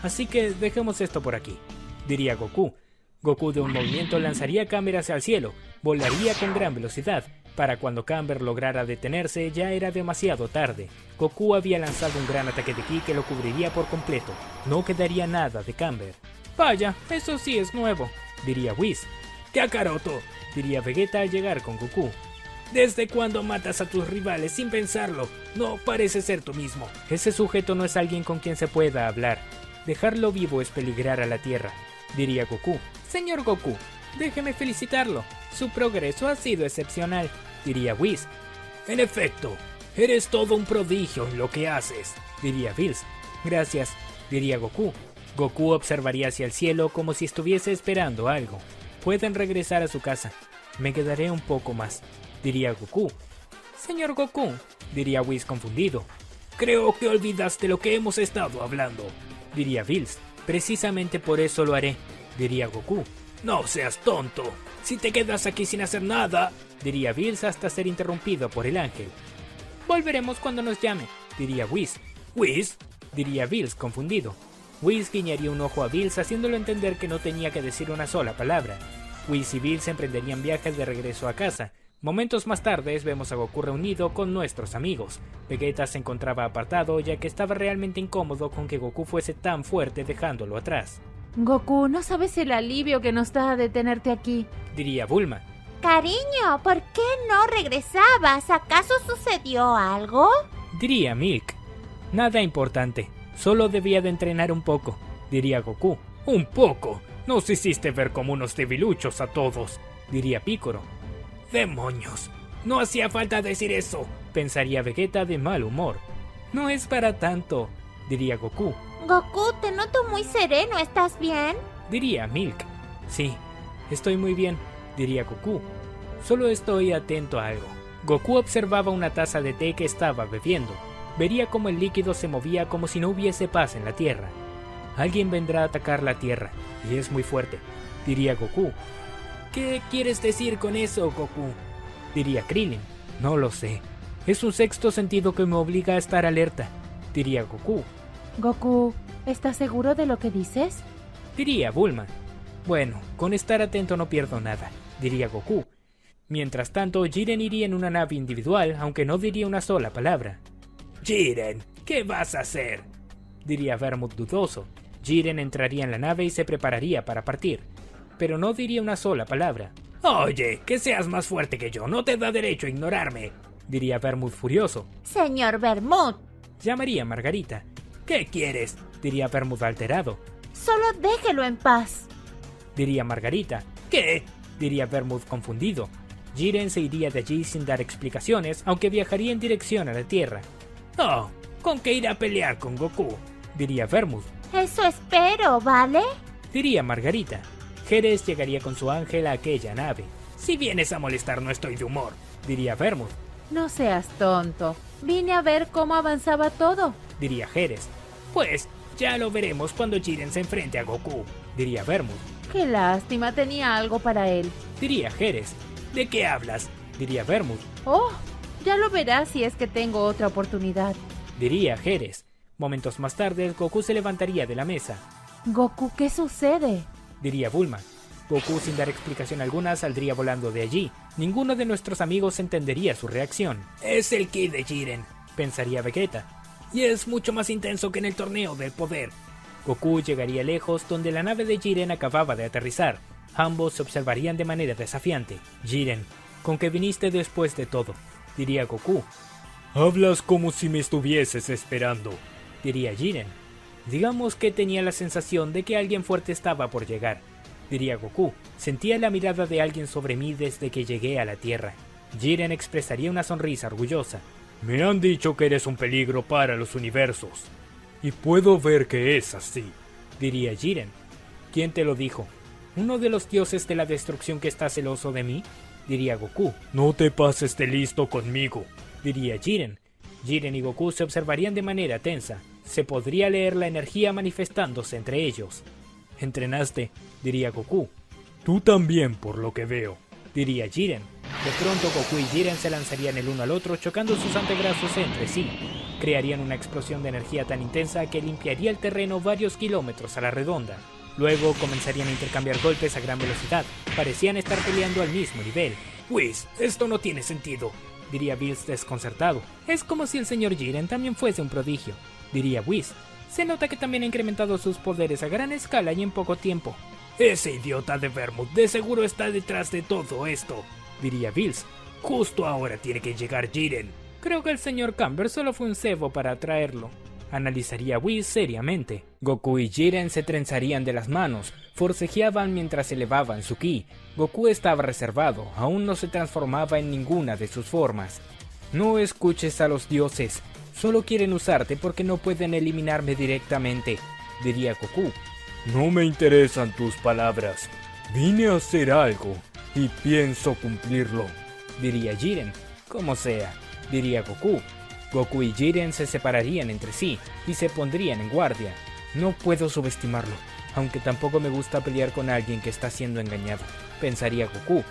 así que dejemos esto por aquí, diría Goku. Goku de un movimiento lanzaría a Camber hacia el cielo, volaría con gran velocidad. Para cuando Camber lograra detenerse ya era demasiado tarde. Goku había lanzado un gran ataque de ki que lo cubriría por completo. No quedaría nada de Camber. Vaya, eso sí es nuevo, diría Whis. Kakaroto, diría Vegeta al llegar con Goku. ¿Desde cuándo matas a tus rivales sin pensarlo? No parece ser tú mismo. Ese sujeto no es alguien con quien se pueda hablar. Dejarlo vivo es peligrar a la Tierra, diría Goku. Señor Goku, déjeme felicitarlo. Su progreso ha sido excepcional, diría Whis. En efecto, eres todo un prodigio en lo que haces, diría Bills. Gracias, diría Goku. Goku observaría hacia el cielo como si estuviese esperando algo. Pueden regresar a su casa. Me quedaré un poco más, diría Goku. Señor Goku, diría Whis confundido. Creo que olvidaste lo que hemos estado hablando, diría Bills. Precisamente por eso lo haré, diría Goku. No seas tonto. Si te quedas aquí sin hacer nada, diría Bills hasta ser interrumpido por el ángel. Volveremos cuando nos llame, diría Whis. ¿Whis?, diría Bills confundido. Whis guiñaría un ojo a Bills haciéndolo entender que no tenía que decir una sola palabra. Whis y Bills emprenderían viajes de regreso a casa. Momentos más tarde vemos a Goku reunido con nuestros amigos. Vegeta se encontraba apartado ya que estaba realmente incómodo con que Goku fuese tan fuerte dejándolo atrás. Goku, no sabes el alivio que nos da de tenerte aquí, diría Bulma. Cariño, ¿por qué no regresabas? ¿Acaso sucedió algo? Diría Milk. Nada importante, solo debía de entrenar un poco, diría Goku. ¿Un poco? Nos hiciste ver como unos debiluchos a todos, diría Piccolo. ¡Demonios! No hacía falta decir eso, pensaría Vegeta de mal humor. No es para tanto, diría Goku. Goku, te noto muy sereno, ¿estás bien? Diría Milk. Sí, estoy muy bien, diría Goku. Solo estoy atento a algo. Goku observaba una taza de té que estaba bebiendo. Vería cómo el líquido se movía como si no hubiese paz en la Tierra. Alguien vendrá a atacar la Tierra, y es muy fuerte, diría Goku. ¿Qué quieres decir con eso, Goku?, diría Krillin. No lo sé. Es un sexto sentido que me obliga a estar alerta, diría Goku. Goku, ¿estás seguro de lo que dices? Diría Bulma. Bueno, con estar atento no pierdo nada, diría Goku. Mientras tanto, Jiren iría en una nave individual, aunque no diría una sola palabra. Jiren, ¿qué vas a hacer?, diría Vermouth dudoso. Jiren entraría en la nave y se prepararía para partir, pero no diría una sola palabra. Oye, que seas más fuerte que yo no te da derecho a ignorarme, diría Vermouth furioso. Señor Vermouth, llamaría Margarita. ¿Qué quieres?, diría Vermouth alterado. Solo déjelo en paz, diría Margarita. ¿Qué?, diría Vermouth confundido. Jiren se iría de allí sin dar explicaciones, aunque viajaría en dirección a la Tierra. Oh, con que ir a pelear con Goku. diría Vermouth. Eso espero, ¿vale? Diría Margarita. Jerez llegaría con su ángel a aquella nave. Si vienes a molestar no estoy de humor. Diría Vermouth. No seas tonto. Vine a ver cómo avanzaba todo. Diría Jerez. Pues ya lo veremos cuando Jiren se enfrente a Goku. Diría Vermouth. Qué lástima, tenía algo para él. Diría Jerez. ¿De qué hablas? Diría Vermouth. Oh, ya lo verás si es que tengo otra oportunidad. Diría Jerez. Momentos más tarde, Goku se levantaría de la mesa. Goku, ¿qué sucede? Diría Bulma. Goku, sin dar explicación alguna, saldría volando de allí. Ninguno de nuestros amigos entendería su reacción. Es el ki de Jiren, Pensaría Vegeta. y es mucho más intenso que en el torneo del poder. Goku llegaría lejos donde la nave de Jiren acababa de aterrizar. Ambos se observarían de manera desafiante. Jiren, ¿con qué viniste después de todo? Diría Goku. Hablas como si me estuvieses esperando. Diría Jiren. Digamos que tenía la sensación de que alguien fuerte estaba por llegar. Diría Goku. Sentía la mirada de alguien sobre mí desde que llegué a la Tierra. Jiren expresaría una sonrisa orgullosa. Me han dicho que eres un peligro para los universos. Y puedo ver que es así. Diría Jiren. ¿Quién te lo dijo? ¿Uno de los dioses de la destrucción que está celoso de mí? Diría Goku. No te pases de listo conmigo. Diría Jiren. Jiren y Goku se observarían de manera tensa. Se podría leer la energía manifestándose entre ellos. ¿Entrenaste? Diría Goku. Tú también, por lo que veo. Diría Jiren. De pronto Goku y Jiren se lanzarían el uno al otro chocando sus antebrazos entre sí. Crearían una explosión de energía tan intensa que limpiaría el terreno varios kilómetros a la redonda. Luego comenzarían a intercambiar golpes a gran velocidad. Parecían estar peleando al mismo nivel. Whis, esto no tiene sentido. Diría Bills desconcertado. Es como si el señor Jiren también fuese un prodigio. Diría Whis. Se nota que también ha incrementado sus poderes a gran escala y en poco tiempo. Ese idiota de Vermouth de seguro está detrás de todo esto. Diría Bills. Justo ahora tiene que llegar Jiren. Creo que el señor Camber solo fue un cebo para atraerlo. Analizaría Whis seriamente. Goku y Jiren se trenzarían de las manos, forcejeaban mientras elevaban su ki. Goku estaba reservado, aún no se transformaba en ninguna de sus formas. No escuches a los dioses, solo quieren usarte porque no pueden eliminarme directamente, diría Goku. No me interesan tus palabras. Vine a hacer algo y pienso cumplirlo. Diría Jiren. Como sea, diría Goku. Goku y Jiren se separarían entre sí y se pondrían en guardia. No puedo subestimarlo, aunque tampoco me gusta pelear con alguien que está siendo engañado, pensaría Goku.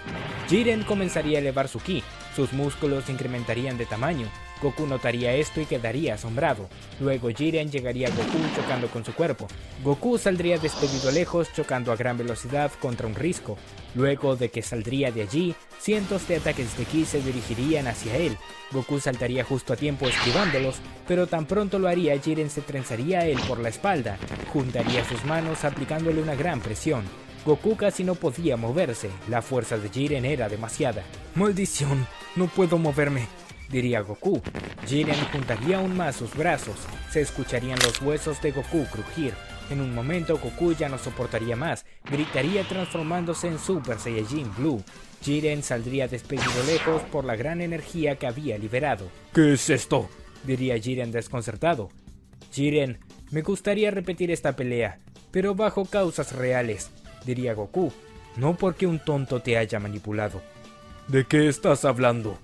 Jiren comenzaría a elevar su ki, sus músculos incrementarían de tamaño. Goku notaría esto y quedaría asombrado. Luego Jiren llegaría a Goku chocando con su cuerpo. Goku saldría despedido lejos chocando a gran velocidad contra un risco. Luego de que saldría de allí, cientos de ataques de ki se dirigirían hacia él. Goku saltaría justo a tiempo esquivándolos, pero tan pronto lo haría, Jiren se trenzaría a él por la espalda. Juntaría sus manos aplicándole una gran presión. Goku casi no podía moverse, la fuerza de Jiren era demasiada. ¡Maldición! No puedo moverme, diría Goku. Jiren juntaría aún más sus brazos. Se escucharían los huesos de Goku crujir. En un momento Goku ya no soportaría más. Gritaría transformándose en Super Saiyajin Blue. Jiren saldría despedido lejos por la gran energía que había liberado. ¿Qué es esto? Diría Jiren desconcertado. Jiren, me gustaría repetir esta pelea, pero bajo causas reales, diría Goku. No porque un tonto te haya manipulado. ¿De qué estás hablando?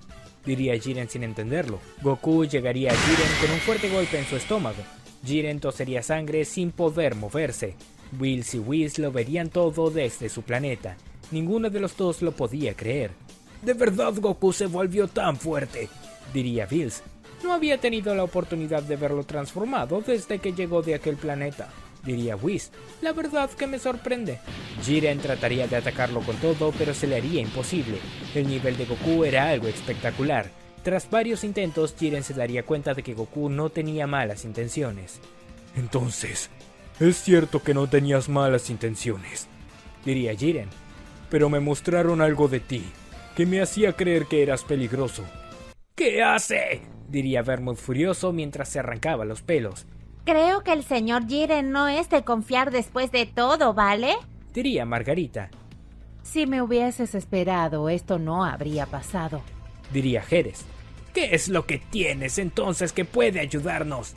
Diría Jiren sin entenderlo. Goku llegaría a Jiren con un fuerte golpe en su estómago. Jiren tosería sangre sin poder moverse. Bills y Whis lo verían todo desde su planeta. Ninguno de los dos lo podía creer. ¿De verdad Goku se volvió tan fuerte?, diría Bills. No había tenido la oportunidad de verlo transformado desde que llegó de aquel planeta, diría Whis. La verdad que me sorprende. Jiren trataría de atacarlo con todo, pero se le haría imposible. El nivel de Goku era algo espectacular. Tras varios intentos, Jiren se daría cuenta de que Goku no tenía malas intenciones. Entonces, es cierto que no tenías malas intenciones, diría Jiren. Pero me mostraron algo de ti, que me hacía creer que eras peligroso. ¿Qué hace?, diría Vermouth furioso mientras se arrancaba los pelos. Creo que el señor Jiren no es de confiar después de todo, ¿vale? Diría Margarita. Si me hubieses esperado, esto no habría pasado, diría Jerez. ¿Qué es lo que tienes entonces que puede ayudarnos?,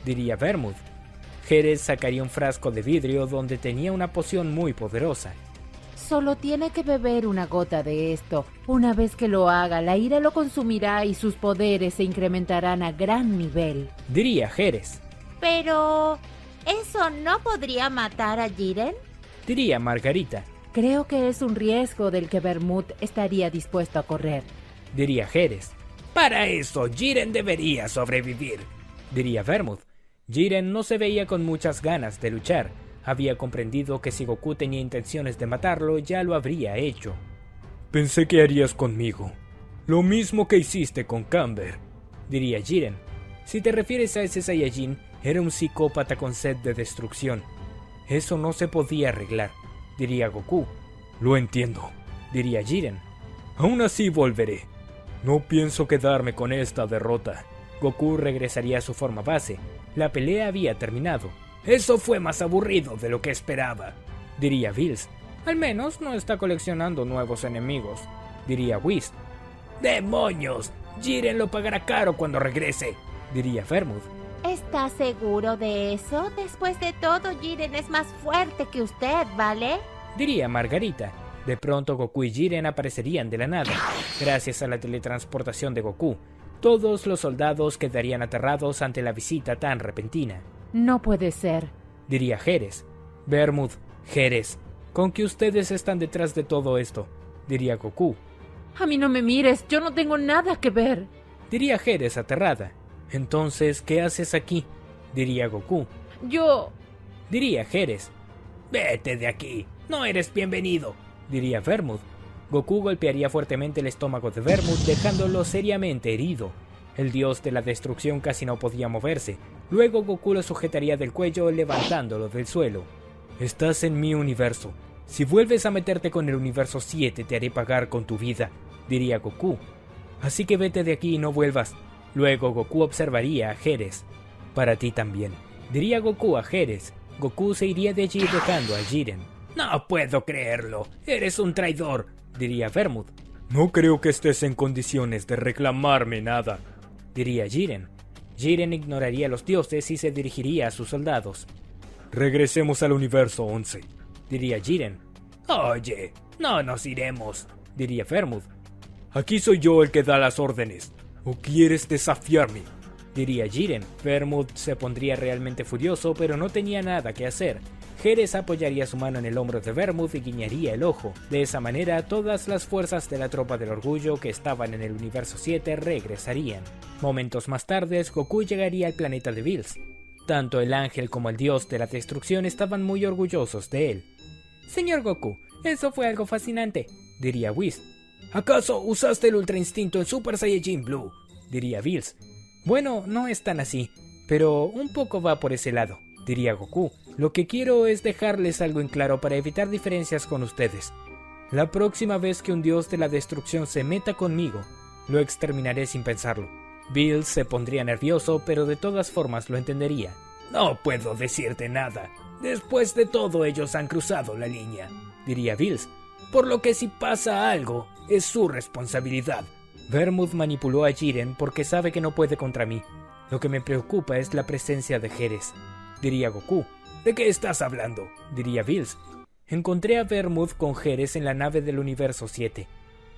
diría Vermouth. Jerez sacaría un frasco de vidrio donde tenía una poción muy poderosa. Solo tiene que beber una gota de esto. Una vez que lo haga, la ira lo consumirá y sus poderes se incrementarán a gran nivel. Diría Jerez. Pero... ¿eso no podría matar a Jiren? Diría Margarita. Creo que es un riesgo del que Vermouth estaría dispuesto a correr. Diría Jerez. Para eso, Jiren debería sobrevivir. Diría Vermouth. Jiren no se veía con muchas ganas de luchar. Había comprendido que si Goku tenía intenciones de matarlo, ya lo habría hecho. Pensé que harías conmigo lo mismo que hiciste con Camber, diría Jiren. Si te refieres a ese Saiyajin, era un psicópata con sed de destrucción. Eso no se podía arreglar, diría Goku. Lo entiendo, diría Jiren. Aún así volveré. No pienso quedarme con esta derrota. Goku regresaría a su forma base. La pelea había terminado. Eso fue más aburrido de lo que esperaba, diría Bills. Al menos no está coleccionando nuevos enemigos, diría Whis. ¡Demonios! Jiren lo pagará caro cuando regrese, diría Vermouth. ¿Estás seguro de eso? Después de todo, Jiren es más fuerte que usted, ¿vale? Diría Margarita. De pronto Goku y Jiren aparecerían de la nada. Gracias a la teletransportación de Goku, todos los soldados quedarían aterrados ante la visita tan repentina. No puede ser, diría Jerez. Vermouth, Jerez, ¿con que ustedes están detrás de todo esto? Diría Goku. A mí no me mires, yo no tengo nada que ver, diría Jerez aterrada. Entonces, ¿qué haces aquí? Diría Goku. Yo... diría Jerez. Vete de aquí, no eres bienvenido, diría Vermouth. Goku golpearía fuertemente el estómago de Vermouth, dejándolo seriamente herido. El dios de la destrucción casi no podía moverse. Luego Goku lo sujetaría del cuello, levantándolo del suelo. Estás en mi universo. Si vuelves a meterte con el universo 7, te haré pagar con tu vida, diría Goku. Así que vete de aquí y no vuelvas. Luego Goku observaría a Jerez. Para ti también, diría Goku a Jerez. Goku se iría de allí dejando a Jiren. No puedo creerlo, eres un traidor, diría Vermouth. No creo que estés en condiciones de reclamarme nada, diría Jiren. Jiren ignoraría a los dioses y se dirigiría a sus soldados. Regresemos al universo 11, diría Jiren. Oye, no nos iremos, diría Vermouth. Aquí soy yo el que da las órdenes. ¿O quieres desafiarme? Diría Jiren. Vermouth se pondría realmente furioso, pero no tenía nada que hacer. Jerez apoyaría su mano en el hombro de Vermouth y guiñaría el ojo. De esa manera, todas las fuerzas de la Tropa del Orgullo que estaban en el universo 7 regresarían. Momentos más tarde, Goku llegaría al planeta de Bills. Tanto el ángel como el dios de la destrucción estaban muy orgullosos de él. Señor Goku, eso fue algo fascinante, diría Whis. ¿Acaso usaste el Ultra Instinto en Super Saiyajin Blue? Diría Bills. Bueno, no es tan así, pero un poco va por ese lado, diría Goku. Lo que quiero es dejarles algo en claro para evitar diferencias con ustedes. La próxima vez que un dios de la destrucción se meta conmigo, lo exterminaré sin pensarlo. Bills se pondría nervioso, pero de todas formas lo entendería. No puedo decirte nada. Después de todo, ellos han cruzado la línea, diría Bills. Por lo que si pasa algo, es su responsabilidad. Vermouth manipuló a Jiren porque sabe que no puede contra mí. Lo que me preocupa es la presencia de Jerez, diría Goku. ¿De qué estás hablando? Diría Bills. Encontré a Vermouth con Jerez en la nave del universo 7.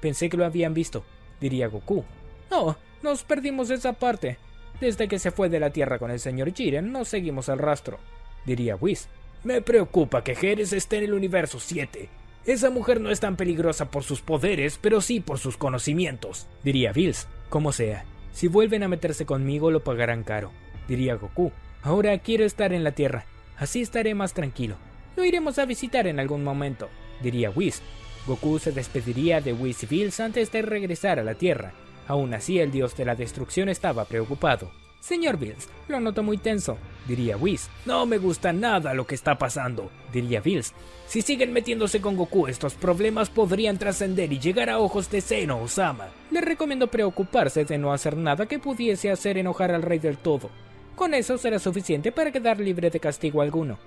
Pensé que lo habían visto, diría Goku. No, nos perdimos esa parte. Desde que se fue de la Tierra con el señor Jiren, no seguimos el rastro, diría Whis. Me preocupa que Jerez esté en el universo 7. Esa mujer no es tan peligrosa por sus poderes, pero sí por sus conocimientos, diría Bills. Como sea, si vuelven a meterse conmigo lo pagarán caro, diría Goku. Ahora quiero estar en la Tierra, así estaré más tranquilo. Lo iremos a visitar en algún momento, diría Whis. Goku se despediría de Whis y Bills antes de regresar a la Tierra. Aún así, el dios de la destrucción estaba preocupado. Señor Bills, lo noto muy tenso, diría Whis. No me gusta nada lo que está pasando, diría Bills. Si siguen metiéndose con Goku, estos problemas podrían trascender y llegar a ojos de Zeno Osama. Le recomiendo preocuparse de no hacer nada que pudiese hacer enojar al rey del todo. Con eso será suficiente para quedar libre de castigo alguno,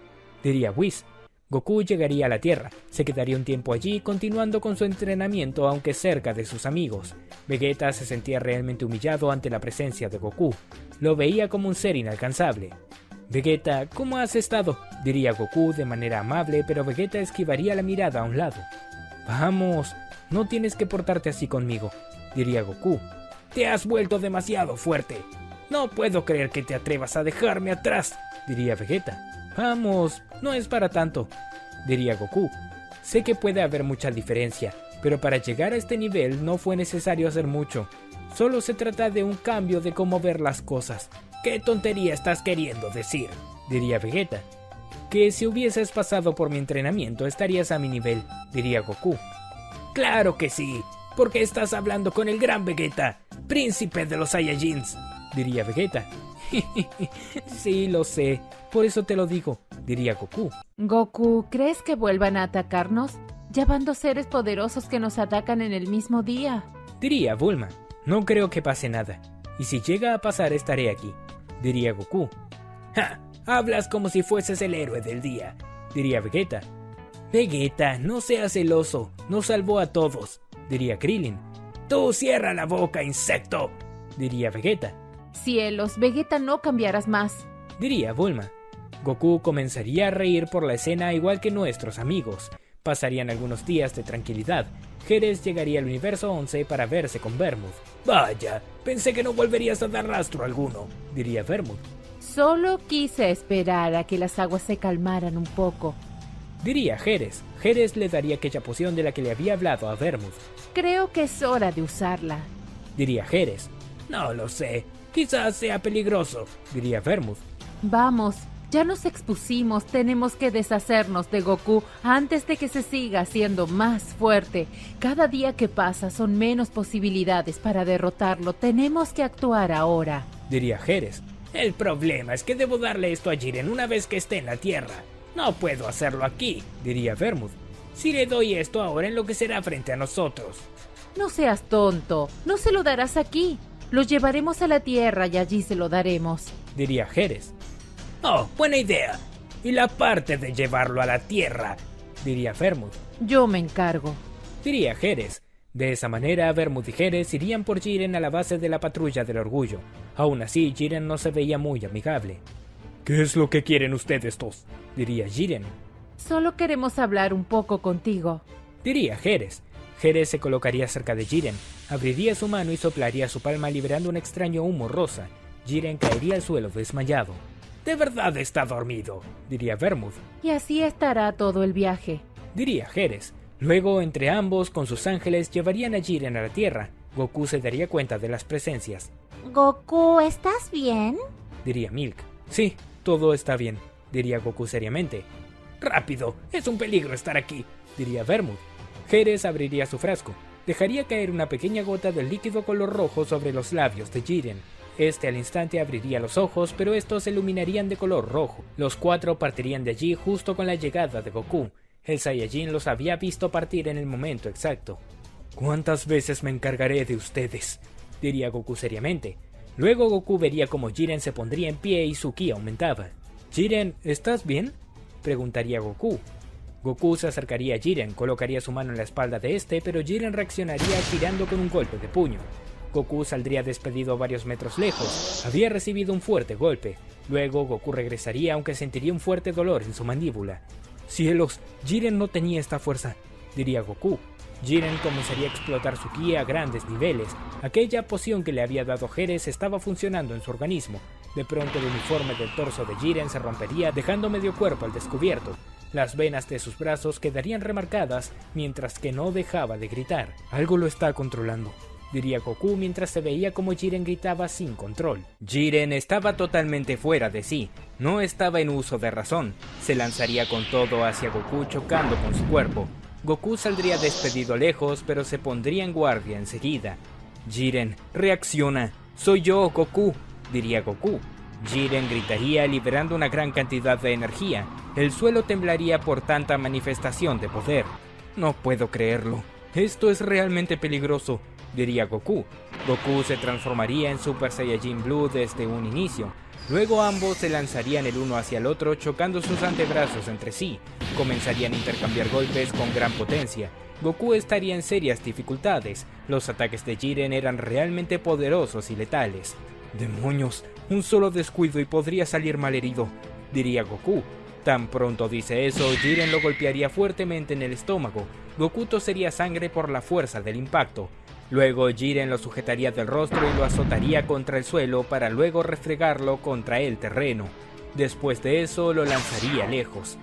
diría Whis. Goku llegaría a la Tierra, se quedaría un tiempo allí continuando con su entrenamiento aunque cerca de sus amigos. Vegeta se sentía realmente humillado ante la presencia de Goku. Lo veía como un ser inalcanzable. Vegeta, ¿cómo has estado?, diría Goku de manera amable, pero Vegeta esquivaría la mirada a un lado. Vamos, no tienes que portarte así conmigo, diría Goku. Te has vuelto demasiado fuerte. No puedo creer que te atrevas a dejarme atrás, diría Vegeta. Vamos, no es para tanto, diría Goku. Sé que puede haber mucha diferencia, pero para llegar a este nivel no fue necesario hacer mucho. Solo se trata de un cambio de cómo ver las cosas. ¿Qué tontería estás queriendo decir?, diría Vegeta. Que si hubieses pasado por mi entrenamiento estarías a mi nivel, diría Goku. Claro que sí, porque estás hablando con el gran Vegeta, príncipe de los Saiyajins, diría Vegeta. Sí, lo sé, por eso te lo digo, diría Goku. Goku, ¿crees que vuelvan a atacarnos? Ya van 2 seres poderosos que nos atacan en el mismo día, diría Bulma. No creo que pase nada, y si llega a pasar estaré aquí, diría Goku. ¡Ja! Hablas como si fueses el héroe del día, diría Vegeta. Vegeta, no seas celoso, nos salvó a todos, diría Krillin. Tú cierra la boca, insecto, diría Vegeta. Cielos, Vegeta, no cambiarás más, diría Bulma. Goku comenzaría a reír por la escena igual que nuestros amigos. Pasarían algunos días de tranquilidad. Geras llegaría al universo 11 para verse con Vermouth. Vaya, pensé que no volverías a dar rastro alguno, diría Vermouth. Solo quise esperar a que las aguas se calmaran un poco, diría Geras. Geras le daría aquella poción de la que le había hablado a Vermouth. Creo que es hora de usarla, diría Geras. No lo sé, quizás sea peligroso, diría Vermouth. Vamos, ya nos expusimos, tenemos que deshacernos de Goku antes de que se siga haciendo más fuerte. Cada día que pasa son menos posibilidades para derrotarlo, tenemos que actuar ahora, diría Geras. El problema es que debo darle esto a Jiren una vez que esté en la Tierra. No puedo hacerlo aquí, diría Vermouth. Si le doy esto ahora, enloquecerá frente a nosotros. No seas tonto, no se lo darás aquí. Lo llevaremos a la Tierra y allí se lo daremos, diría Geras. Oh, buena idea. Y la parte de llevarlo a la Tierra, diría Vermouth. Yo me encargo, diría Geras. De esa manera, Vermouth y Geras irían por Jiren a la base de la patrulla del orgullo. Aún así, Jiren no se veía muy amigable. ¿Qué es lo que quieren ustedes dos?, diría Jiren. Solo queremos hablar un poco contigo, diría Geras. Geras se colocaría cerca de Jiren, abriría su mano y soplaría su palma liberando un extraño humo rosa. Jiren caería al suelo desmayado. De verdad está dormido, diría Vermouth. Y así estará todo el viaje, diría Geras. Luego, entre ambos, con sus ángeles, llevarían a Jiren a la Tierra. Goku se daría cuenta de las presencias. Goku, ¿estás bien? diría Milk. Sí, todo está bien, diría Goku seriamente. Rápido, es un peligro estar aquí, diría Vermouth. Geras abriría su frasco. Dejaría caer una pequeña gota del líquido color rojo sobre los labios de Jiren. Este al instante abriría los ojos, pero estos se iluminarían de color rojo. Los 4 partirían de allí justo con la llegada de Goku. El Saiyajin los había visto partir en el momento exacto. ¿Cuántas veces me encargaré de ustedes?, diría Goku seriamente. Luego Goku vería como Jiren se pondría en pie y su ki aumentaba. «Jiren, ¿estás bien?», preguntaría Goku. Goku se acercaría a Jiren, colocaría su mano en la espalda de este, pero Jiren reaccionaría girando con un golpe de puño. Goku saldría despedido a varios metros lejos. Había recibido un fuerte golpe. Luego Goku regresaría aunque sentiría un fuerte dolor en su mandíbula. «Cielos, Jiren no tenía esta fuerza», diría Goku. Jiren comenzaría a explotar su ki a grandes niveles. Aquella poción que le había dado Geras estaba funcionando en su organismo. De pronto el uniforme del torso de Jiren se rompería, dejando medio cuerpo al descubierto. Las venas de sus brazos quedarían remarcadas, mientras que no dejaba de gritar. «Algo lo está controlando», diría Goku mientras se veía como Jiren gritaba sin control. Jiren estaba totalmente fuera de sí, no estaba en uso de razón. Se lanzaría con todo hacia Goku chocando con su cuerpo. Goku saldría despedido lejos, pero se pondría en guardia enseguida. «Jiren, reacciona, soy yo, Goku», diría Goku. Jiren gritaría liberando una gran cantidad de energía. El suelo temblaría por tanta manifestación de poder. «No puedo creerlo, esto es realmente peligroso», diría Goku. Goku se transformaría en Super Saiyajin Blue desde un inicio. Luego ambos se lanzarían el uno hacia el otro chocando sus antebrazos entre sí. Comenzarían a intercambiar golpes con gran potencia. Goku estaría en serias dificultades. Los ataques de Jiren eran realmente poderosos y letales. Demonios, un solo descuido y podría salir malherido, diría Goku. Tan pronto dice eso, Jiren lo golpearía fuertemente en el estómago. Goku tosería sangre por la fuerza del impacto. Luego Jiren lo sujetaría del rostro y lo azotaría contra el suelo para luego refregarlo contra el terreno. Después de eso lo lanzaría lejos.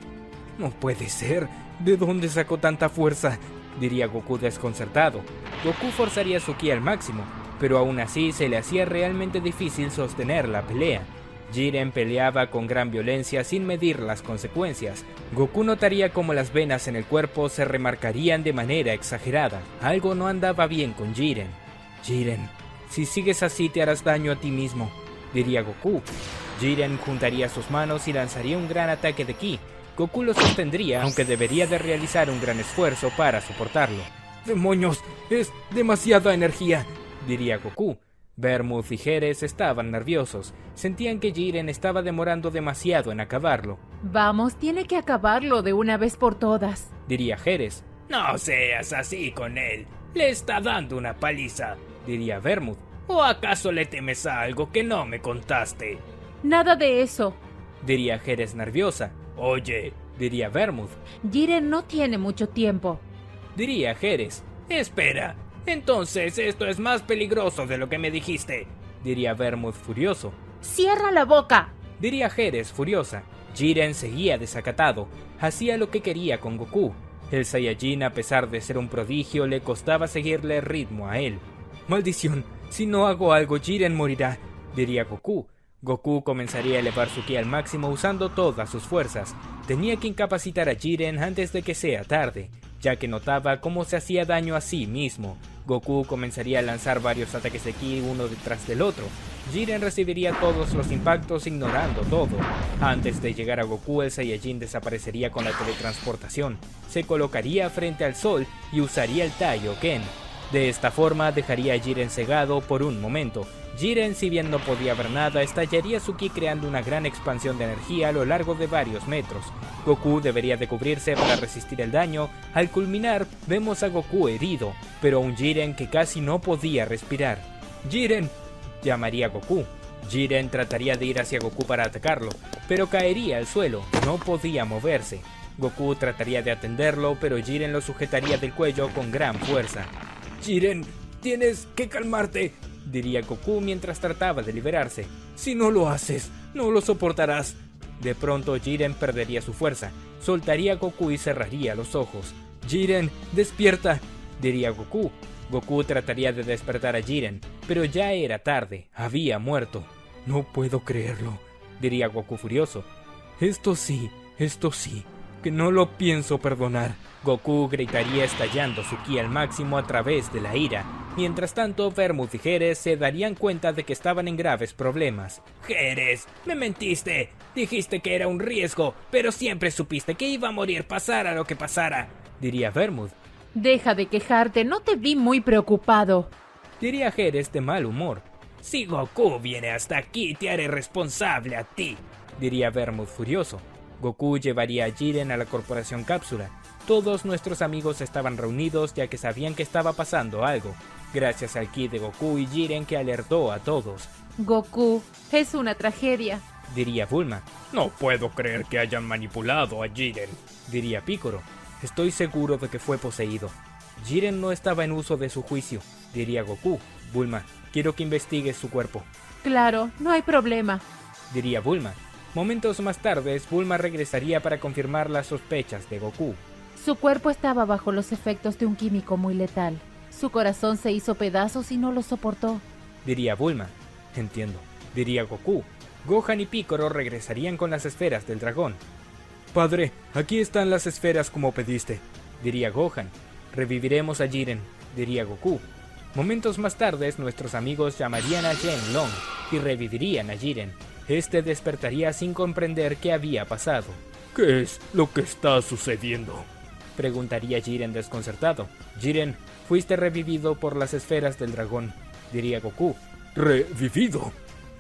No puede ser, ¿de dónde sacó tanta fuerza?, diría Goku desconcertado. Goku forzaría su ki al máximo, pero aún así se le hacía realmente difícil sostener la pelea. Jiren peleaba con gran violencia sin medir las consecuencias. Goku notaría cómo las venas en el cuerpo se remarcarían de manera exagerada. Algo no andaba bien con Jiren. Jiren, si sigues así te harás daño a ti mismo, diría Goku. Jiren juntaría sus manos y lanzaría un gran ataque de ki. Goku lo sostendría, aunque debería de realizar un gran esfuerzo para soportarlo. ¡Demonios! ¡Es demasiada energía!, diría Goku. Vermouth y Geras estaban nerviosos. Sentían que Jiren estaba demorando demasiado en acabarlo. Vamos, tiene que acabarlo de una vez por todas, diría Geras. No seas así con él. Le está dando una paliza, diría Vermouth. ¿O acaso le temes a algo que no me contaste? Nada de eso, diría Geras nerviosa. Oye, diría Vermouth. Jiren no tiene mucho tiempo, diría Geras. Espera, entonces esto es más peligroso de lo que me dijiste, diría Vermouth furioso. ¡Cierra la boca!, diría Geras furiosa. Jiren seguía desacatado, hacía lo que quería con Goku. El Saiyajin, a pesar de ser un prodigio, le costaba seguirle el ritmo a él. Maldición, si no hago algo Jiren morirá, diría Goku. Goku comenzaría a elevar su ki al máximo usando todas sus fuerzas. Tenía que incapacitar a Jiren antes de que sea tarde, ya que notaba cómo se hacía daño a sí mismo. Goku comenzaría a lanzar varios ataques de ki uno detrás del otro. Jiren recibiría todos los impactos ignorando todo. Antes de llegar a Goku, el Saiyajin desaparecería con la teletransportación. Se colocaría frente al sol y usaría el Taiyoken. De esta forma dejaría a Jiren cegado por un momento. Jiren, si bien no podía ver nada, estallaría su ki creando una gran expansión de energía a lo largo de varios metros. Goku debería de cubrirse para resistir el daño. Al culminar, vemos a Goku herido, pero a un Jiren que casi no podía respirar. ¡Jiren!, llamaría Goku. Jiren trataría de ir hacia Goku para atacarlo, pero caería al suelo, no podía moverse. Goku trataría de atenderlo, pero Jiren lo sujetaría del cuello con gran fuerza. Jiren, tienes que calmarte, diría Goku mientras trataba de liberarse. Si no lo haces, no lo soportarás. De pronto Jiren perdería su fuerza, soltaría a Goku y cerraría los ojos. Jiren, despierta, diría Goku. Goku trataría de despertar a Jiren, pero ya era tarde, había muerto. No puedo creerlo, diría Goku furioso. Esto sí, que no lo pienso perdonar. Goku gritaría estallando su ki al máximo a través de la ira. Mientras tanto, Vermouth y Geras se darían cuenta de que estaban en graves problemas. Geras, me mentiste. Dijiste que era un riesgo, pero siempre supiste que iba a morir pasara lo que pasara, diría Vermouth. Deja de quejarte, no te vi muy preocupado, diría Geras de mal humor. Si Goku viene hasta aquí, te haré responsable a ti, diría Vermouth furioso. Goku llevaría a Jiren a la Corporación Cápsula. Todos nuestros amigos estaban reunidos ya que sabían que estaba pasando algo, gracias al ki de Goku y Jiren que alertó a todos. Goku, es una tragedia, diría Bulma. No puedo creer que hayan manipulado a Jiren, diría Piccolo. Estoy seguro de que fue poseído. Jiren no estaba en uso de su juicio, diría Goku. Bulma, quiero que investigues su cuerpo. Claro, no hay problema, diría Bulma. Momentos más tarde, Bulma regresaría para confirmar las sospechas de Goku. Su cuerpo estaba bajo los efectos de un químico muy letal. Su corazón se hizo pedazos y no lo soportó, diría Bulma. Entiendo, diría Goku. Gohan y Piccolo regresarían con las esferas del dragón. Padre, aquí están las esferas como pediste, diría Gohan. Reviviremos a Jiren, diría Goku. Momentos más tarde, nuestros amigos llamarían a Shenlong y revivirían a Jiren. Este despertaría sin comprender qué había pasado. ¿Qué es lo que está sucediendo?, preguntaría Jiren desconcertado. Jiren, fuiste revivido por las esferas del dragón, diría Goku. ¿Revivido?,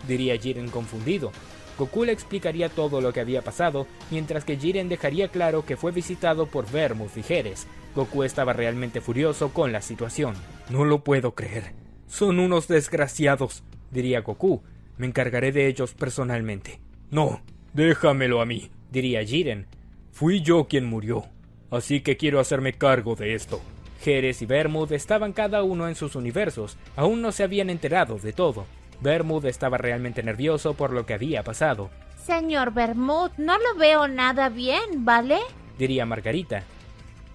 diría Jiren confundido. Goku le explicaría todo lo que había pasado, mientras que Jiren dejaría claro que fue visitado por Vermouth y Geras. Goku estaba realmente furioso con la situación. No lo puedo creer. Son unos desgraciados, diría Goku. Me encargaré de ellos personalmente. No, déjamelo a mí, diría Jiren. Fui yo quien murió, así que quiero hacerme cargo de esto. Jerez y Vermouth estaban cada uno en sus universos, aún no se habían enterado de todo. Vermouth estaba realmente nervioso por lo que había pasado. Señor Vermouth, no lo veo nada bien, ¿vale? Diría Margarita.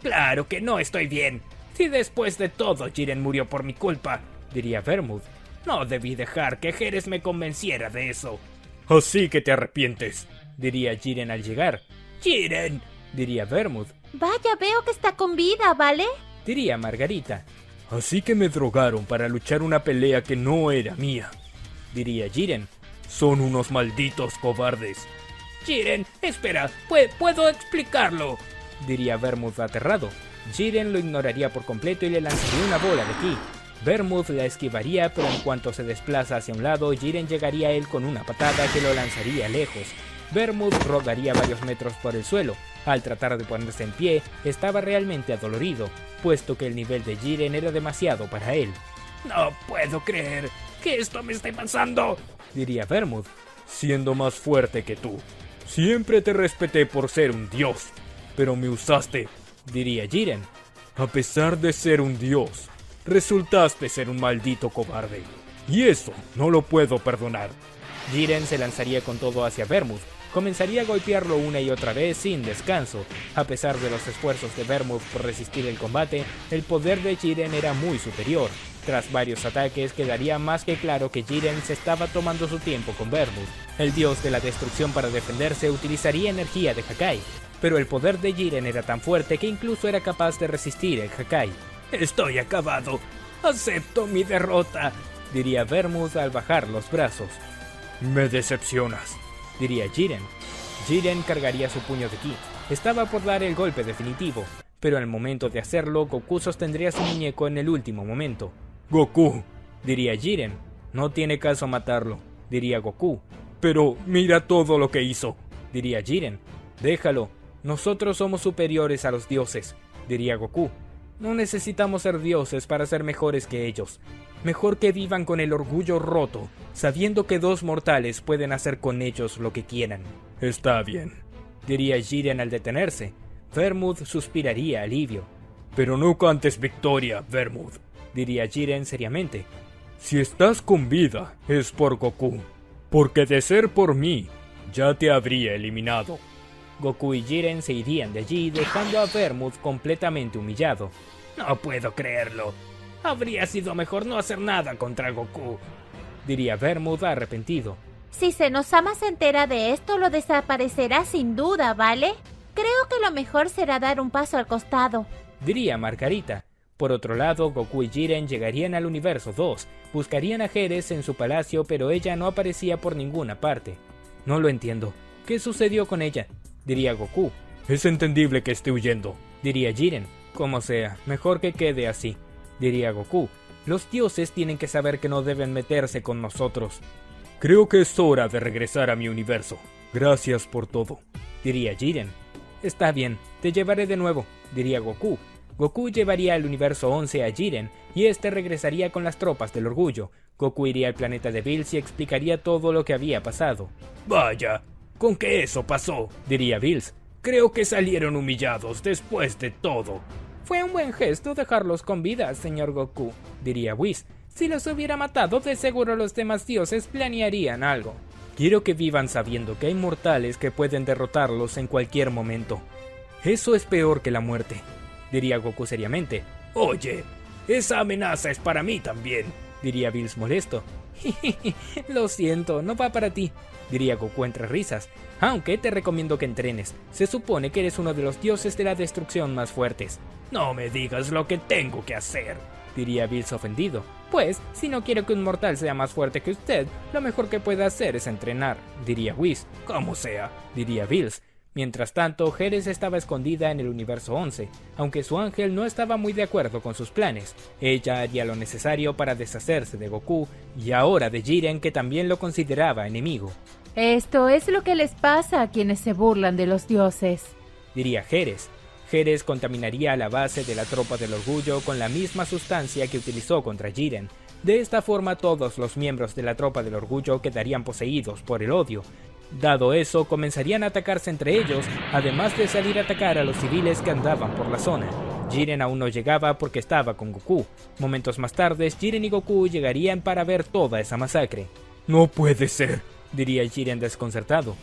Claro que no estoy bien. Si después de todo Jiren murió por mi culpa, diría Vermouth. No debí dejar que Jerez me convenciera de eso. Así que te arrepientes, diría Jiren al llegar. ¡Jiren!, diría Vermouth. Vaya, veo que está con vida, ¿vale? Diría Margarita. Así que me drogaron para luchar una pelea que no era mía, diría Jiren. Son unos malditos cobardes. Jiren, espera, puedo explicarlo, diría Vermouth aterrado. Jiren lo ignoraría por completo y le lanzaría una bola de ki. Vermouth la esquivaría, pero en cuanto se desplaza hacia un lado, Jiren llegaría a él con una patada que lo lanzaría lejos. Vermouth rodaría varios metros por el suelo. Al tratar de ponerse en pie, estaba realmente adolorido, puesto que el nivel de Jiren era demasiado para él. No puedo creer que esto me esté pasando, diría Vermouth. Siendo más fuerte que tú. Siempre te respeté por ser un dios, pero me usaste, diría Jiren. A pesar de ser un dios, resultaste ser un maldito cobarde. Y eso no lo puedo perdonar. Jiren se lanzaría con todo hacia Vermouth. Comenzaría a golpearlo una y otra vez sin descanso. A pesar de los esfuerzos de Vermouth por resistir el combate, el poder de Jiren era muy superior. Tras varios ataques, quedaría más que claro que Jiren se estaba tomando su tiempo con Vermouth. El dios de la destrucción, para defenderse, utilizaría energía de Hakai, pero el poder de Jiren era tan fuerte que incluso era capaz de resistir el Hakai. Estoy acabado. Acepto mi derrota, diría Vermouth al bajar los brazos. Me decepcionas, diría Jiren. Jiren cargaría su puño de ki. Estaba por dar el golpe definitivo, pero al momento de hacerlo, Goku sostendría su muñeco en el último momento. Goku, diría Jiren. No tiene caso matarlo, diría Goku. Pero mira todo lo que hizo, diría Jiren. Déjalo, nosotros somos superiores a los dioses, diría Goku. No necesitamos ser dioses para ser mejores que ellos. Mejor que vivan con el orgullo roto, sabiendo que dos mortales pueden hacer con ellos lo que quieran. Está bien, diría Jiren al detenerse. Vermouth suspiraría alivio. Pero no cantes victoria, Vermouth, diría Jiren seriamente. Si estás con vida, es por Goku, porque de ser por mí, ya te habría eliminado. Goku y Jiren se irían de allí, dejando a Vermouth completamente humillado. No puedo creerlo. Habría sido mejor no hacer nada contra Goku, diría Vermouth arrepentido. Si Senosama se entera de esto, lo desaparecerá sin duda, ¿vale? Creo que lo mejor será dar un paso al costado, diría Margarita. Por otro lado, Goku y Jiren llegarían al universo 2, buscarían a Jerez en su palacio, pero ella no aparecía por ninguna parte. No lo entiendo. ¿Qué sucedió con ella?, diría Goku. Es entendible que esté huyendo, diría Jiren. Como sea, mejor que quede así, diría Goku. Los dioses tienen que saber que no deben meterse con nosotros. Creo que es hora de regresar a mi universo. Gracias por todo, diría Jiren. Está bien, te llevaré de nuevo, diría Goku. Goku llevaría al universo 11 a Jiren, y este regresaría con las tropas del orgullo. Goku iría al planeta de Bills y explicaría todo lo que había pasado. Vaya, con que eso pasó, diría Bills. Creo que salieron humillados después de todo. Fue un buen gesto dejarlos con vida, señor Goku, diría Whis. Si los hubiera matado, de seguro los demás dioses planearían algo. Quiero que vivan sabiendo que hay mortales que pueden derrotarlos en cualquier momento. Eso es peor que la muerte, diría Goku seriamente. Oye, esa amenaza es para mí también, diría Bills molesto. Lo siento, no va para ti, diría Goku entre risas. Aunque te recomiendo que entrenes. Se supone que eres uno de los dioses de la destrucción más fuertes. No me digas lo que tengo que hacer, diría Bills ofendido. Pues, si no quiero que un mortal sea más fuerte que usted, lo mejor que puede hacer es entrenar, diría Whis. Como sea, diría Bills. Mientras tanto, Jerez estaba escondida en el universo 11, aunque su ángel no estaba muy de acuerdo con sus planes. Ella haría lo necesario para deshacerse de Goku, y ahora de Jiren, que también lo consideraba enemigo. Esto es lo que les pasa a quienes se burlan de los dioses, diría Jerez. Jerez contaminaría a la base de la tropa del orgullo con la misma sustancia que utilizó contra Jiren. De esta forma todos los miembros de la tropa del orgullo quedarían poseídos por el odio. Dado eso, comenzarían a atacarse entre ellos, además de salir a atacar a los civiles que andaban por la zona. Jiren aún no llegaba porque estaba con Goku. Momentos más tarde, Jiren y Goku llegarían para ver toda esa masacre. «No puede ser», diría Jiren desconcertado.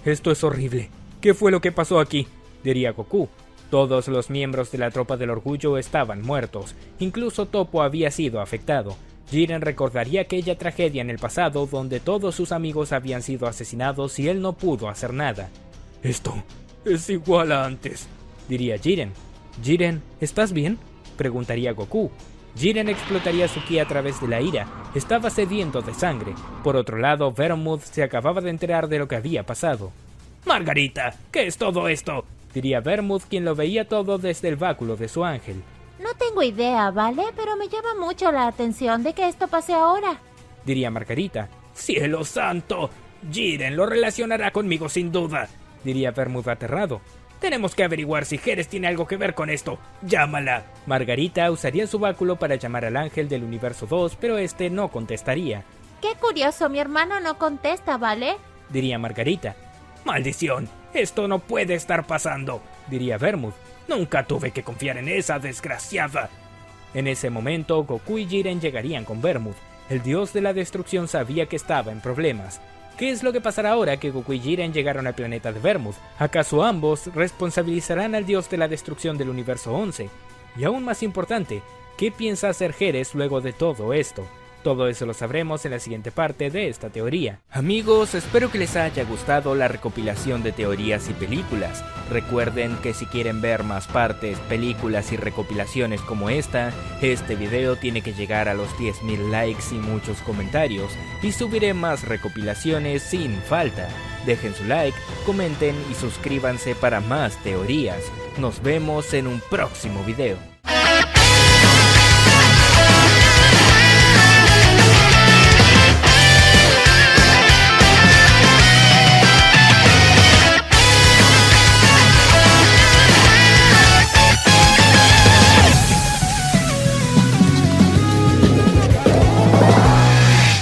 «Esto es horrible. ¿Qué fue lo que pasó aquí?», diría Goku. Todos los miembros de la tropa del orgullo estaban muertos, incluso Toppo había sido afectado. Jiren recordaría aquella tragedia en el pasado donde todos sus amigos habían sido asesinados y él no pudo hacer nada. «Esto es igual a antes», diría Jiren. «Jiren, ¿estás bien?», preguntaría Goku. Jiren explotaría su ki a través de la ira. Estaba sediento de sangre. Por otro lado, Vermouth se acababa de enterar de lo que había pasado. «Margarita, ¿qué es todo esto?», diría Vermouth, quien lo veía todo desde el báculo de su ángel. No tengo idea, ¿vale? Pero me llama mucho la atención de que esto pase ahora, diría Margarita. «¡Cielo santo! Jiren lo relacionará conmigo sin duda», diría Vermouth aterrado. «Tenemos que averiguar si Geras tiene algo que ver con esto. ¡Llámala!». Margarita usaría su báculo para llamar al ángel del universo 2, pero este no contestaría. Qué curioso, mi hermano no contesta, ¿vale? Diría Margarita. «¡Maldición! Esto no puede estar pasando», diría Vermouth. «Nunca tuve que confiar en esa desgraciada». En ese momento, Goku y Jiren llegarían con Vermouth. El dios de la destrucción sabía que estaba en problemas. ¿Qué es lo que pasará ahora que Goku y Jiren llegaron al planeta de Vermouth? ¿Acaso ambos responsabilizarán al dios de la destrucción del universo 11? Y aún más importante, ¿qué piensa hacer Geras luego de todo esto? Todo eso lo sabremos en la siguiente parte de esta teoría. Amigos, espero que les haya gustado la recopilación de teorías y películas. Recuerden que si quieren ver más partes, películas y recopilaciones como esta, este video tiene que llegar a los 10.000 likes y muchos comentarios, y subiré más recopilaciones sin falta. Dejen su like, comenten y suscríbanse para más teorías. Nos vemos en un próximo video.